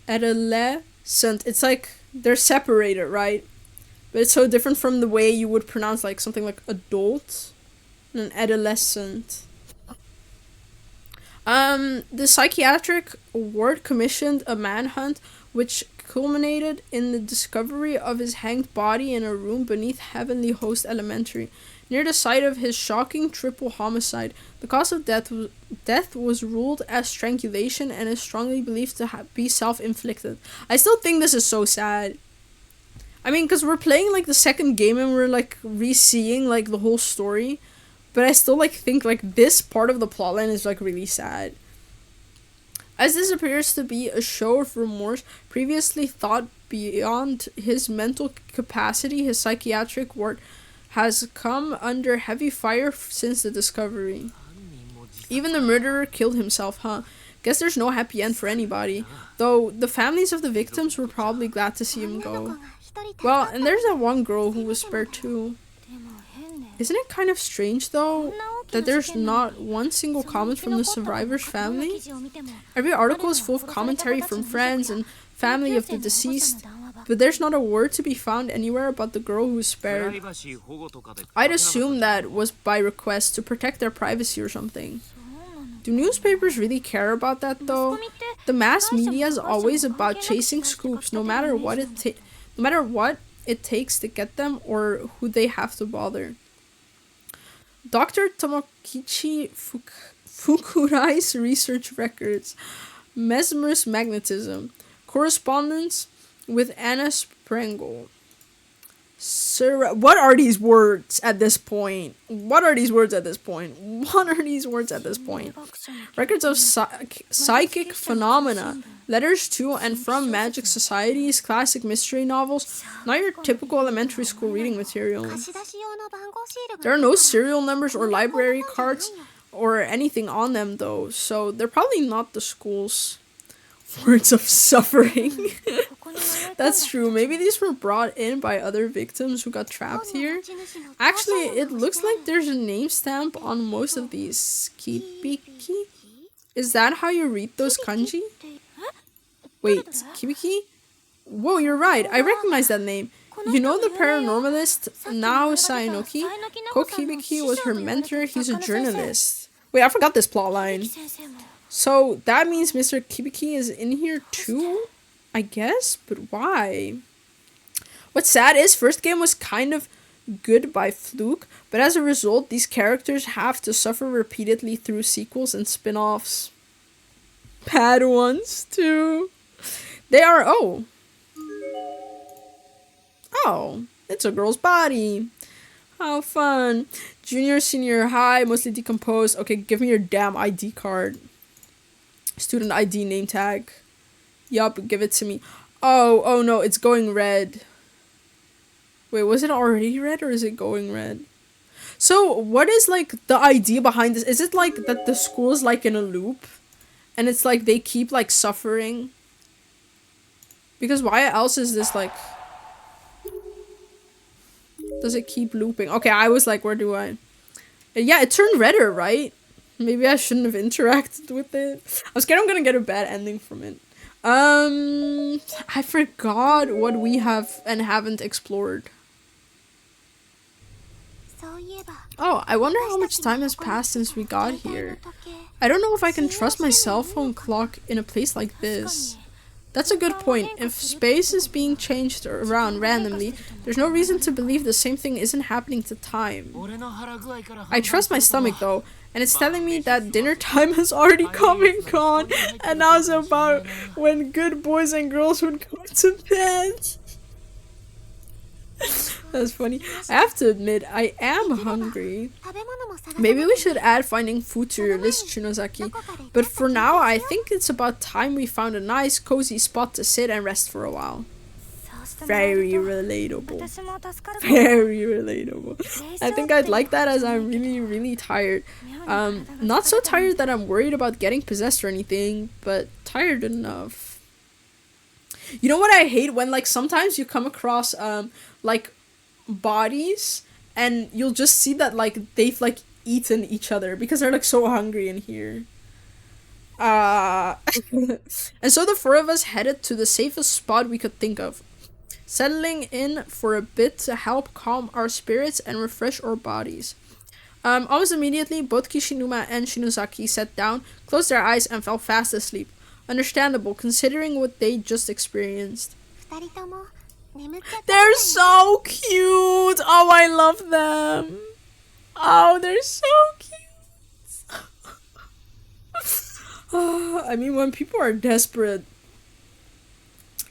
adolescent. It's like they're separated, right? But it's so different from the way you would pronounce like something like adult and adolescent. The psychiatric ward commissioned a manhunt which culminated in the discovery of his hanged body in a room beneath Heavenly Host Elementary, near the site of his shocking triple homicide. The cause of death was ruled as strangulation and is strongly believed to be self-inflicted. I still think this is so sad. I mean, because we're playing like the second game and we're like re-seeing like the whole story. But I still like think like this part of the plotline is like really sad. As this appears to be a show of remorse previously thought beyond his mental capacity, his psychiatric ward has come under heavy fire since the discovery. Even the murderer killed himself, huh? Guess there's no happy end for anybody. Though the families of the victims were probably glad to see him go. Well, and there's that one girl who was spared too. Isn't it kind of strange, though, that there's not one single comment from the survivor's family? Every article is full of commentary from friends and family of the deceased, but there's not a word to be found anywhere about the girl who was spared. I'd assume that was by request to protect their privacy or something. Do newspapers really care about that, though? The mass media is always about chasing scoops, no matter what it takes to get them or who they have to bother. Dr. Tomokichi Fukurai's research records. Mesmer's magnetism. Correspondence with Anna Sprengel. What are these words at this point? What are these words at this point? What are these words at this point? Records of psychic phenomena. Letters to and from magic societies, classic mystery novels. Not your typical elementary school reading material. There are no serial numbers or library cards or anything on them though, so they're probably not the school's words of suffering. That's true. Maybe these were brought in by other victims who got trapped here. Actually, it looks like there's a name stamp on most of these. Kibiki? Is that how you read those kanji? Wait, Kibiki? Whoa, you're right. I recognize that name. You know the paranormalist Nao Sainoki? Ko Kibiki was her mentor. He's a journalist. Wait, I forgot this plotline. So that means Mr. Kibiki is in here too? I guess? But why? What's sad is first game was kind of good by fluke, but as a result, these characters have to suffer repeatedly through sequels and spin-offs. Bad ones too. They are it's a girl's body. How fun. Junior, senior, high, mostly decomposed. Okay, give me your damn ID card. Student ID name tag. Yup, give it to me. Oh no, it's going red. Wait, was it already red or is it going red? So, what is like the idea behind this? Is it like that the school is like in a loop? And it's like they keep like suffering? Because why else is this like... Does it keep looping? Okay, I was like, where do I... Yeah, it turned redder, right? Maybe I shouldn't have interacted with it. I'm scared I'm gonna get a bad ending from it. I forgot what we have and haven't explored. Oh, I wonder how much time has passed since we got here. I don't know if I can trust my cell phone clock in a place like this. That's a good point. If space is being changed around randomly, there's no reason to believe the same thing isn't happening to time. I trust my stomach though, and it's telling me that dinner time has already come and gone, and now it's about when good boys and girls would go to bed. That's funny. I have to admit, I am hungry. Maybe we should add finding food to your list, Shinozaki. But for now, I think it's about time we found a nice, cozy spot to sit and rest for a while. Very relatable. Very relatable. I think I'd like that as I'm really, really tired. Not so tired that I'm worried about getting possessed or anything, but tired enough. You know what I hate? When like sometimes you come across like bodies and you'll just see that like they've like eaten each other because they're like so hungry in here. And so the four of us headed to the safest spot we could think of, settling in for a bit to help calm our spirits and refresh our bodies. Almost immediately, both Kishinuma and Shinozaki sat down, closed their eyes, and fell fast asleep. Understandable, considering what they just experienced. They're so cute! Oh, I love them! Oh, they're so cute! I mean, when people are desperate...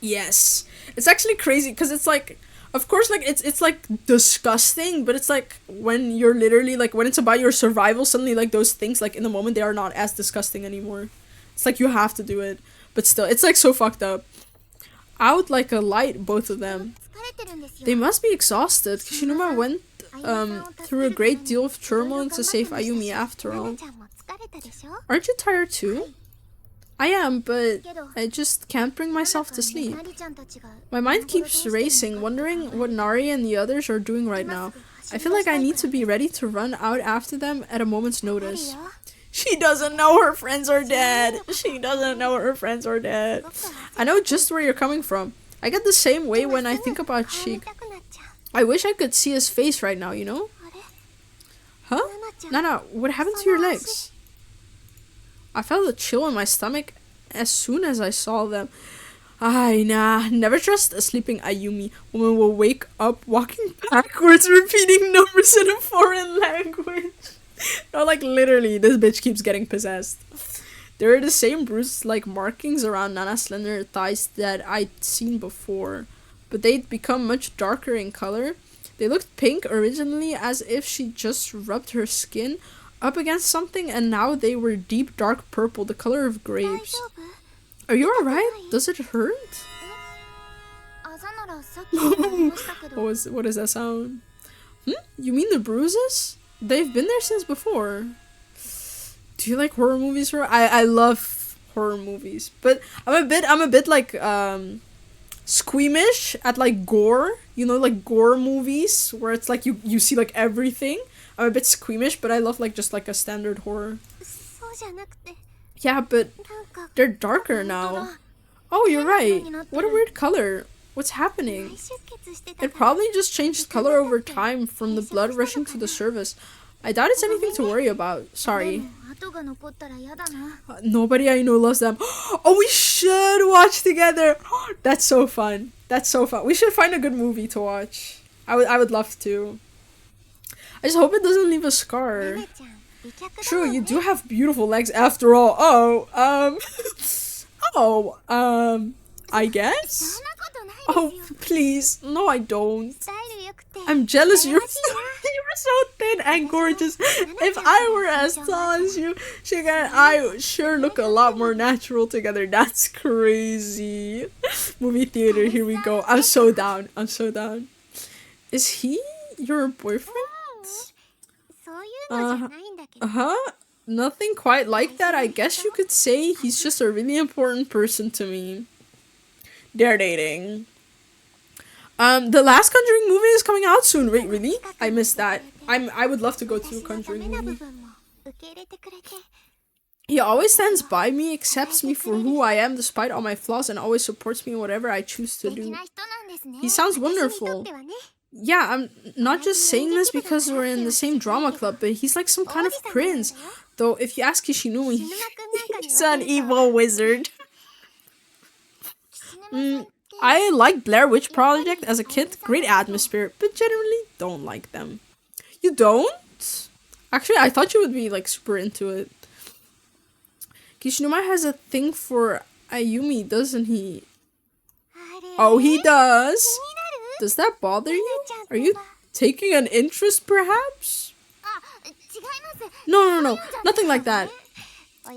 Yes. It's actually crazy, because it's like... Of course, like, it's like, disgusting, but it's like, when you're literally, like, when it's about your survival, suddenly, like, those things, like, in the moment, they are not as disgusting anymore. It's like, you have to do it. But still, it's, like, so fucked up. I would, like, light both of them. They must be exhausted. Kishinuma went, through a great deal of turmoil to save Ayumi after all. Aren't you tired too? I am, but I just can't bring myself to sleep. My mind keeps racing, wondering what Nari and the others are doing right now. I feel like I need to be ready to run out after them at a moment's notice. She doesn't know her friends are dead. She doesn't know her friends are dead. I know just where you're coming from. I get the same way when I think about Sheik. I wish I could see his face right now, you know? Huh? Nana, what happened to your legs? I felt a chill in my stomach as soon as I saw them. Ay, nah. Never trust a sleeping Ayumi. Woman will wake up walking backwards, repeating numbers in a foreign language. No, like, literally, this bitch keeps getting possessed. There are the same bruised, like, markings around Nana's slender thighs that I'd seen before. but they'd become much darker in color. They looked pink originally, as if she just rubbed her skin up against something, and now they were deep dark purple, the color of grapes. Are you alright? Does it hurt? What is that sound? You mean the bruises? They've been there since before. Do you like horror movies? I love horror movies, but I'm a bit like squeamish at like gore. You know, like gore movies where it's like you see like everything. I'm a bit squeamish, but I love like just like a standard horror. Yeah, but they're darker now. Oh, you're right. What a weird color. What's happening? It probably just changed color over time from the blood rushing to the surface. I doubt it's anything to worry about. Sorry. Nobody I know loves them. Oh, we should watch together. That's so fun. That's so fun. We should find a good movie to watch. I would love to. I just hope it doesn't leave a scar. True, you do have beautiful legs after all. I guess? Oh, please. No, I don't. I'm jealous. You're so thin and gorgeous. If I were as tall as you, Shiga and I would sure look a lot more natural together. That's crazy. Movie theater, here we go. I'm so down. I'm so down. Is he your boyfriend? Nothing quite like that. I guess you could say he's just a really important person to me. They're dating. The last Conjuring movie is coming out soon. Wait, really? I missed that. I would love to go to a Conjuring movie. He always stands by me, accepts me for who I am despite all my flaws, and always supports me in whatever I choose to do. He sounds wonderful. Yeah, I'm not just saying this because we're in the same drama club, but he's like some kind of prince. Though, if you ask Kishinumi, he's an evil wizard. I liked Blair Witch Project as a kid. Great atmosphere, but generally don't like them. You don't? Actually, I thought you would be like super into it. Kishinuma has a thing for Ayumi, doesn't he? Oh, he does? Does that bother you? Are you taking an interest, perhaps? No. Nothing like that.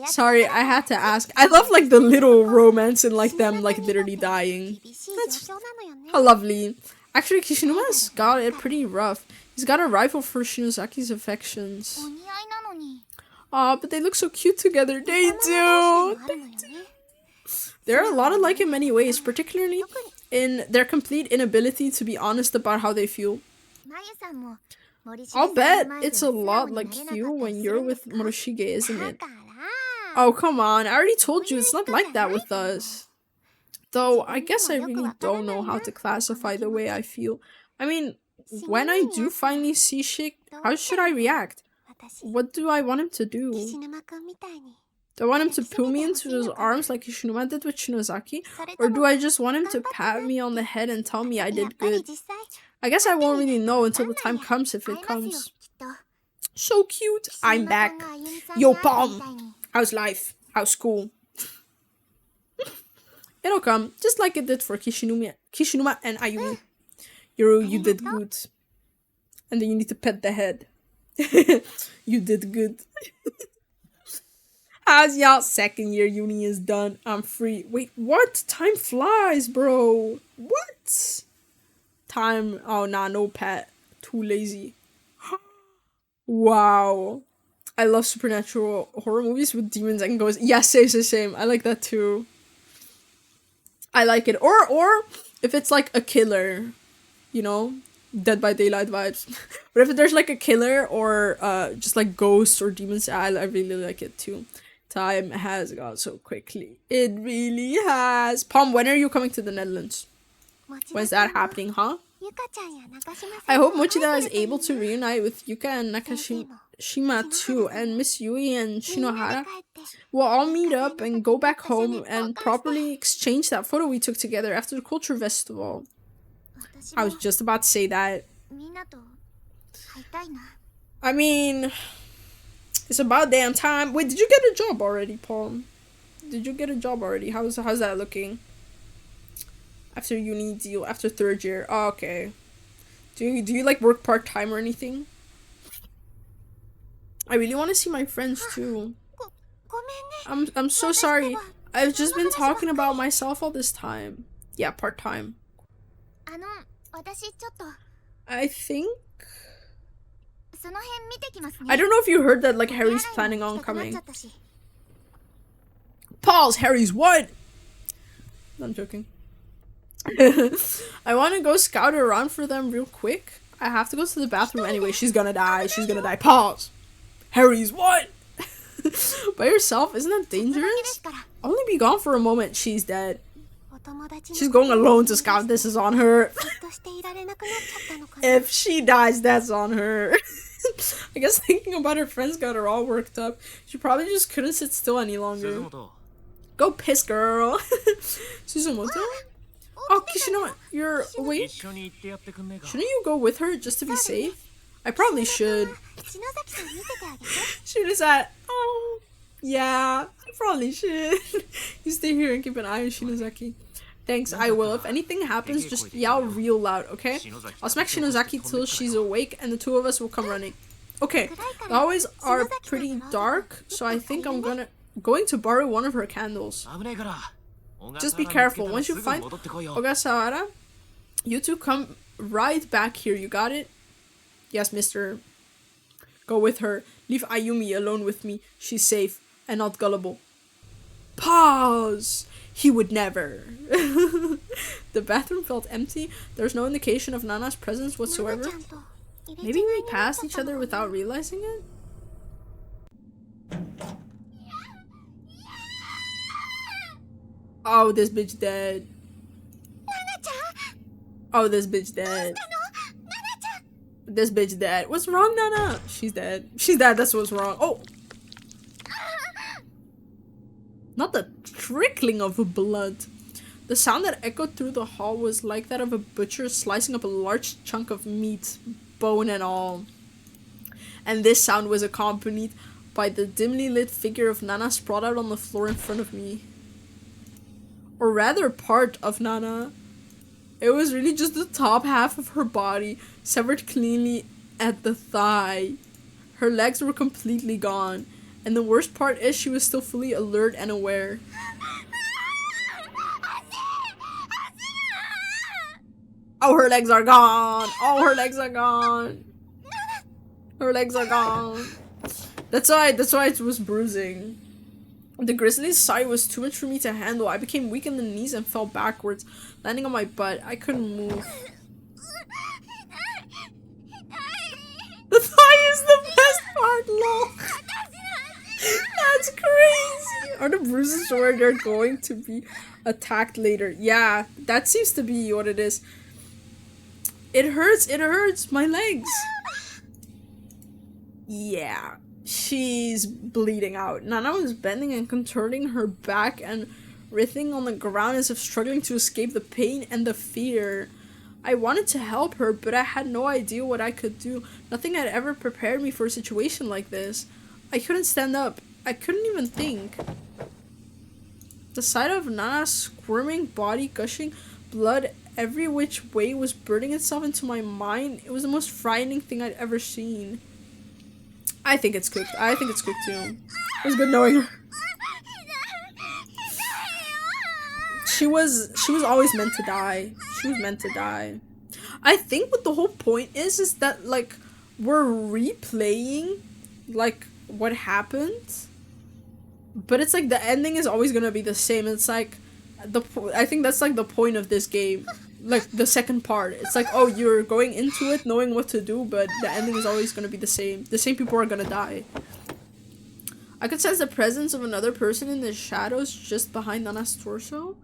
Sorry, I had to ask. I love like the little romance and like them like literally dying. That's how lovely. Actually, Kishinuma's got it pretty rough. He's got a rival for Shinozaki's affections. Aw, but they look so cute together. They do. They're a lot alike in many ways, particularly in their complete inability to be honest about how they feel. I'll bet it's a lot like you when you're with Moroshige, isn't it? Oh, come on. I already told you it's not like that with us. Though, I guess I really don't know how to classify the way I feel. I mean, when I do finally see Shik, how should I react? What do I want him to do? Do I want him to pull me into his arms like Kishinuma did with Shinozaki? Or do I just want him to pat me on the head and tell me I did good? I guess I won't really know until the time comes, if it comes. So cute. I'm back. Yo, Palm. How's life? How's school? It'll come, just like it did for Kishinuma and Ayumi. You did good. And then you need to pet the head. You did good. How's y'all? Second year uni is done. I'm free. Wait, what? Time flies, bro. What? Time. Oh, nah, no pet. Too lazy. Wow. I love supernatural horror movies with demons and ghosts. Yeah, same. I like that too. I like it. Or if it's like a killer, you know, Dead by Daylight vibes. But if there's like a killer or just like ghosts or demons, I really like it too. Time has gone so quickly. It really has. Palm, when are you coming to the Netherlands? When's that happening, huh? I hope Mochida is able to reunite with Yuka and Nakashima too, and Miss Yui and Shinohara. We'll all meet up and go back home and properly exchange that photo we took together after the culture festival. I was just about to say that. I mean, it's about damn time. Wait, did you get a job already, Paul? Did you get a job already? How's that looking? After uni deal, after third year. Oh, okay. Do you like work part-time or anything? I really want to see my friends too. I'm so sorry. I've just been talking about myself all this time. Yeah, part-time. I think I don't know if you heard that like Harry's planning on coming. Pause, Harry's what? I'm joking. I want to go scout around for them real quick. I have to go to the bathroom anyway. She's gonna die. She's gonna die. Pause. Harry's what? By yourself? Isn't that dangerous? Only be gone for a moment. She's dead. She's going alone to scout. This is on her. If she dies, that's on her. I guess thinking about her friends got her all worked up. She probably just couldn't sit still any longer. Go piss, girl. Suzumoto? Oh, Kishino, you're awake? Shouldn't you go with her just to be safe? I probably should. She was at, oh, yeah, I probably should. You stay here and keep an eye on Shinozaki. Thanks, I will. If anything happens, just yell real loud, okay? I'll smack Shinozaki till she's awake, and the two of us will come running. Okay, the hallways are pretty dark, so I think I'm going to borrow one of her candles. Just be careful. Once you find Ogasawara, you two come right back here. You got it? Yes, mister. Go with her. Leave Ayumi alone with me. She's safe and not gullible. Pause! He would never. The bathroom felt empty. There's no indication of Nana's presence whatsoever. Maybe we passed each other without realizing it? Oh, this bitch dead. Oh, this bitch dead. This bitch dead. What's wrong, Nana? She's dead. She's dead. That's what's wrong. Oh! Not the trickling of blood. The sound that echoed through the hall was like that of a butcher slicing up a large chunk of meat, bone and all. And this sound was accompanied by the dimly lit figure of Nana sprawled out on the floor in front of me. Or rather, part of Nana. It was really just the top half of her body, severed cleanly at the thigh. Her legs were completely gone, and the worst part is she was still fully alert and aware. Oh, her legs are gone! Oh, her legs are gone! Her legs are gone. That's why it was bruising. The grisly's sight was too much for me to handle. I became weak in the knees and fell backwards, landing on my butt. I couldn't move. The thigh is the best part, lol. That's crazy. Are the bruises where they're going to be attacked later? Yeah, that seems to be what it is. It hurts, my legs. Yeah. She's bleeding out. Nana was bending and contorting her back and writhing on the ground as if struggling to escape the pain and the fear. I wanted to help her, but I had no idea what I could do. Nothing had ever prepared me for a situation like this. I couldn't stand up. I couldn't even think. The sight of Nana's squirming body gushing blood every which way was burning itself into my mind. It was the most frightening thing I'd ever seen. I think it's cooked. I think it's cooked too. It was good knowing her. She was always meant to die. She was meant to die. I think what the whole point is that like we're replaying like what happened, but it's like the ending is always gonna be the same. It's like I think that's like the point of this game. Like the second part, it's like, oh, you're going into it knowing what to do, but the ending is always gonna be the same. The same people are gonna die. I could sense the presence of another person in the shadows just behind Nana's torso.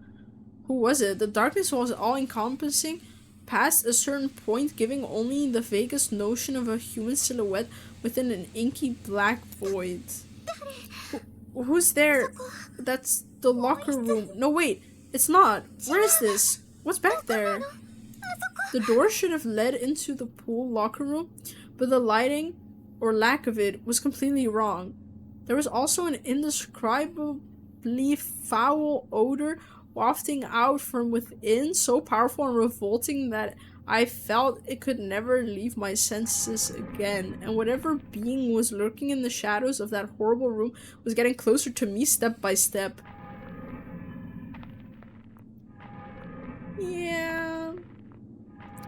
Who was it? The darkness was all-encompassing, past a certain point, giving only the vaguest notion of a human silhouette within an inky black void. Who's there? That's the locker room. No, wait, it's not. Where is this? What's back there? The door should have led into the pool locker room, but the lighting, or lack of it, was completely wrong. There was also an indescribably foul odor wafting out from within, so powerful and revolting that I felt it could never leave my senses again. And whatever being was lurking in the shadows of that horrible room was getting closer to me step by step. Yeah.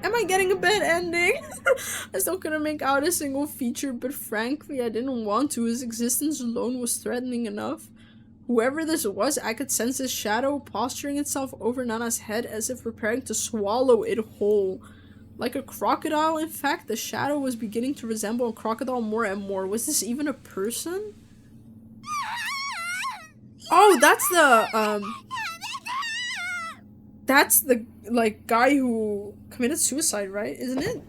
Am I getting a bad ending? I still couldn't make out a single feature, but frankly, I didn't want to. His existence alone was threatening enough. Whoever this was, I could sense his shadow posturing itself over Nana's head as if preparing to swallow it whole. Like a crocodile, in fact, the shadow was beginning to resemble a crocodile more and more. Was this even a person? Oh, that's the, like, guy who committed suicide, right? Isn't it?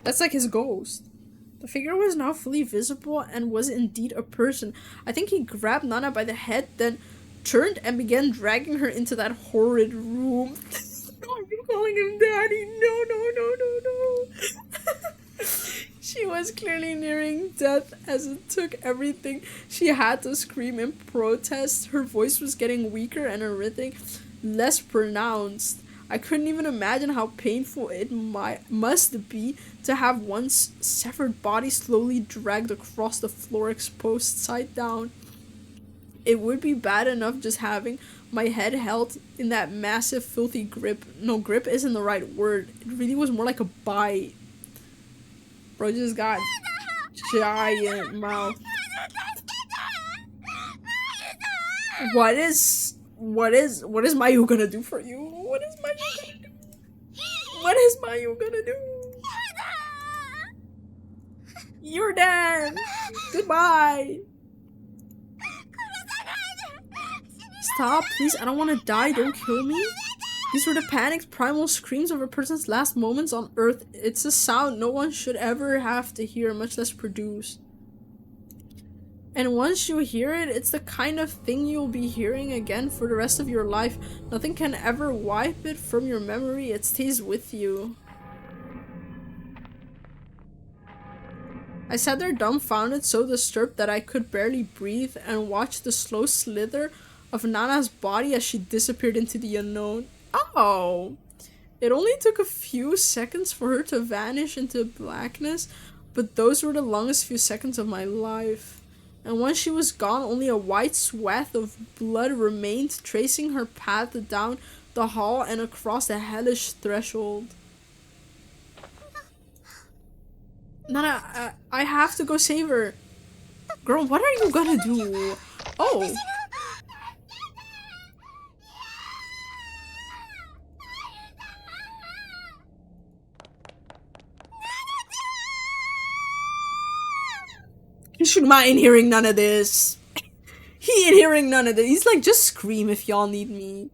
That's like his ghost. The figure was now fully visible and was indeed a person. I think he grabbed Nana by the head, then turned and began dragging her into that horrid room. No, I'm calling him daddy. No. She was clearly nearing death as it took everything she had to scream in protest. Her voice was getting weaker and her rhythm less pronounced. I couldn't even imagine how painful it must be to have one's severed body slowly dragged across the floor, exposed side down. It would be bad enough just having my head held in that massive, filthy grip. No, grip isn't the right word. It really was more like a bite. Bro just got giant mouth. What is Mayu gonna do for you? What is Mayu gonna do? You're dead! Goodbye! Stop, please, I don't want to die, don't kill me. These were the panicked primal screams of a person's last moments on Earth. It's a sound no one should ever have to hear, much less produce. And once you hear it, it's the kind of thing you'll be hearing again for the rest of your life. Nothing can ever wipe it from your memory, it stays with you. I sat there dumbfounded, so disturbed that I could barely breathe, and watched the slow slither of Nana's body as she disappeared into the unknown. Oh! It only took a few seconds for her to vanish into blackness, but those were the longest few seconds of my life. And once she was gone, only a white swath of blood remained, tracing her path down the hall and across the hellish threshold. Nana, I have to go save her. Girl, what are you gonna do? Oh. Kishima ain't hearing none of this. He ain't hearing none of this. He's like, just scream if y'all need me.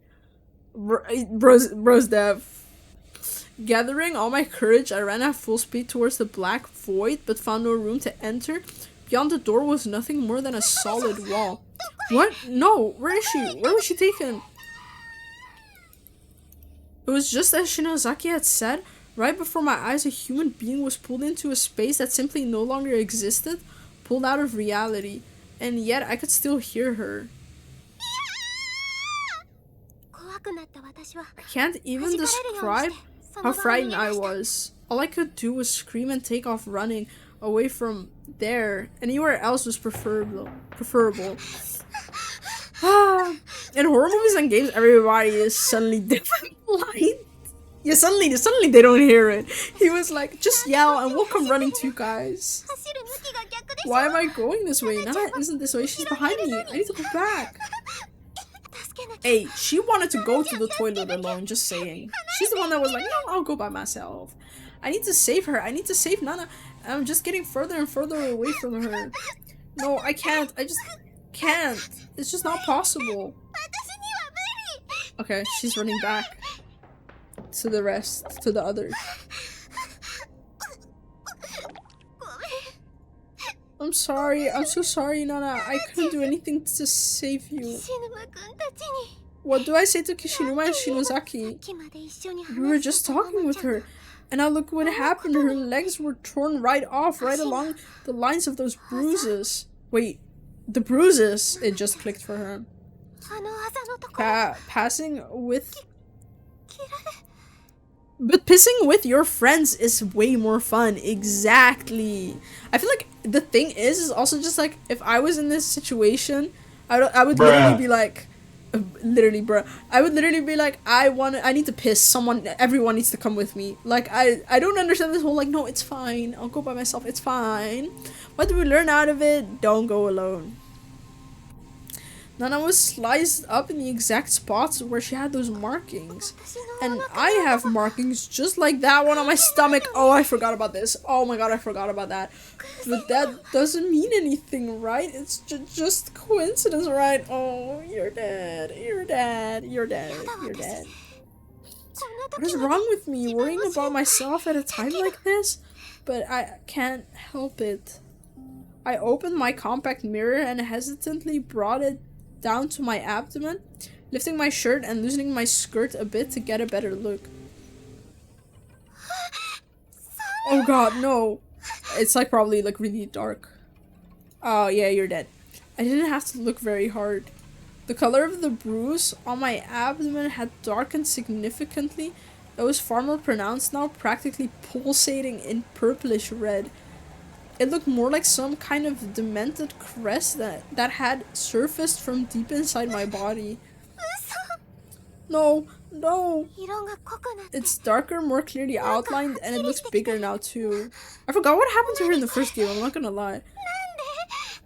Bro's deaf. Gathering all my courage, I ran at full speed towards the black void, but found no room to enter. Beyond the door was nothing more than a solid wall. What? No, where is she? Where was she taken? It was just as Shinozaki had said. Right before my eyes, a human being was pulled into a space that simply no longer existed, pulled out of reality, and yet I could still hear her. I can't even describe how frightened I was. All I could do was scream and take off running away from there. Anywhere else was preferable. In horror movies and games, everybody is suddenly different. Yeah, suddenly they don't hear it. He was like, just yell and we'll come running to you guys. Why am I going this way? Nana isn't this way. She's behind me. I need to go back. Hey, she wanted to go to the toilet alone, just saying. She's the one that was like, no, I'll go by myself. I need to save her. I need to save Nana. I'm just getting further and further away from her. No, I can't. I just can't. It's just not possible. Okay, she's running back. To the rest. To the others. I'm sorry. I'm so sorry, Nana. I couldn't do anything to save you. What do I say to Kishinuma and Shinozaki? We were just talking with her. And now look what happened. Her legs were torn right off, right along the lines of those bruises. Wait, the bruises? It just clicked for her. Passing with... But pissing with your friends is way more fun. Exactly. I feel like the thing is also just like, if I was in this situation, I would literally be like... literally, bro. I would literally be like, I need to piss. Everyone needs to come with me. Like, I don't understand this whole, like, no, it's fine. I'll go by myself. It's fine. What do we learn out of it? Don't go alone. Nana was sliced up in the exact spots where she had those markings. And I have markings just like that one on my stomach. Oh, I forgot about this. Oh my god, I forgot about that. But that doesn't mean anything, right? It's just coincidence, right? Oh, you're dead. You're dead. You're dead. You're dead. What is wrong with me? Worrying about myself at a time like this? But I can't help it. I opened my compact mirror and hesitantly brought it down to my abdomen, lifting my shirt and loosening my skirt a bit to get a better look. Oh god, no. It's like probably like really dark. Oh yeah, you're dead. I didn't have to look very hard. The color of the bruise on my abdomen had darkened significantly. It was far more pronounced now, practically pulsating in purplish red. It looked more like some kind of demented crest that had surfaced from deep inside my body. No, no. It's darker, more clearly outlined, and it looks bigger now too. I forgot what happened to her in the first game, I'm not gonna lie.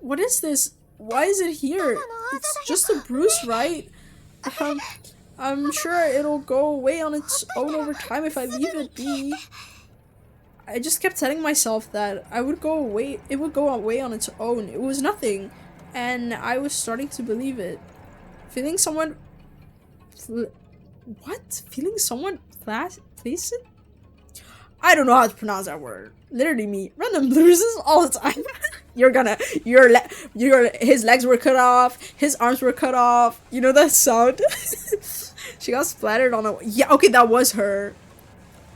What is this? Why is it here? It's just a bruise, right? I'm sure it'll go away on its own over time if I leave it be. I just kept telling myself that it would go away on its own. It was nothing. And I was starting to believe it. Feeling someone... What? Feeling someone placid? I don't know how to pronounce that word. Literally me. Random bruises all the time. His legs were cut off. His arms were cut off. You know that sound? She got splattered on a... Yeah, okay, that was her.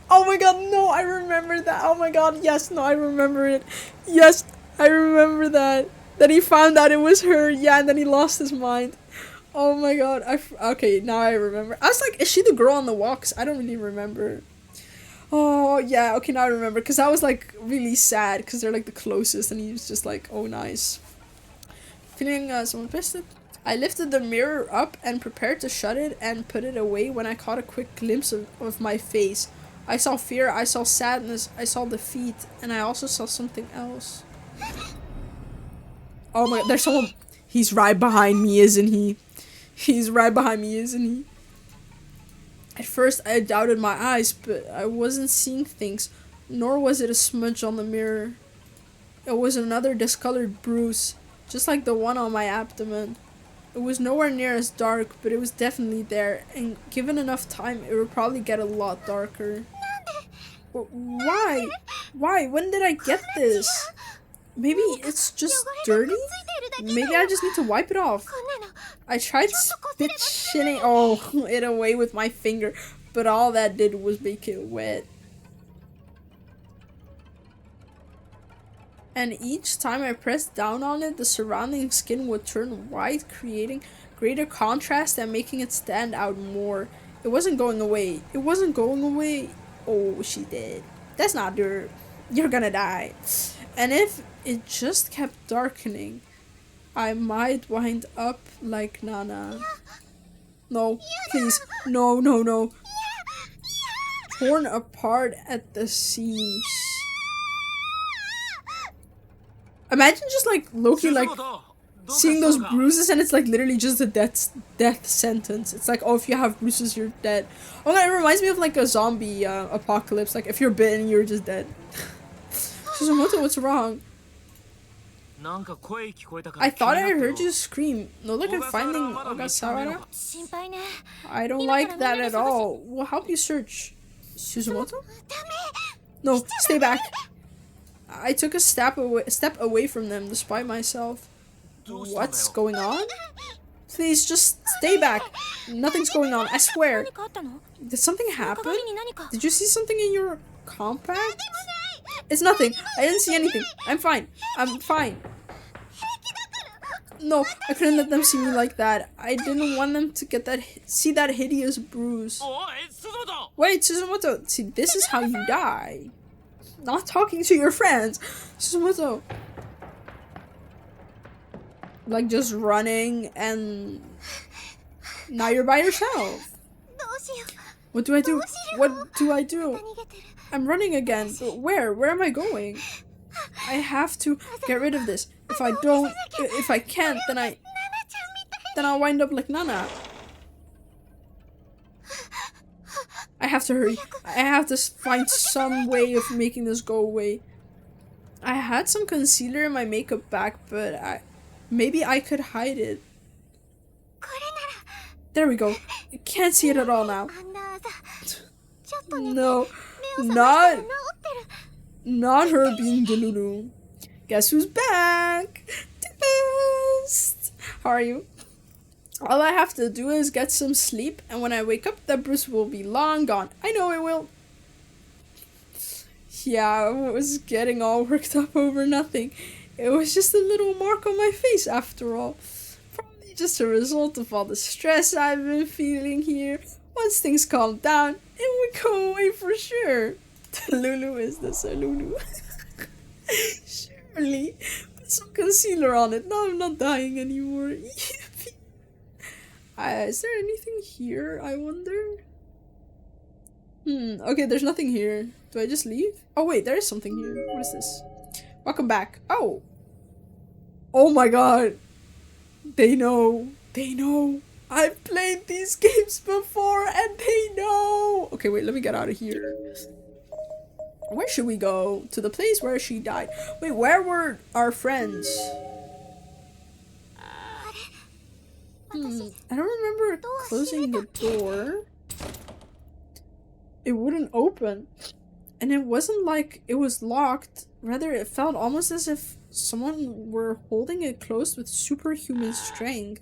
Oh my god, no, I remember that. Oh my god, yes, no, I remember it. Yes, I remember that. Then he found out it was her, yeah, and then he lost his mind. Oh my god, okay, now I remember. I was like, is she the girl on the walks? I don't really remember. Oh, yeah, okay, now I remember. Because I was like really sad, because they're like the closest, and he was just like, oh, nice. Feeling someone pissed it. I lifted the mirror up and prepared to shut it and put it away when I caught a quick glimpse of my face. I saw fear, I saw sadness, I saw defeat, and I also saw something else. Oh my god, there's someone. He's right behind me, isn't he? He's right behind me, isn't he? At first, I doubted my eyes, but I wasn't seeing things, nor was it a smudge on the mirror. It was another discolored bruise, just like the one on my abdomen. It was nowhere near as dark, but it was definitely there, and given enough time, it would probably get a lot darker. Why? Why? When did I get this? Maybe it's just dirty? Maybe I just need to wipe it off. I tried spit-shitting it away with my finger, but all that did was make it wet. And each time I pressed down on it, the surrounding skin would turn white, creating greater contrast and making it stand out more. It wasn't going away. It wasn't going away. Oh, she did. That's not dirt. You're gonna die. And if it just kept darkening, I might wind up like Nana. No, please. No, no, no. Torn apart at the seams. Imagine just like Loki like seeing those bruises and it's like literally just a death sentence. It's like, oh, if you have bruises, you're dead. Oh no, it reminds me of like a zombie apocalypse. Like if you're bitten, you're just dead. Shizumoto, what's wrong? I thought I heard you scream. No, look at finding Ogasawara. I don't like that at all. We'll help you search. Shizumoto? No, stay back. I took a step away from them despite myself. What's going on? Please, just stay back. Nothing's going on, I swear. Did something happen? Did you see something in your compact? It's nothing. I didn't see anything. I'm fine. I'm fine. No, I couldn't let them see me like that. I didn't want them to get see that hideous bruise. Wait, Suzumoto, see, this is how you die. Not talking to your friends. Suzumoto. Like, just running and now you're by yourself. What do I do? What do I do? I'm running again. But where? Where am I going? I have to get rid of this. If I can't, then I'll wind up like Nana. I have to hurry. I have to find some way of making this go away. I had some concealer in my makeup bag, but maybe I could hide it. There we go. I can't see it at all now. No, not her being Delulu. Guess who's back? Tempest! How are you? All I have to do is get some sleep, and when I wake up, that bruise will be long gone. I know it will. Yeah, I was getting all worked up over nothing. It was just a little mark on my face after all. Probably just a result of all the stress I've been feeling here. Once things calm down, it would go away for sure. Lulu is the Salulu. Surely. Put some concealer on it. Now I'm not dying anymore. Is there anything here, I wonder? Okay, there's nothing here. Do I just leave? Oh wait, there is something here. What is this? Welcome back. Oh. Oh my god. They know. They know. I've played these games before and they know. Okay, wait, let me get out of here. Where should we go? To the place where she died. Wait, where were our friends? I don't remember closing the door. It wouldn't open. And it wasn't like it was locked. Rather, it felt almost as if someone were holding it closed with superhuman strength.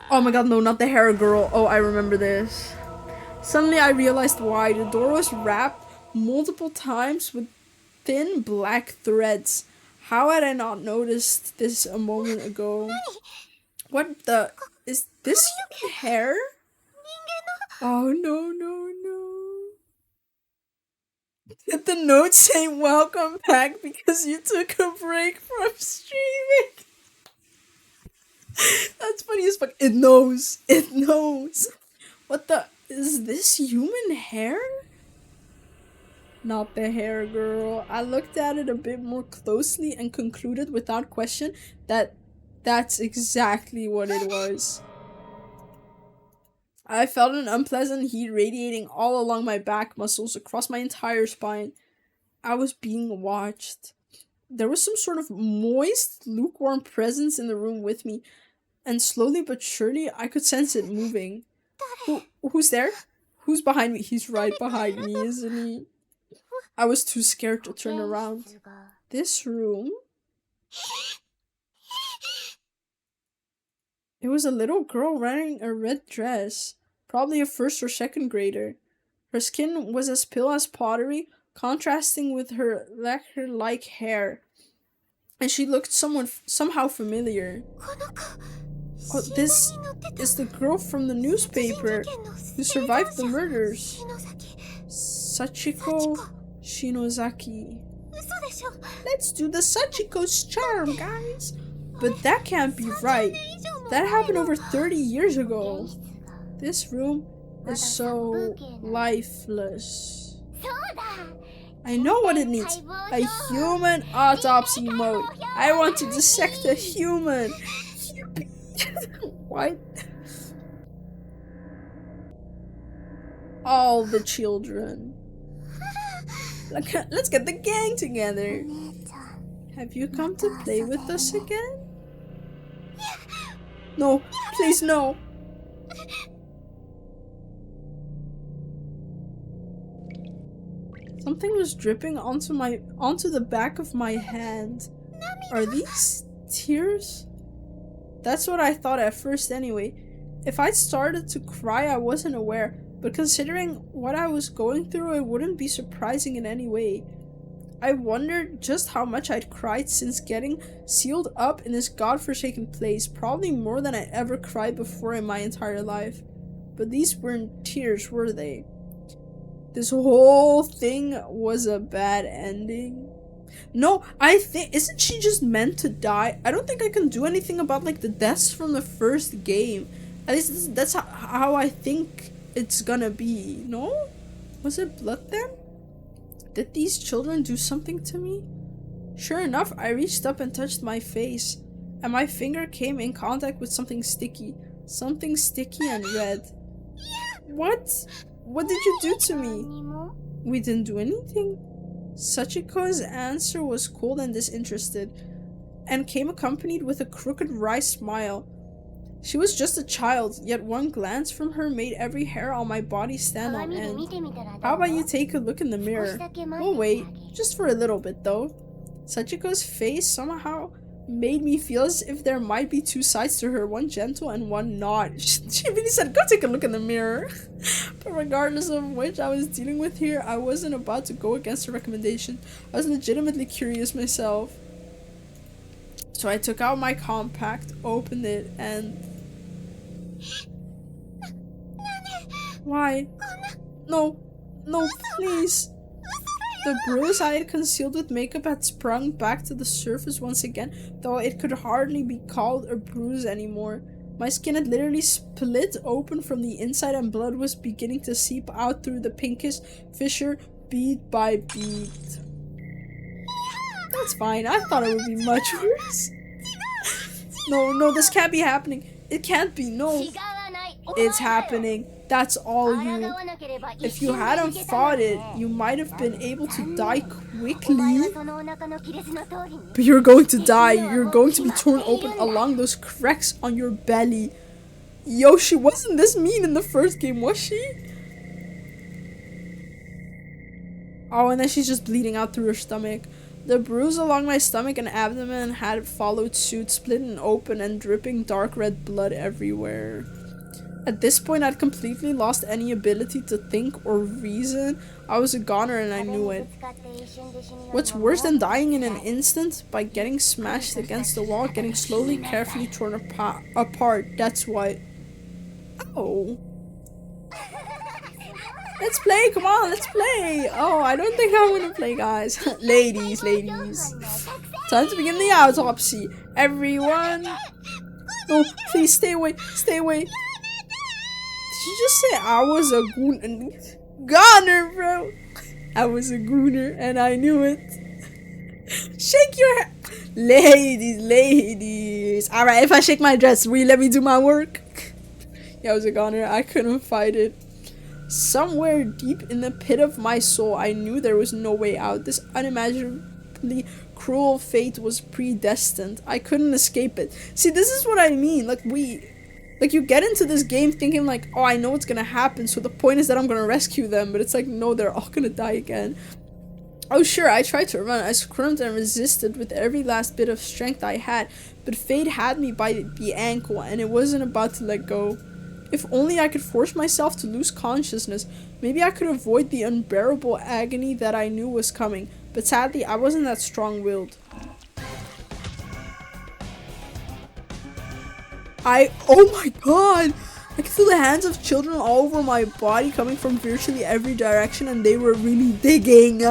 Oh my god, no, not the hair girl. Oh, I remember this. Suddenly I realized why. The door was wrapped multiple times with thin black threads. How had I not noticed this a moment ago? What the? Is this human hair? Oh no, no, no. Did the note say welcome back because you took a break from streaming? That's funny as fuck. It knows. It knows. What the? Is this human hair? Not the hair girl. I looked at it a bit more closely and concluded without question that that's exactly what it was. I felt an unpleasant heat radiating all along my back muscles across my entire spine. I was being watched. There was some sort of moist, lukewarm presence in the room with me, and slowly but surely I could sense it moving. Who's there? Who's behind me? He's right behind me, isn't he? I was too scared to turn around. This room? It was a little girl wearing a red dress, probably a first or second grader. Her skin was as pale as pottery, contrasting with her lacquer-like hair, and she looked somehow familiar. Oh, this is the girl from the newspaper who survived the murders. Sachiko Shinozaki. Let's do the Sachiko's charm, guys! But that can't be right. That happened over 30 years ago. This room is so lifeless. I know what it needs. A human autopsy mode. I want to dissect a human. What? All the children. Let's get the gang together. Have you come to play with us again? No, please no. Something was dripping onto the back of my hand. Are these tears? That's what I thought at first anyway. If I'd started to cry, I wasn't aware, but considering what I was going through, it wouldn't be surprising in any way. I wondered just how much I'd cried since getting sealed up in this godforsaken place, probably more than I ever cried before in my entire life. But these weren't tears, were they? This whole thing was a bad ending. No, I think, isn't she just meant to die? I don't think I can do anything about like the deaths from the first game. At least that's how I think it's gonna be. No? Was it blood then? Did these children do something to me? Sure enough, I reached up and touched my face, and my finger came in contact with something sticky. Something sticky and red. What? What did you do to me? We didn't do anything. Sachiko's answer was cold and disinterested, and came accompanied with a crooked wry smile. She was just a child, yet one glance from her made every hair on my body stand on end. How about you take a look in the mirror? We'll wait, just for a little bit though. Sachiko's face somehow made me feel as if there might be two sides to her, one gentle and one not. She really said, go take a look in the mirror. But regardless of which I was dealing with here, I wasn't about to go against her recommendation. I was legitimately curious myself. So I took out my compact, opened it, and... Why? No, please. The bruise I had concealed with makeup had sprung back to the surface once again, though it could hardly be called a bruise anymore. My skin had literally split open from the inside and blood was beginning to seep out through the pinkish fissure bead by bead. That's fine, I thought it would be much worse. No, this can't be happening. It can't be, no. It's happening. That's all you. If you hadn't fought it, you might have been able to die quickly. But you're going to die. You're going to be torn open along those cracks on your belly. Yoshi wasn't this mean in the first game, was she? Oh, and then she's just bleeding out through her stomach. The bruise along my stomach and abdomen had followed suit, splitting open and dripping dark red blood everywhere. At this point, I'd completely lost any ability to think or reason. I was a goner and I knew it. What's worse than dying in an instant? By getting smashed against the wall, getting slowly, carefully torn apart. That's what. Oh. Let's play, come on, let's play. Oh, I don't think I want to play, guys. ladies. Time to begin the autopsy. Everyone. No, please stay away. Did you just say I was a goner, bro? I was a gooner and I knew it. Shake your head. Ladies. Alright, if I shake my dress, will you let me do my work? Yeah, I was a goner. I couldn't fight it. Somewhere deep in the pit of my soul, I knew there was no way out. This unimaginably cruel fate was predestined. I couldn't escape it. See, this is what I mean. Like, you get into this game thinking like, oh, I know what's gonna happen, so the point is that I'm gonna rescue them, but it's like, no, they're all gonna die again. Oh, sure, I tried to run. I squirmed and resisted with every last bit of strength I had, but fate had me by the ankle, and it wasn't about to let go. If only I could force myself to lose consciousness, maybe I could avoid the unbearable agony that I knew was coming, but sadly, I wasn't that strong-willed. Oh my god! I could feel the hands of children all over my body coming from virtually every direction, and they were really digging.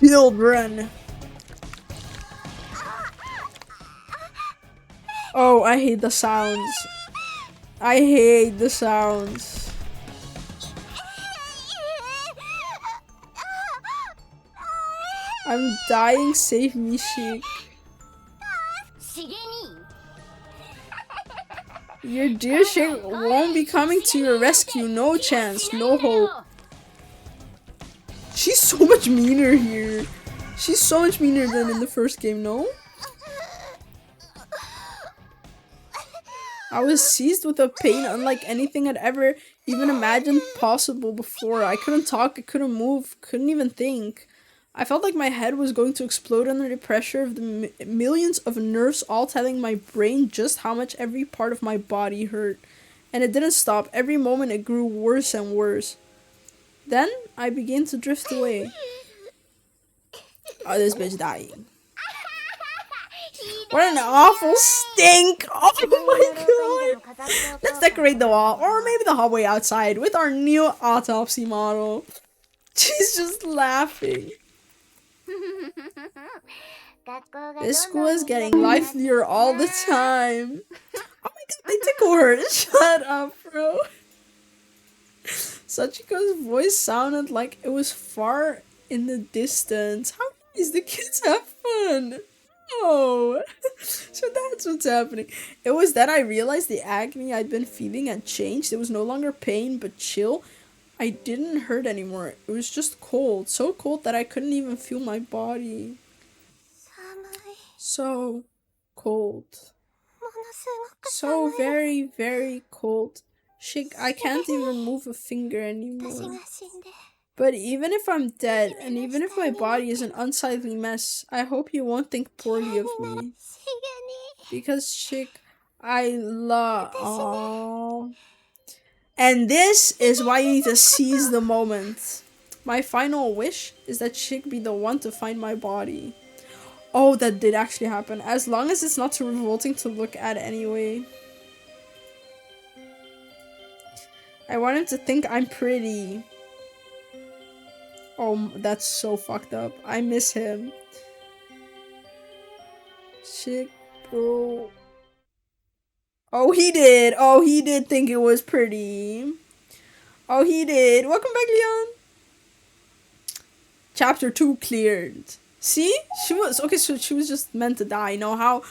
Children. Oh, I hate the sounds. I'm dying, save me, Sheik. Your dear Sheik won't be coming to your rescue, no chance, no hope. She's so much meaner here. She's so much meaner than in the first game, no? I was seized with a pain unlike anything I'd ever even imagined possible before. I couldn't talk, I couldn't move, couldn't even think. I felt like my head was going to explode under the pressure of the millions of nerves all telling my brain just how much every part of my body hurt. And it didn't stop. Every moment it grew worse and worse. Then I began to drift away. Oh, this bitch dying. What an awful stink! Oh my god! Let's decorate the wall, or maybe the hallway outside, with our new autopsy model. She's just laughing. This school is getting livelier all the time. Oh my god, they tickle her. Shut up, bro. Sachiko's voice sounded like it was far in the distance. How nice, the kids have fun. Oh, so that's what's happening. It was then I realized the agony I'd been feeling had changed. It was no longer pain, but chill. I didn't hurt anymore. It was just cold. So cold that I couldn't even feel my body. So cold. So very, very cold. Shik, I can't even move a finger anymore. But even if I'm dead, and even if my body is an unsightly mess, I hope you won't think poorly of me. Because Shik, I love... Aww. And this is why you need to seize the moment. My final wish is that Shik be the one to find my body. Oh, that did actually happen. As long as it's not too revolting to look at anyway. I want him to think I'm pretty. Oh, that's so fucked up. I miss him. Shit, bro. Oh, he did. Oh, he did think it was pretty. Oh, he did. Welcome back, Leon. Chapter 2 cleared. See? She was... Okay, so she was just meant to die. You know, how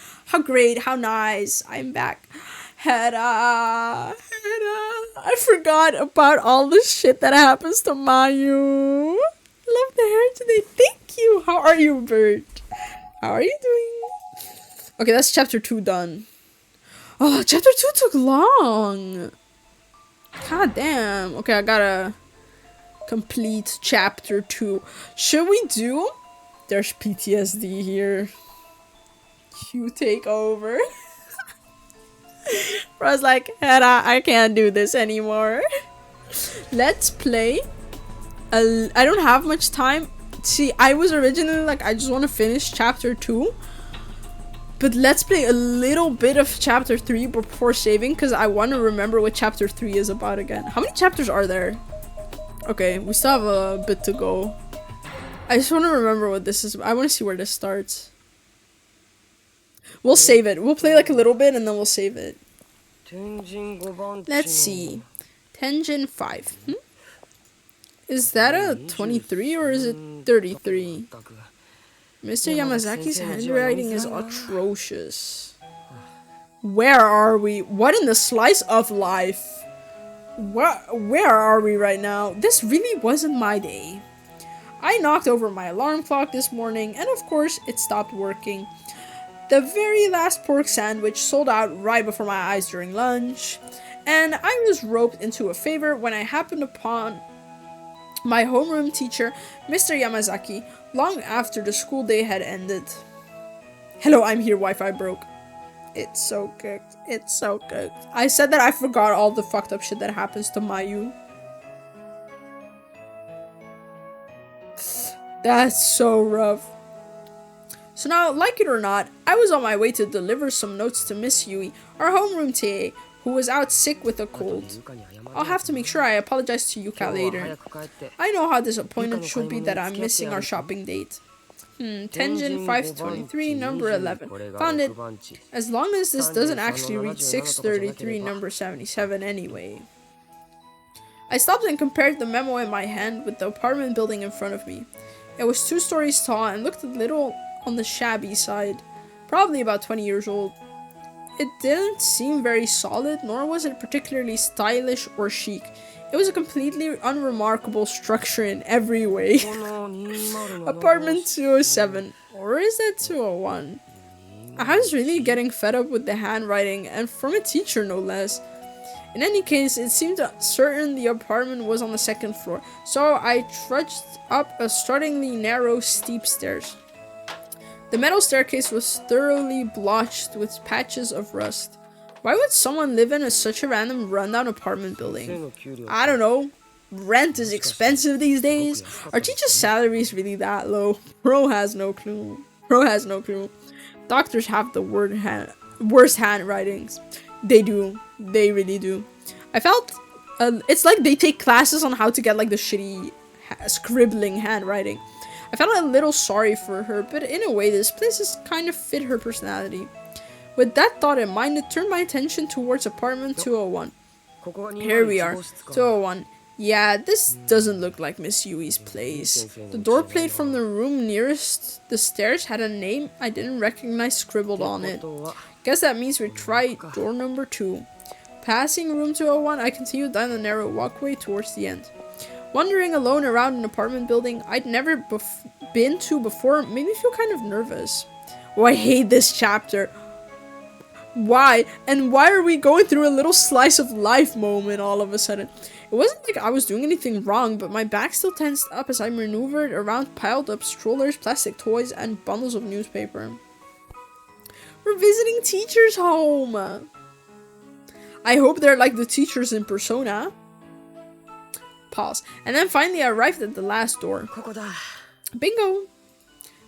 great, how nice. I'm back. Hera. I forgot about all the shit that happens to Mayu. Love the hair today. Thank you. How are you, Bert? How are you doing? Okay, that's chapter 2 done. Oh, chapter 2 took long. God damn. Okay, I gotta complete chapter 2. Should we do... There's PTSD here. You take over. I was like, Hera, I can't do this anymore. Let's play. I don't have much time. See, I was originally like, I just want to finish chapter 2. But let's play a little bit of chapter 3 before saving, because I want to remember what chapter 3 is about again. How many chapters are there? Okay, we still have a bit to go. I just want to remember what this is. I want to see where this starts. We'll save it. We'll play like a little bit and then we'll save it. Let's see. Tenjin 5. Is that a 23 or is it 33? Mr. Yamazaki's handwriting is atrocious. Where are we? What in the slice of life? Where are we right now? This really wasn't my day. I knocked over my alarm clock this morning and of course it stopped working. The very last pork sandwich sold out right before my eyes during lunch. And I was roped into a favor when I happened upon my homeroom teacher, Mr. Yamazaki, long after the school day had ended. Hello, I'm here, Wi-Fi broke. It's so cooked. It's so cooked. I said that I forgot all the fucked up shit that happens to Mayu. That's so rough. So now, like it or not, I was on my way to deliver some notes to Miss Yui, our homeroom TA, who was out sick with a cold. I'll have to make sure I apologize to Yuka later. I know how disappointed she'll be that I'm missing our shopping date. Tenjin 523, number 11. Found it. As long as this doesn't actually reach 633, number 77 anyway. I stopped and compared the memo in my hand with the apartment building in front of me. It was 2 stories tall and looked a little on the shabby side. Probably about 20 years old. It didn't seem very solid, nor was it particularly stylish or chic. It was a completely unremarkable structure in every way. Apartment 207. Or is that 201? I was really getting fed up with the handwriting, and from a teacher no less. In any case, it seemed certain the apartment was on the second floor, so I trudged up a struttingly narrow, steep stairs. The metal staircase was thoroughly blotched with patches of rust. Why would someone live in such a random rundown apartment building? I don't know. Rent is expensive these days. Are teachers' salaries really that low? Bro has no clue. Doctors have the worst handwritings. They do. They really do. I felt it's like they take classes on how to get like the shitty scribbling handwriting. I felt a little sorry for her, but in a way this place is kind of fit her personality. With that thought in mind, I turned my attention towards apartment 201. Here we are, 201. Yeah, this doesn't look like Miss Yui's place. The door plate from the room nearest the stairs had a name I didn't recognize scribbled on it. Guess that means we try door number 2. Passing room 201, I continued down the narrow walkway towards the end. Wandering alone around an apartment building I'd never been to before made me feel kind of nervous. Oh, I hate this chapter. Why? And why are we going through a little slice of life moment all of a sudden? It wasn't like I was doing anything wrong, but my back still tensed up as I maneuvered around piled up strollers, plastic toys, and bundles of newspaper. We're visiting teachers' home. I hope they're like the teachers in Persona. Pause. And then finally I arrived at the last door. Bingo!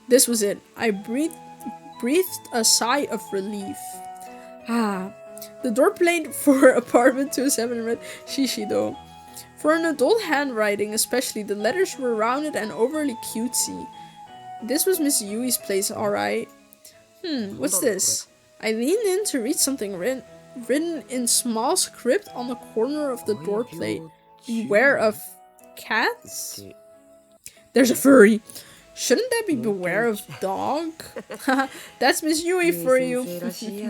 This was it. I breathed a sigh of relief. The door plate for apartment 207 read Shishido. For an adult handwriting especially, the letters were rounded and overly cutesy. This was Miss Yui's place, alright. What's this? I leaned in to read something written in small script on the corner of the door plate. Beware of cats? There's a furry. Shouldn't that be beware of dog? That's Miss Yui for you.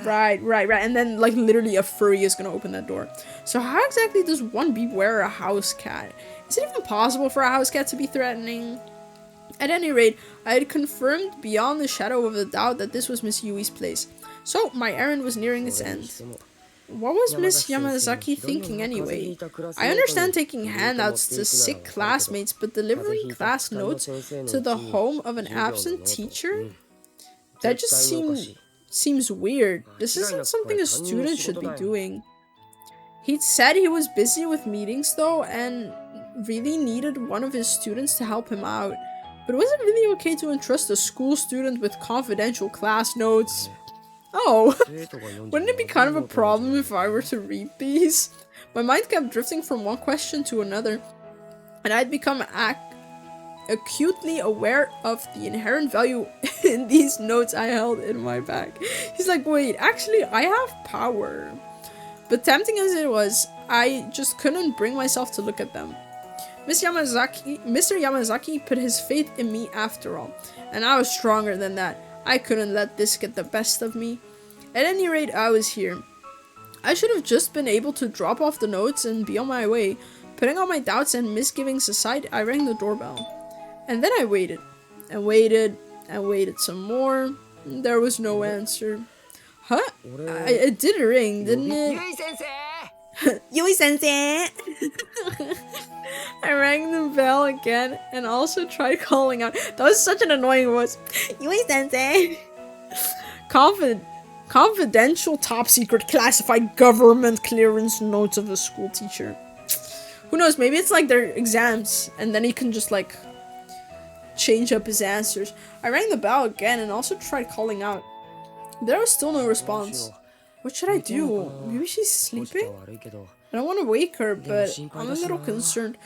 Right. And then, like, literally a furry is gonna open that door. So how exactly does one beware a house cat? Is it even possible for a house cat to be threatening? At any rate, I had confirmed beyond the shadow of a doubt that this was Miss Yui's place. So my errand was nearing its end. What was Miss Yamazaki thinking anyway? I understand taking handouts to sick classmates, but delivering class notes to the home of an absent teacher? That just seems weird. This isn't something a student should be doing. He'd said he was busy with meetings though, and really needed one of his students to help him out. But was it really okay to entrust a school student with confidential class notes? Oh, wouldn't it be kind of a problem if I were to read these? My mind kept drifting from one question to another, and I'd become acutely aware of the inherent value in these notes I held in my bag. He's like, wait, actually, I have power. But tempting as it was, I just couldn't bring myself to look at them. Mr. Yamazaki put his faith in me after all, and I was stronger than that. I couldn't let this get the best of me. At any rate, I was here. I should have just been able to drop off the notes and be on my way. Putting all my doubts and misgivings aside, I rang the doorbell. And then I waited, and waited, and waited some more. There was no answer. Huh? It did ring, didn't it? Yui-sensei! I rang the bell again and also tried calling out. That was such an annoying voice. Yui-sensei! Confidential, top secret, classified government clearance notes of a school teacher. Who knows, maybe it's like their exams and then he can just like change up his answers. I rang the bell again and also tried calling out. There was still no response. What should I do? Maybe she's sleeping? I don't want to wake her, but I'm a little concerned.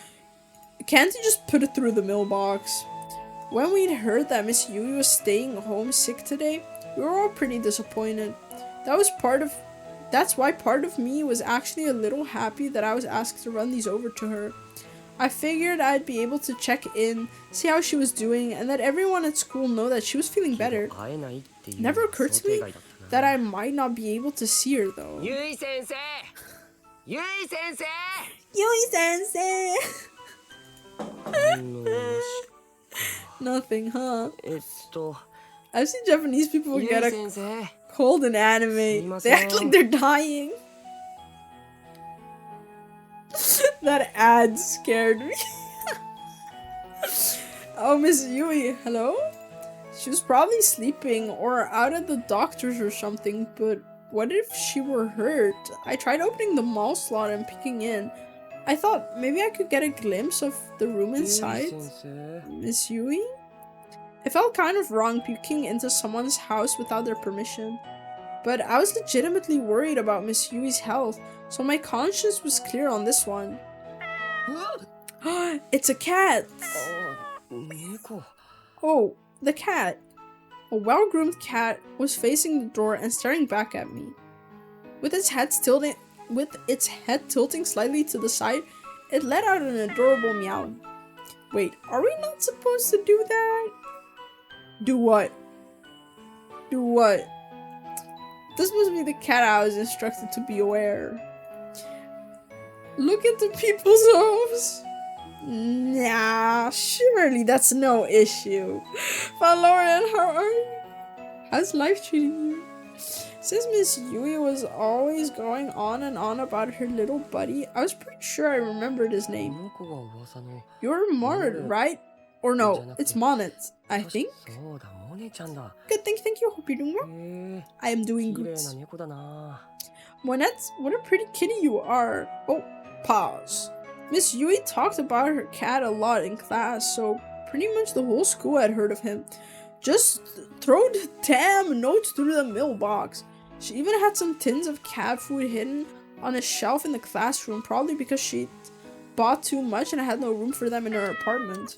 Can't you just put it through the mailbox? When we'd heard that Miss Yui was staying home sick today, we were all pretty disappointed. That's why part of me was actually a little happy that I was asked to run these over to her. I figured I'd be able to check in, see how she was doing, and let everyone at school know that she was feeling better. It never occurred to me that I might not be able to see her though. Yui-sensei! Yui-sensei! Yui-sensei! Nothing, huh? I've seen Japanese people get a cold in anime. They act like they're dying. That ad scared me. Oh, Miss Yui, hello? She was probably sleeping or out at the doctor's or something, but what if she were hurt? I tried opening the mall slot and peeking in. I thought maybe I could get a glimpse of the room inside. Miss Yui? It felt kind of wrong peeking into someone's house without their permission. But I was legitimately worried about Miss Yui's health, so my conscience was clear on this one. It's a cat! Oh, the cat. A well-groomed cat was facing the door and staring back at me. With its head tilting slightly to the side, it let out an adorable meow. Wait, are we not supposed to do that? Do what? Do what? This must be the cat I was instructed to be aware. Look at the people's homes. Nah, surely that's no issue. Valorian, how are you? How's life treating you? Since Miss Yui was always going on and on about her little buddy, I was pretty sure I remembered his name. You're Monet, right? Or no, it's Monet, I think. Good, thank you. Hope you're doing well. I am doing good. Monet, what a pretty kitty you are. Oh, pause. Miss Yui talked about her cat a lot in class, so pretty much the whole school had heard of him. Just throw the damn notes through the mailbox. She even had some tins of cat food hidden on a shelf in the classroom, probably because she bought too much and had no room for them in her apartment.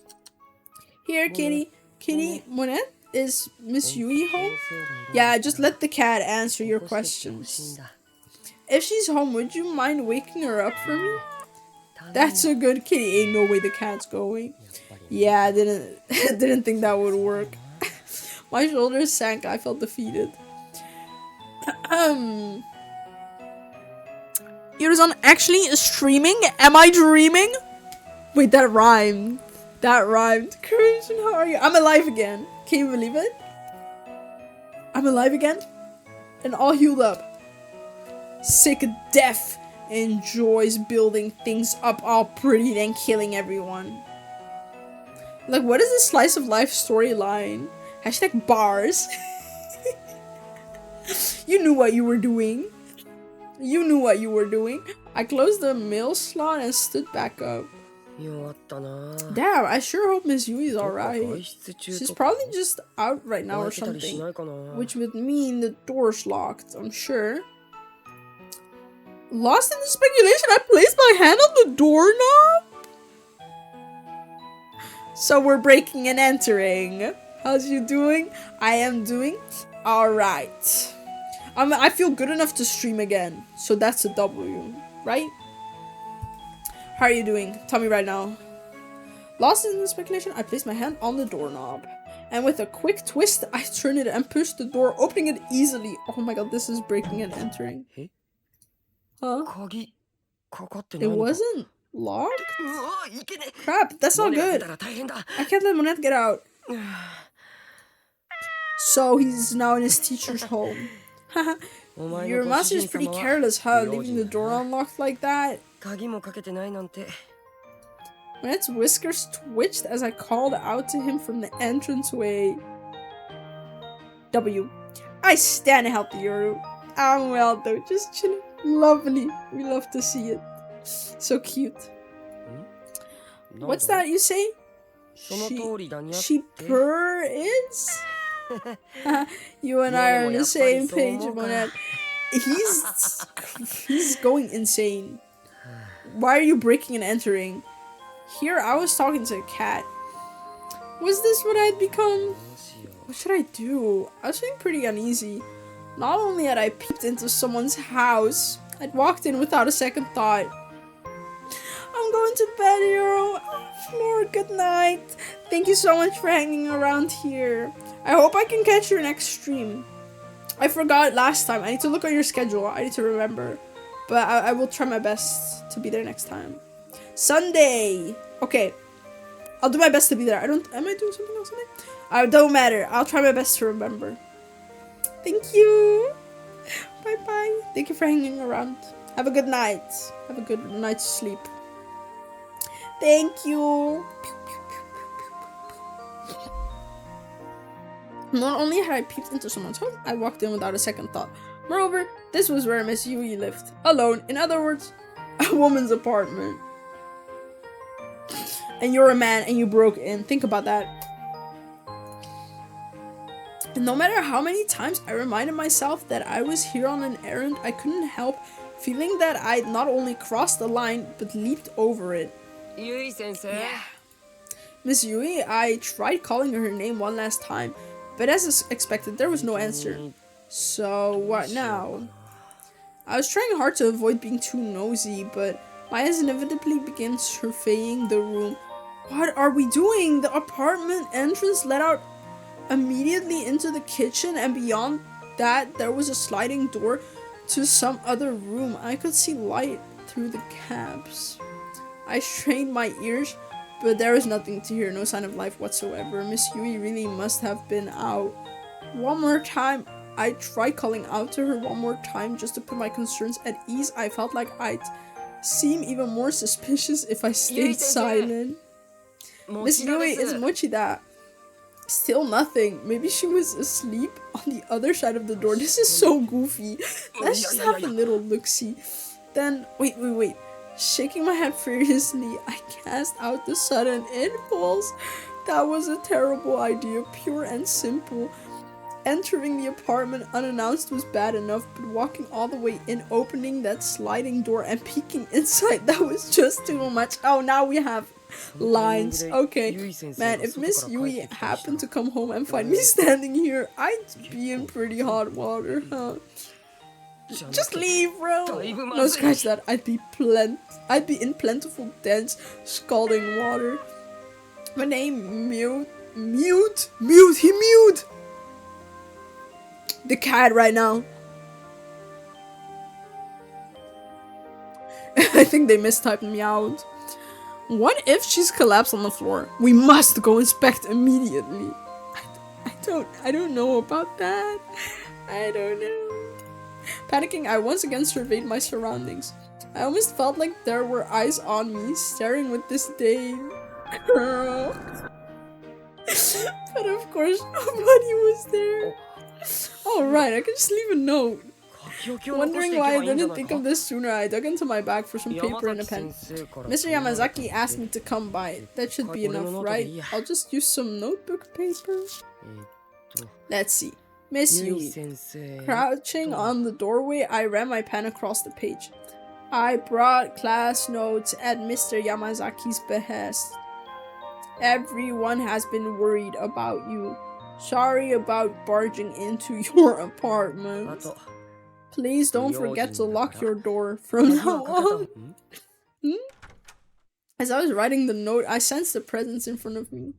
Here, kitty. Kitty, Monet, is Miss Yui home? Yeah, just let the cat answer your questions. If she's home, would you mind waking her up for me? That's a good kitty. Ain't no way the cat's going. Yeah, I didn't think that would work. My shoulders sank. I felt defeated. Yurizon actually streaming? Am I dreaming? Wait, that rhymed. That rhymed. Christian, how are you? I'm alive again. Can you believe it? I'm alive again? And all healed up. Sick of death. Enjoys building things up all pretty, then killing everyone. Like, what is this slice of life storyline? Hashtag bars. You knew what you were doing. You knew what you were doing. I closed the mail slot and stood back up. Damn, I sure hope Miss Yui is alright. She's probably just out right now or something. Which would mean the door's locked, I'm sure. Lost in the speculation, I placed my hand on the doorknob? So we're breaking and entering. How's you doing? I am doing alright. I feel good enough to stream again. So that's a W, right? How are you doing? Tell me right now. Lost in the speculation, I placed my hand on the doorknob. And with a quick twist, I turned it and pushed the door, opening it easily. Oh my god, this is breaking and entering. Huh? It wasn't locked? Crap, that's not good. I can't let Monet get out. So he's now in his teacher's home. Your master is pretty careless, huh? Leaving the door unlocked like that. Monet's whiskers twitched as I called out to him from the entranceway. W. I stand to help you, Yoru. I'm well though, just chilling. Lovely. We love to see it. So cute. What's that you say? She purrs? You and I are on the same page, Monet. He's going insane. Why are you breaking and entering? Here I was talking to a cat. Was this what I'd become? What should I do? I was feeling pretty uneasy. Not only had I peeped into someone's house, I'd walked in without a second thought. I'm going to bed, Hero. Floor, good night. Thank you so much for hanging around here. I hope I can catch your next stream. I forgot last time. I need to look at your schedule. I need to remember. But I will try my best to be there next time. Sunday. Okay. I'll do my best to be there. Am I doing something else Sunday? It don't matter. I'll try my best to remember. Thank you. Bye bye. Thank you for hanging around. Have a good night. Have a good night's sleep. Thank you. Not only had I peeped into someone's home, I walked in without a second thought. Moreover, this was where Miss Yui lived. Alone. In other words, a woman's apartment. And you're a man and you broke in. Think about that. And no matter how many times I reminded myself that I was here on an errand, I couldn't help feeling that I'd not only crossed the line, but leaped over it. Yui-sensei. Yeah. Miss Yui, I tried calling her name one last time, but as expected, there was no answer. So, what now? I was trying hard to avoid being too nosy, but my eyes inevitably began surveying the room. What are we doing? The apartment entrance led out immediately into the kitchen, and beyond that, there was a sliding door to some other room. I could see light through the gaps. I strained my ears, but there was nothing to hear, no sign of life whatsoever. Miss Yui really must have been out. One more time, I tried calling out to her one more time just to put my concerns at ease. I felt like I'd seem even more suspicious if I stayed silent. Miss Yui, it's Mochi da. Still nothing. Maybe she was asleep on the other side of the door. This is so goofy. Let's just have a little look-see. Then, wait. Shaking my head furiously, I cast out the sudden impulse. That was a terrible idea, pure and simple. Entering the apartment unannounced was bad enough, but walking all the way in, opening that sliding door and peeking inside, that was just too much. Oh, now we have lines. Okay, man, if Miss Yui happened to come home and find me standing here, I'd be in pretty hot water, huh? Just leave, bro. No, scratch that. I'd be in plentiful, dense, scalding water. My name, mute. He mute. The cat right now. I think they mistyped meowed. What if she's collapsed on the floor? We must go inspect immediately. I don't know about that. I don't know. Panicking, I once again surveyed my surroundings. I almost felt like there were eyes on me, staring with disdain. Girl. But of course, nobody was there. Alright, I can just leave a note. Wondering why I didn't think of this sooner, I dug into my bag for some paper and a pen. Mr. Yamazaki asked me to come by. That should be enough, right? I'll just use some notebook paper. Let's see. Miss Yui. Crouching on the doorway, I ran my pen across the page. I brought class notes at Mr. Yamazaki's behest. Everyone has been worried about you. Sorry about barging into your apartment. Please don't forget to lock your door from now on. As I was writing the note, I sensed a presence in front of me.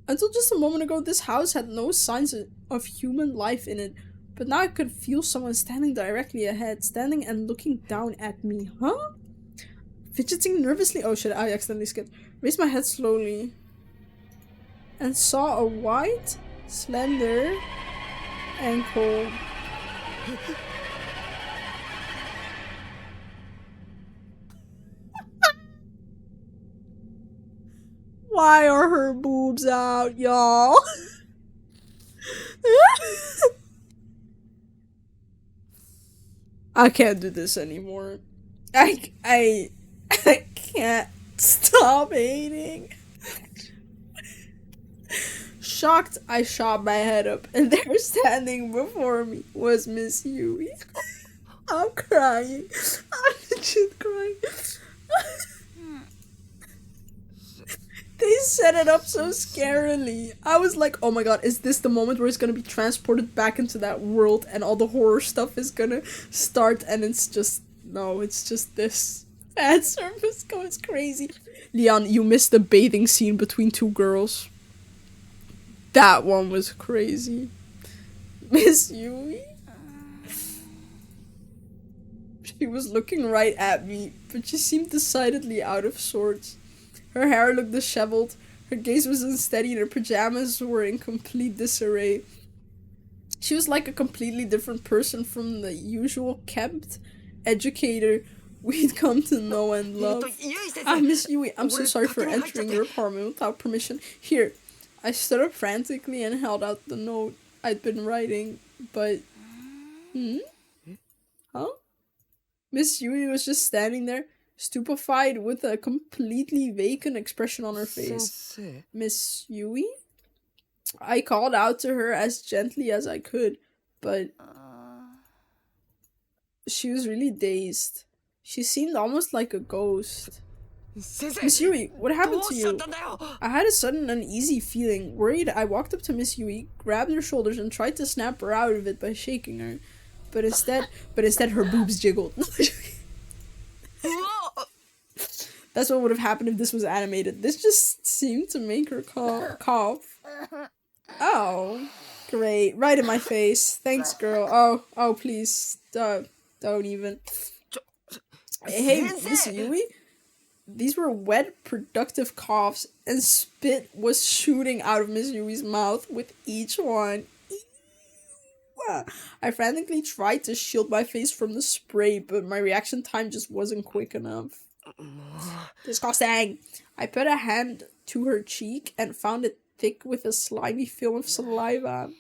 Until just a moment ago, this house had no signs of human life in it, but now I could feel someone standing directly ahead, standing and looking down at me. Huh? Fidgeting nervously. Oh shit, I accidentally skipped. Raised my head slowly and saw a white, slender ankle. Why are her boobs out, y'all? I can't do this anymore. I can't stop hating. Shocked, I shot my head up, and there standing before me was Miss Yui. I'm crying. I'm legit crying. They set it up so scarily. I was like, oh my god, is this the moment where it's gonna be transported back into that world and all the horror stuff is gonna start? And it's just, no, it's just this. Fan service goes crazy. Leon, you missed the bathing scene between two girls. That one was crazy. Miss Yui? She was looking right at me, but she seemed decidedly out of sorts. Her hair looked disheveled, her gaze was unsteady, and her pajamas were in complete disarray. She was like a completely different person from the usual kept educator we'd come to know and love. ゆい先 Ah, 生 Miss Yui, I'm so俺 sorry for 勝手に入っちゃって。 entering your apartment without permission. Here, I stood up frantically and held out the note I'd been writing, but... Huh? Miss Yui was just standing there, stupefied with a completely vacant expression on her 先 face. 生 Miss Yui? I called out to her as gently as I could, but she was really dazed. She seemed almost like a ghost. 先生 Miss Yui, what ど happened う to しちゃっ you? たんだよ I had a sudden uneasy feeling. Worried, I walked up to Miss Yui, grabbed her shoulders, and tried to snap her out of it by shaking her. But instead, her boobs jiggled. うわ That's what would have happened if this was animated. This just seemed to make her cough. Oh, great! Right in my face. Thanks, girl. Oh, please, don't even. Hey, Miss Yui. These were wet, productive coughs, and spit was shooting out of Miss Yui's mouth with each one. Ew. I frantically tried to shield my face from the spray, but my reaction time just wasn't quick enough. Disgusting! I put a hand to her cheek and found it thick with a slimy film of saliva.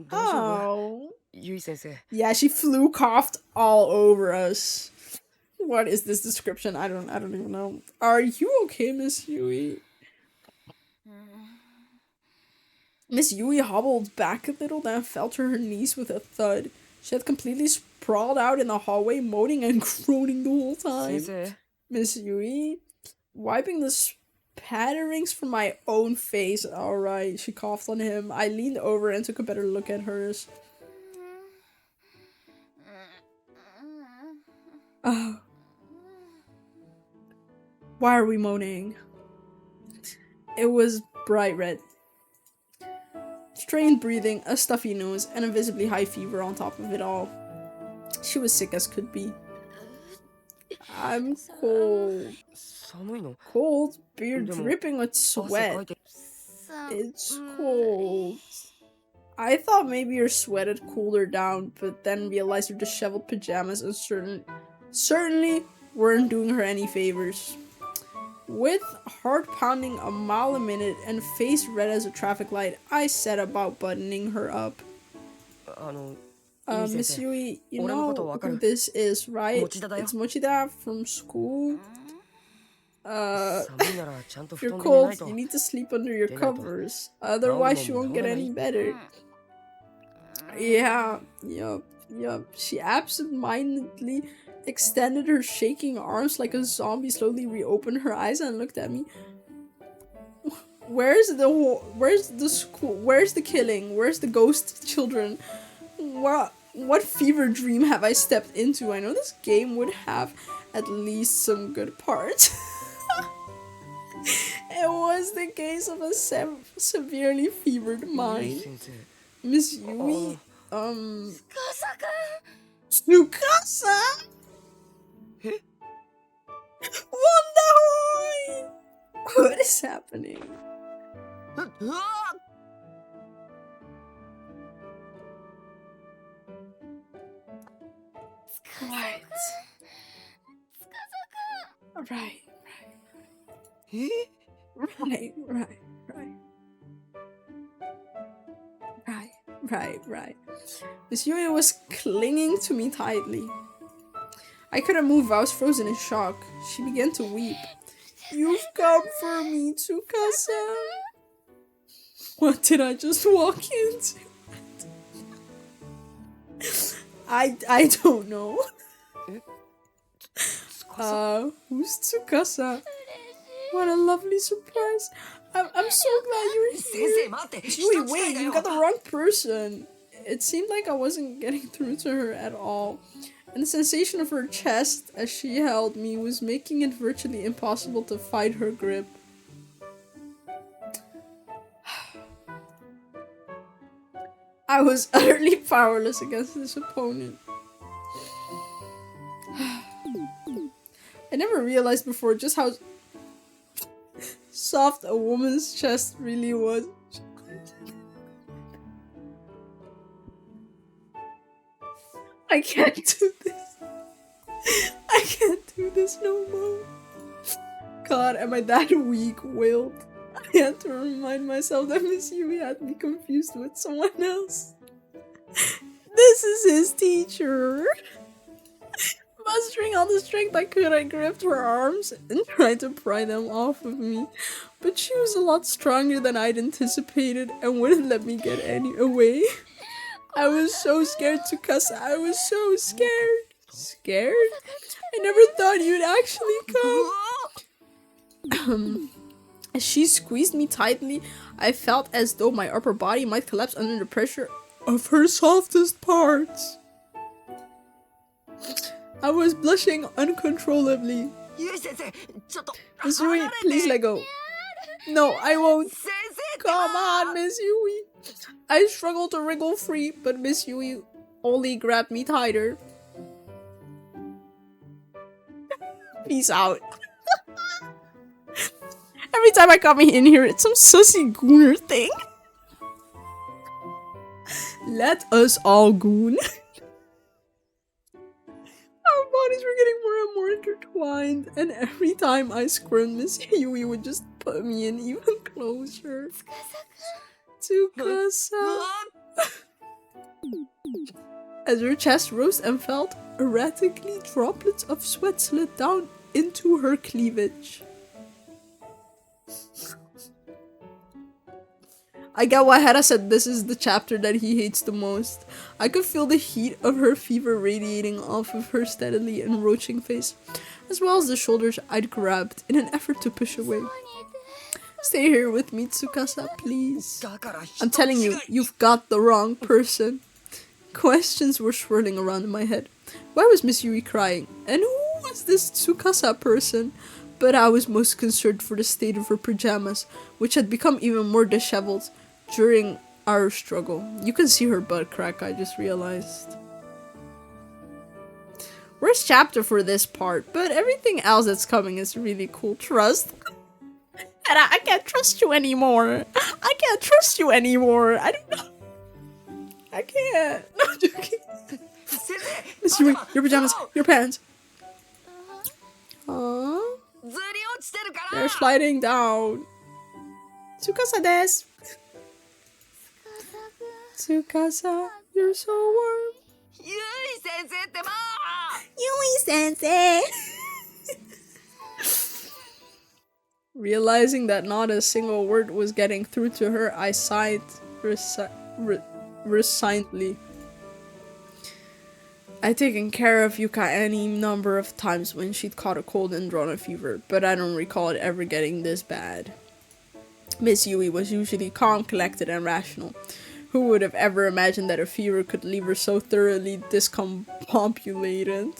大丈夫 Oh. ゆい先生 Yeah, she flu coughed all over us. What is this description? I don't even know. Are you okay, Miss Yui? Miss Yui hobbled back a little, then fell to her knees with a thud. She had completely sprawled out in the hallway, moaning and groaning the whole 先 time. 生 Miss Yui, wiping the spatterings from my own face. Alright, she coughed on him. I leaned over and took a better look at hers. Why are we moaning? It was bright red. Strained breathing, a stuffy nose, and a visibly high fever on top of it all. She was sick as could be. I'm cold. 寒いの Cold, beard Demo- dripping with 汗か sweat. いて It's cold. I thought maybe your sweat had cooled her down, but then realized her disheveled pajamas and certainly weren't doing her any favors. With heart pounding a mile a minute and face red as a traffic light, I set about buttoning her up. あの Miss Yui, you 俺のこと know わかる？ who this is, right? Mochidaだよ。 It's Mochida from school. 寒いならちゃんと If 布 you're 団で寝な cold, いと you need to sleep under your Get out. covers. Otherwise, she won't get any better. Yeah, yup. She absentmindedly extended her shaking arms like a zombie, slowly reopened her eyes and looked at me. Where's the school? Where's the killing? Where's the ghost children? What fever dream have I stepped into? I know this game would have at least some good parts. It was the case of a severely fevered ゆい mind. 先生 Miss Yui, 司くん Tsukasa? え Wonderboy! What is happening? うわ Right. Right. え Right. Miss Yui was clinging to me tightly. I couldn't move, I was frozen in shock. She began to weep. You've come for me, Tsukasa. What did I just walk into? I don't know. Who's Tsukasa? What a lovely surprise. I'm so glad you're 先 here. 生待って Yui, 人違 wait, いだ you よ got the wrong person. It seemed like I wasn't getting through to her at all. And the sensation of her chest as she held me was making it virtually impossible to fight her grip. I was utterly powerless against this opponent. I never realized before just how soft a woman's chest really was. I can't do this. I can't do this no more. God, am I that weak willed? I had to remind myself that Miss Yui had me confused with someone else. This is his teacher. Mustering all the strength I could, I gripped her arms and tried to pry them off of me. But she was a lot stronger than I'd anticipated and wouldn't let me get any away. I was so scared, Tsukasa. I was so scared. Scared? I never thought you'd actually come. As she squeezed me tightly, I felt as though my upper body might collapse under the pressure of her softest parts. I was blushing uncontrollably. ゆい先生ちょっと Miss Yui, please let go. No, I won't. Come on, Miss Yui. I struggled to wriggle free, but Miss Yui only grabbed me tighter. Peace out. Every time I come in here, it's some sussy gooner thing. Let us all goon. Our bodies were getting more and more intertwined, and every time I squirmed, Miss Yui would just put me in even closer. Tsukasa. As her chest rose and felt, erratically droplets of sweat slid down into her cleavage. I get why Hera said this is the chapter that he hates the most. I could feel the heat of her fever radiating off of her steadily encroaching face, as well as the shoulders I'd grabbed in an effort to push away. Stay here with me, Tsukasa, please. だから I'm telling you, you've got the wrong person. Questions were swirling around in my head. Why was Miss Yui crying? And who was this Tsukasa person? But I was most concerned for the state of her pajamas, which had become even more disheveled during our struggle. You can see her butt crack, I just realized. Worst chapter for this part, but everything else that's coming is really cool. Trust. And I can't trust you anymore. I can't trust you anymore. I don't know. I can't. No, I'm joking. 先生 Miss Yui, your pajamas, your pants. Aww. ずり落ちてるから They're sliding down. Tsukasa desu. Tsukasa, you're so warm. ゆい先生ってば Yui sensei. Realizing that not a single word was getting through to her, I sighed resignedly. I'd taken care of Yuka any number of times when she'd caught a cold and drawn a fever, but I don't recall it ever getting this bad. Miss Yui was usually calm, collected, and rational. Who would have ever imagined that a fever could leave her so thoroughly discombobulated?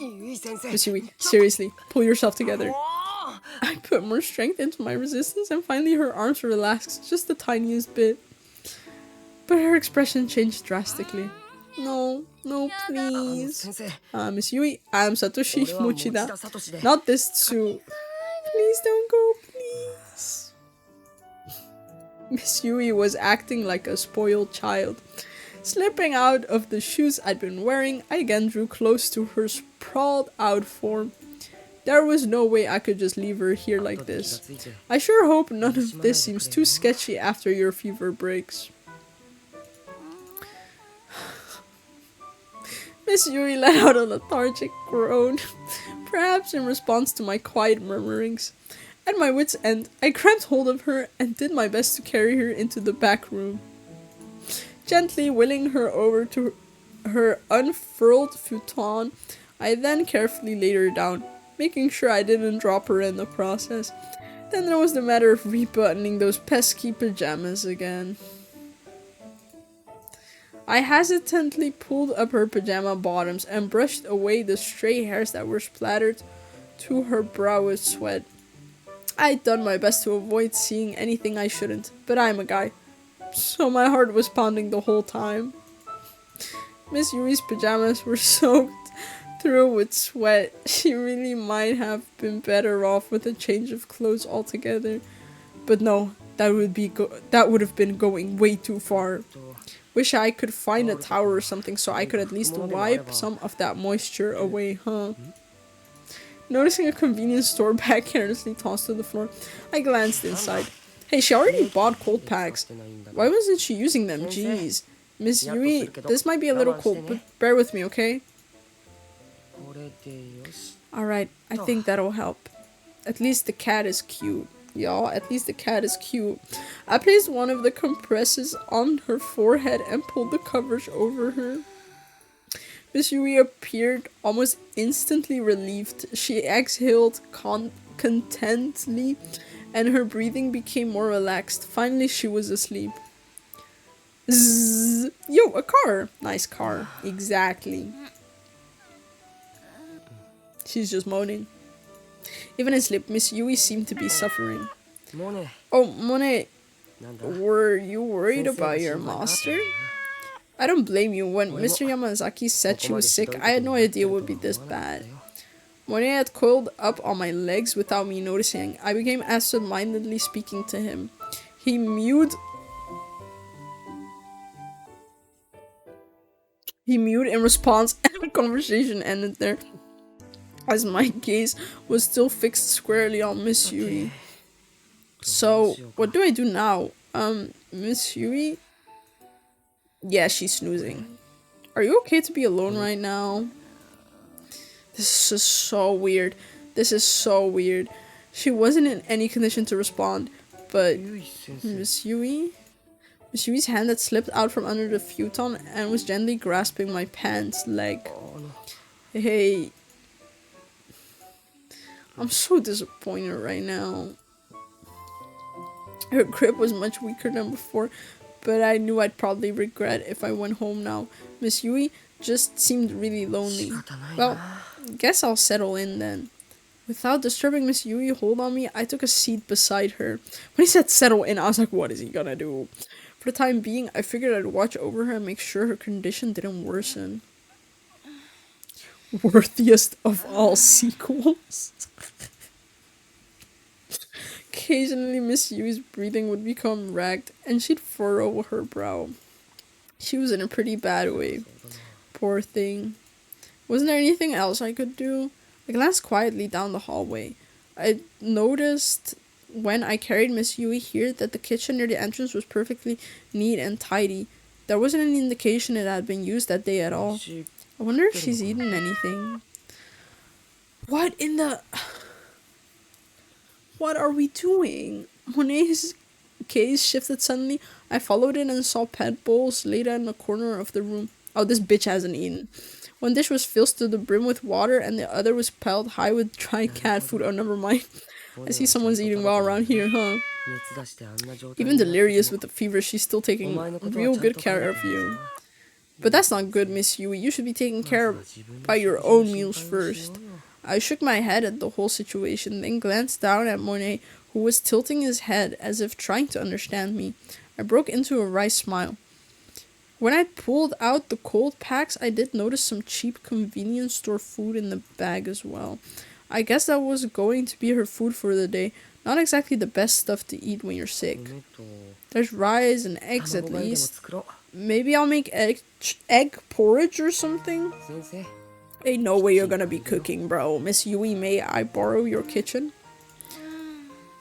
ゆい先生 Miss Yui, seriously, pull yourself together. もう I put more strength into my resistance, and finally her arms relaxed just the tiniest bit. But her expression changed drastically. No, no, 先 please. 生 Miss Yui, I'm Satoshi 俺は持田 Mochida. 聡で Not this too. Please don't go, please. Miss Yui was acting like a spoiled child. Slipping out of the shoes I'd been wearing, I again drew close to her sprawled out form. There was no way I could just leave her here like 後で気が this. ついて I sure hope none of this seems too sketchy after your fever breaks. Miss Yui let out a lethargic groan, perhaps in response to my quiet murmurings. At my wit's end, I grabbed hold of her and did my best to carry her into the back room. Gently wheeling her over to her unfurled futon, I then carefully laid her down, making sure I didn't drop her in the process. Then there was the matter of rebuttoning those pesky pajamas again. I hesitantly pulled up her pajama bottoms and brushed away the stray hairs that were splattered to her brow with sweat. I'd done my best to avoid seeing anything I shouldn't, but I'm a guy, so my heart was pounding the whole time. Miss Yui's pajamas were soaked through with sweat. She really might have been better off with a change of clothes altogether. But no, that would have been going way too far. Wish I could find a towel or something so I could at least wipe some of that moisture away, huh? Noticing a convenience store bag carelessly tossed to the floor, I glanced inside. Hey, she already bought cold packs. Why wasn't she using them? Jeez. Miss Yui, this might be a little cold, but bear with me, okay? Alright, I think that'll help. At least the cat is cute. Y'all, at least the cat is cute. I placed one of the compresses on her forehead and pulled the covers over her. Miss Yui appeared almost instantly relieved. She exhaled contentedly, and her breathing became more relaxed. Finally, she was asleep. Zzz. Yo, a car. Nice car. Exactly. She's just moaning. Even asleep, Miss Yui seemed to be suffering. Oh, Monet, were you worried about your master? I don't blame you. When Mr. Yamazaki said she was sick, I had no idea it would be this bad. Monet had coiled up on my legs without me noticing. I became absent-mindedly speaking to him. He mewed in response, and the conversation ended there, as my gaze was still fixed squarely on Miss Yui. So, what do I do now? Miss Yui? Yeah, she's snoozing. Are you okay to be alone right now? This is so weird. This is so weird. She wasn't in any condition to respond, but Miss Yui? Miss Yui's hand had slipped out from under the futon and was gently grasping my pants leg. Hey. I'm so disappointed right now. Her grip was much weaker than before, but I knew I'd probably regret if I went home now. Miss Yui just seemed really lonely. Well, guess I'll settle in then. Without disturbing Miss Yui hold on me, I took a seat beside her. When he said settle in, I was like, what is he gonna do? For the time being, I figured I'd watch over her and make sure her condition didn't worsen. Worthiest of all sequels. Occasionally, Miss Yui's breathing would become ragged, and she'd furrow her brow. She was in a pretty bad way. Poor thing. Wasn't there anything else I could do? I glanced quietly down the hallway. I noticed when I carried Miss Yui here that the kitchen near the entrance was perfectly neat and tidy. There wasn't any indication it had been used that day at all. I wonder if she's eaten anything. What in the... What are we doing? Monet's gaze shifted suddenly. I followed it and saw pet bowls laid out in the corner of the room. Oh, this bitch hasn't eaten. One dish was filled to the brim with water and the other was piled high with dry cat food. Oh, never mind. I see someone's eating well around here, huh? Even delirious with the fever, she's still taking real good care of you. But that's not good, Miss Yui. You should be taken care of by your own meals first. I shook my head at the whole situation, then glanced down at Monet, who was tilting his head as if trying to understand me. I broke into a wry smile. When I pulled out the cold packs, I did notice some cheap convenience store food in the bag as well. I guess that was going to be her food for the day. Not exactly the best stuff to eat when you're sick. There's rice and eggs at least. Maybe I'll make egg porridge or something? Ain't no way you're gonna be cooking, bro. Miss Yui, may I borrow your kitchen?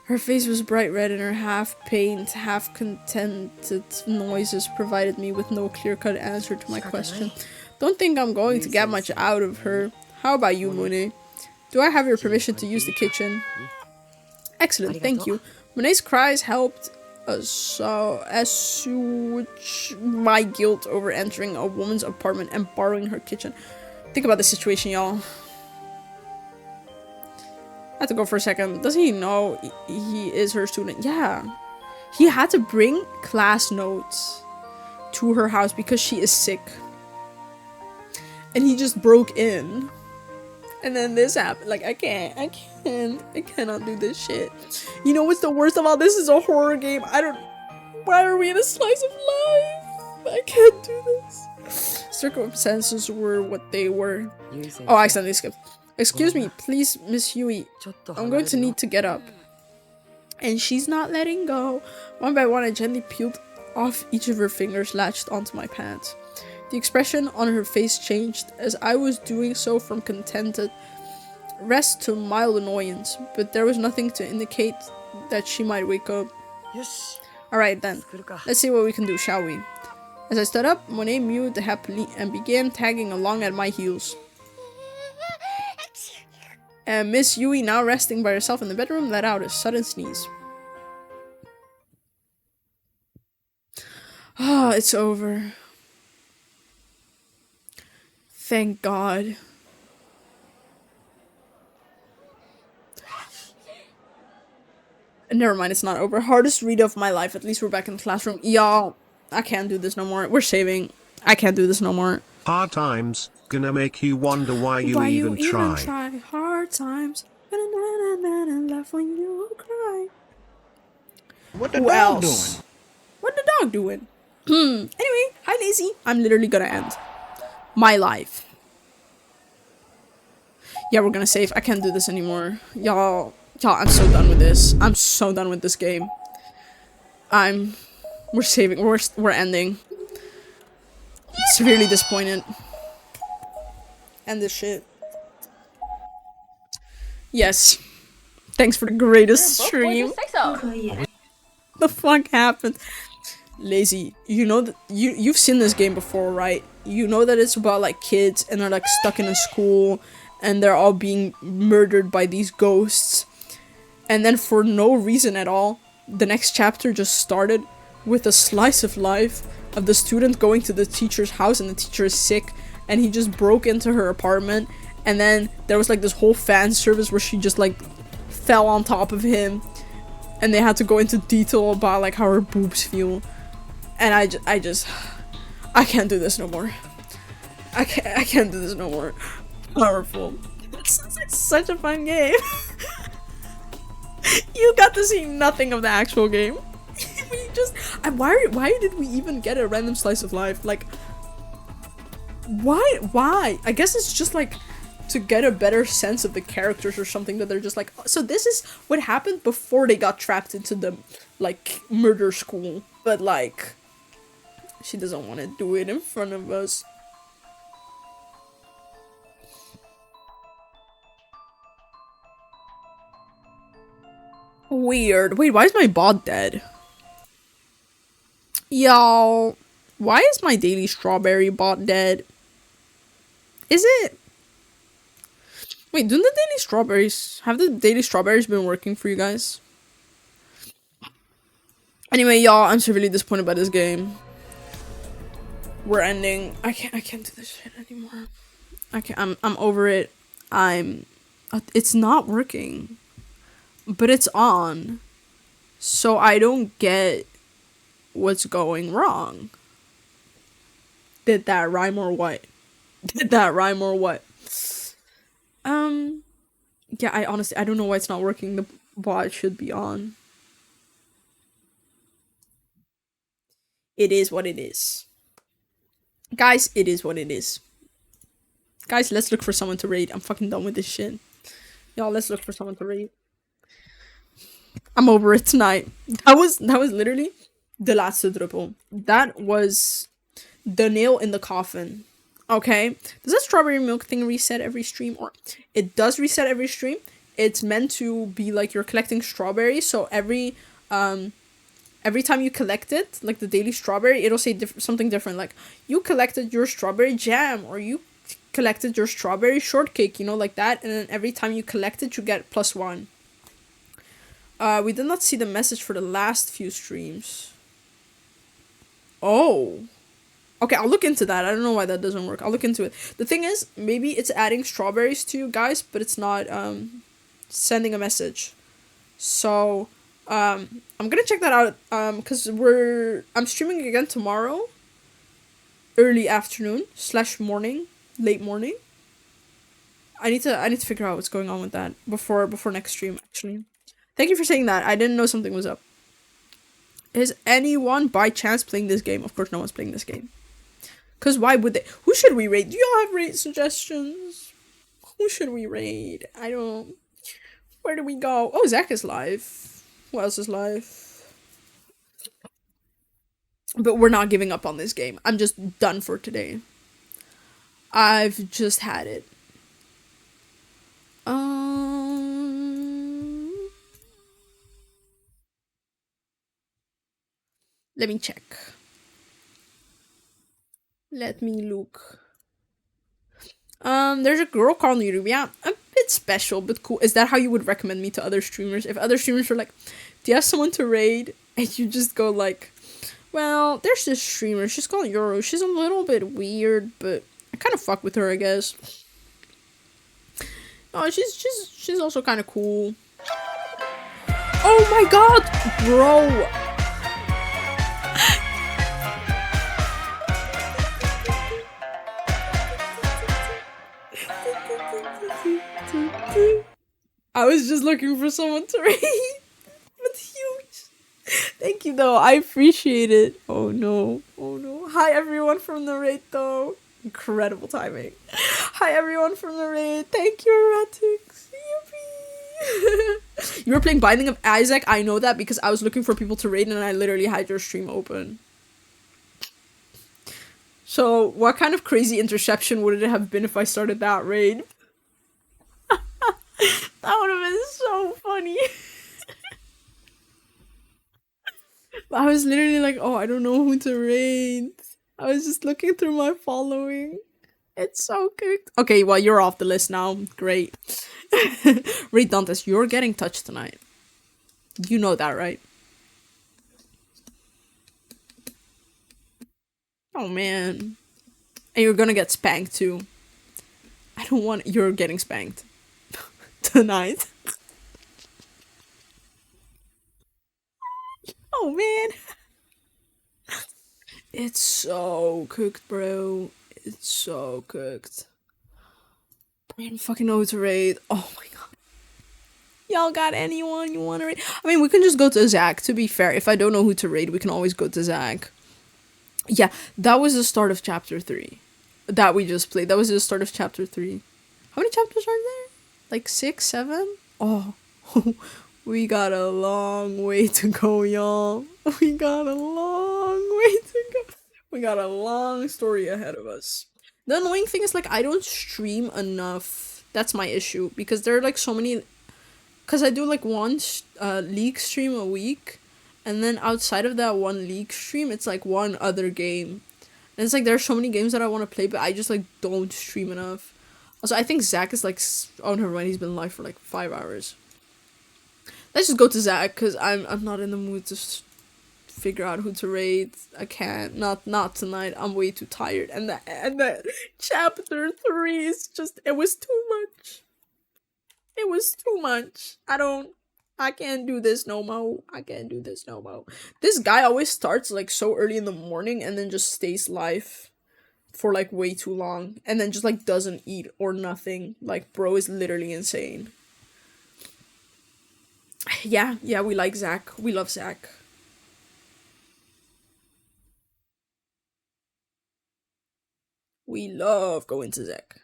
Her face was bright red and her half-pained, half-contented noises provided me with no clear-cut answer to my question. Don't think I'm going to get much out of her. How about you, Monet? Do I have your permission to use the kitchen? Excellent, thank you. Monet's cries helped assuage my guilt over entering a woman's apartment and borrowing her kitchen. Think about the situation, y'all. I have to go for a second. Doesn't he know he is her student? Yeah. He had to bring class notes to her house because she is sick. And he just broke in. And then this happened. Like, I cannot do this shit. You know what's the worst of all this? Is a horror game. Why are we in a slice of life? I can't do this. Circumstances were what they were. Oh, I accidentally skipped. Excuse me, please, Miss Yui. I'm going to need to get up. And she's not letting go. One by one, I gently peeled off each of her fingers latched onto my pants. The expression on her face changed as I was doing so from contented rest to mild annoyance, but there was nothing to indicate that she might wake up. よし Alright then, 作るか let's see what we can do, shall we? As I stood up, Monet mewed happily and began tagging along at my heels. And Miss Yui, now resting by herself in the bedroom, let out a sudden sneeze. Ah, it's over. Thank God. Never mind, it's not over. Hardest read of my life. At least we're back in the classroom. Y'all, I can't do this no more. We're saving. I can't do this no more. Hard times, gonna make you wonder why you even try. Hard times. Laugh when you cry. What the Who dog else? doing? What the dog doing? Anyway, hi Lazy. I'm literally gonna end my life. Yeah, we're gonna save. I can't do this anymore. Y'all, I'm so done with this. I'm so done with this game. We're saving. We're ending. Severely disappointed. End this shit. Yes. Thanks for the greatest stream. The fuck happened? Lazy, you know that you've seen this game before, right? You know that it's about like kids and they're like stuck in a school and they're all being murdered by these ghosts. And then for no reason at all, the next chapter just started with a slice of life of the student going to the teacher's house and the teacher is sick and he just broke into her apartment, and then there was like this whole fan service where she just like fell on top of him and they had to go into detail about like how her boobs feel. And I can't do this no more. I can't do this no more. Powerful. It sounds like such a fun game. You got to see nothing of the actual game. We just, why did we even get a random slice of life? Like, why? I guess it's just like to get a better sense of the characters or something, that they're just like, oh, so this is what happened before they got trapped into the like murder school. But like, she doesn't want to do it in front of us. Weird. Wait, why is my bot dead? Y'all, why is my daily strawberry bot dead? Is it? Wait, have the daily strawberries been working for you guys? Anyway, y'all, I'm severely disappointed by this game. We're ending. I can't do this shit anymore. I'm over it. It's not working. But it's on. So I don't get what's going wrong. Did that rhyme or what? Yeah, I don't know why it's not working. The bot should be on. It is what it is. Guys, it is what it is. Guys, let's look for someone to raid. I'm fucking done with this shit. Y'all, let's look for someone to raid. I'm over it tonight. That was literally the last druppel. That was the nail in the coffin. Okay? Does that strawberry milk thing reset every stream? Or it does reset every stream. It's meant to be like you're collecting strawberries, so every time you collect it, like the daily strawberry, it'll say something different, like you collected your strawberry jam, or you collected your strawberry shortcake, you know, like that. And then every time you collect it, you get +1. We did not see the message for the last few streams. Oh. Okay, I'll look into that. I don't know why that doesn't work. I'll look into it. The thing is, maybe it's adding strawberries to you guys, but it's not sending a message. So, I'm gonna check that out, because I'm streaming again tomorrow. Early afternoon / morning, late morning. I need to figure out what's going on with that before next stream, actually. Thank you for saying that. I didn't know something was up. Is anyone by chance playing this game? Of course no one's playing this game. Because why would they? Who should we raid? Do y'all have raid suggestions? Who should we raid? I don't... Where do we go? Oh, Zach is live. Who else is live? But we're not giving up on this game. I'm just done for today. I've just had it. Let me check. Let me look. There's a girl called Nirubia. A bit special, but cool. Is that how you would recommend me to other streamers? If other streamers were like, do you have someone to raid? And you just go like, well, there's this streamer. She's called Yoro. She's a little bit weird, but I kind of fuck with her, I guess. Oh, she's also kind of cool. Oh my god, bro. I was just looking for someone to read. But huge. Thank you though. I appreciate it. Oh no. Oh no. Hi everyone from the raid though. Incredible timing. Hi everyone from the raid. Thank you, Erratics. Yippee. You were playing Binding of Isaac. I know that because I was looking for people to raid and I literally had your stream open. So what kind of crazy interception would it have been if I started that raid? That would have been so funny. I was literally like, oh, I don't know who to raid. I was just looking through my following. It's so good. Okay, well, you're off the list now. Great. Raid Dantes, you're getting touched tonight. You know that, right? Oh, man. And you're gonna get spanked, too. I don't want... You're getting spanked. Tonight. Oh man. It's so cooked, bro. It's so cooked. I don't fucking know who to raid. Oh my god. Y'all got anyone you want to raid? I mean, we can just go to Zach, to be fair. If I don't know who to raid, we can always go to Zach. Yeah, that was the start of chapter 3. That we just played. That was the start of chapter 3. How many chapters are there? Like 6, 7? Oh, we got a long way to go, y'all. We got a long way to go. We got a long story ahead of us. The annoying thing is, like, I don't stream enough. That's my issue. Because there are, like, so many... Because I do, like, one League stream a week. And then outside of that one League stream, it's, like, one other game. And it's, like, there are so many games that I want to play, but I just, like, don't stream enough. Also, I think Zach is like, oh never mind, he's been live for like 5 hours. Let's just go to Zach, because I'm not in the mood to figure out who to raid. I can't, not tonight, I'm way too tired. And the chapter 3 is just, it was too much. It was too much. I can't do this no more. I can't do this no more. This guy always starts like so early in the morning and then just stays live for like way too long and then just like doesn't eat or nothing. Like, bro is literally insane. Yeah, we like Zach. We love Zach. We love going to Zach.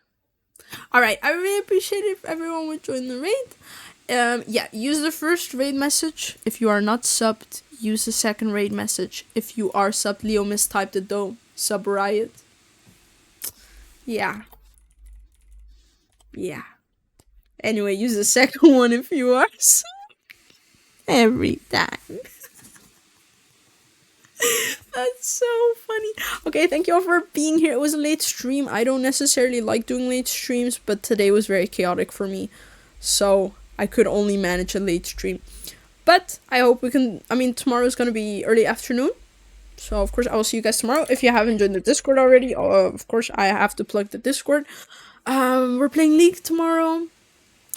Alright, I really appreciate it if everyone would join the raid. Yeah, use the first raid message. If you are not subbed, use the second raid message. If you are subbed, Leo mistyped it though. Sub Riot. Yeah. Anyway, use the second one if you are subbed. Every time. That's so funny. Okay, thank you all for being here. It was a late stream. I don't necessarily like doing late streams, but today was very chaotic for me. So I could only manage a late stream. But I hope we can... I mean, tomorrow is going to be early afternoon. So, of course, I will see you guys tomorrow. If you haven't joined the Discord already, of course, I have to plug the Discord. We're playing League tomorrow.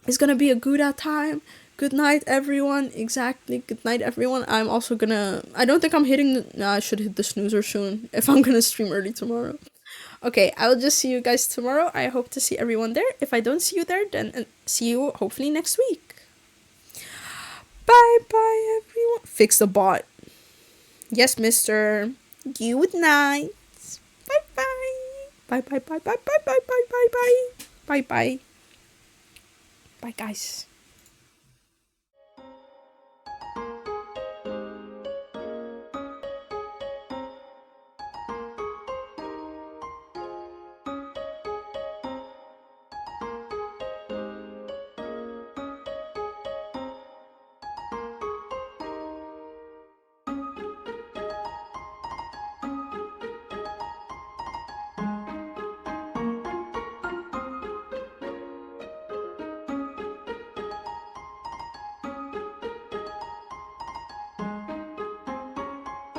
It's going to be a good time. Good night, everyone. Exactly. Good night, everyone. I'm also gonna... I don't think I'm hitting the... I should hit the snoozer soon if I'm gonna stream early tomorrow. Okay, I will just see you guys tomorrow. I hope to see everyone there. If I don't see you there, then see you hopefully next week. Bye, everyone. Fix the bot. Yes, mister. Good night. Bye. Bye. Bye, guys.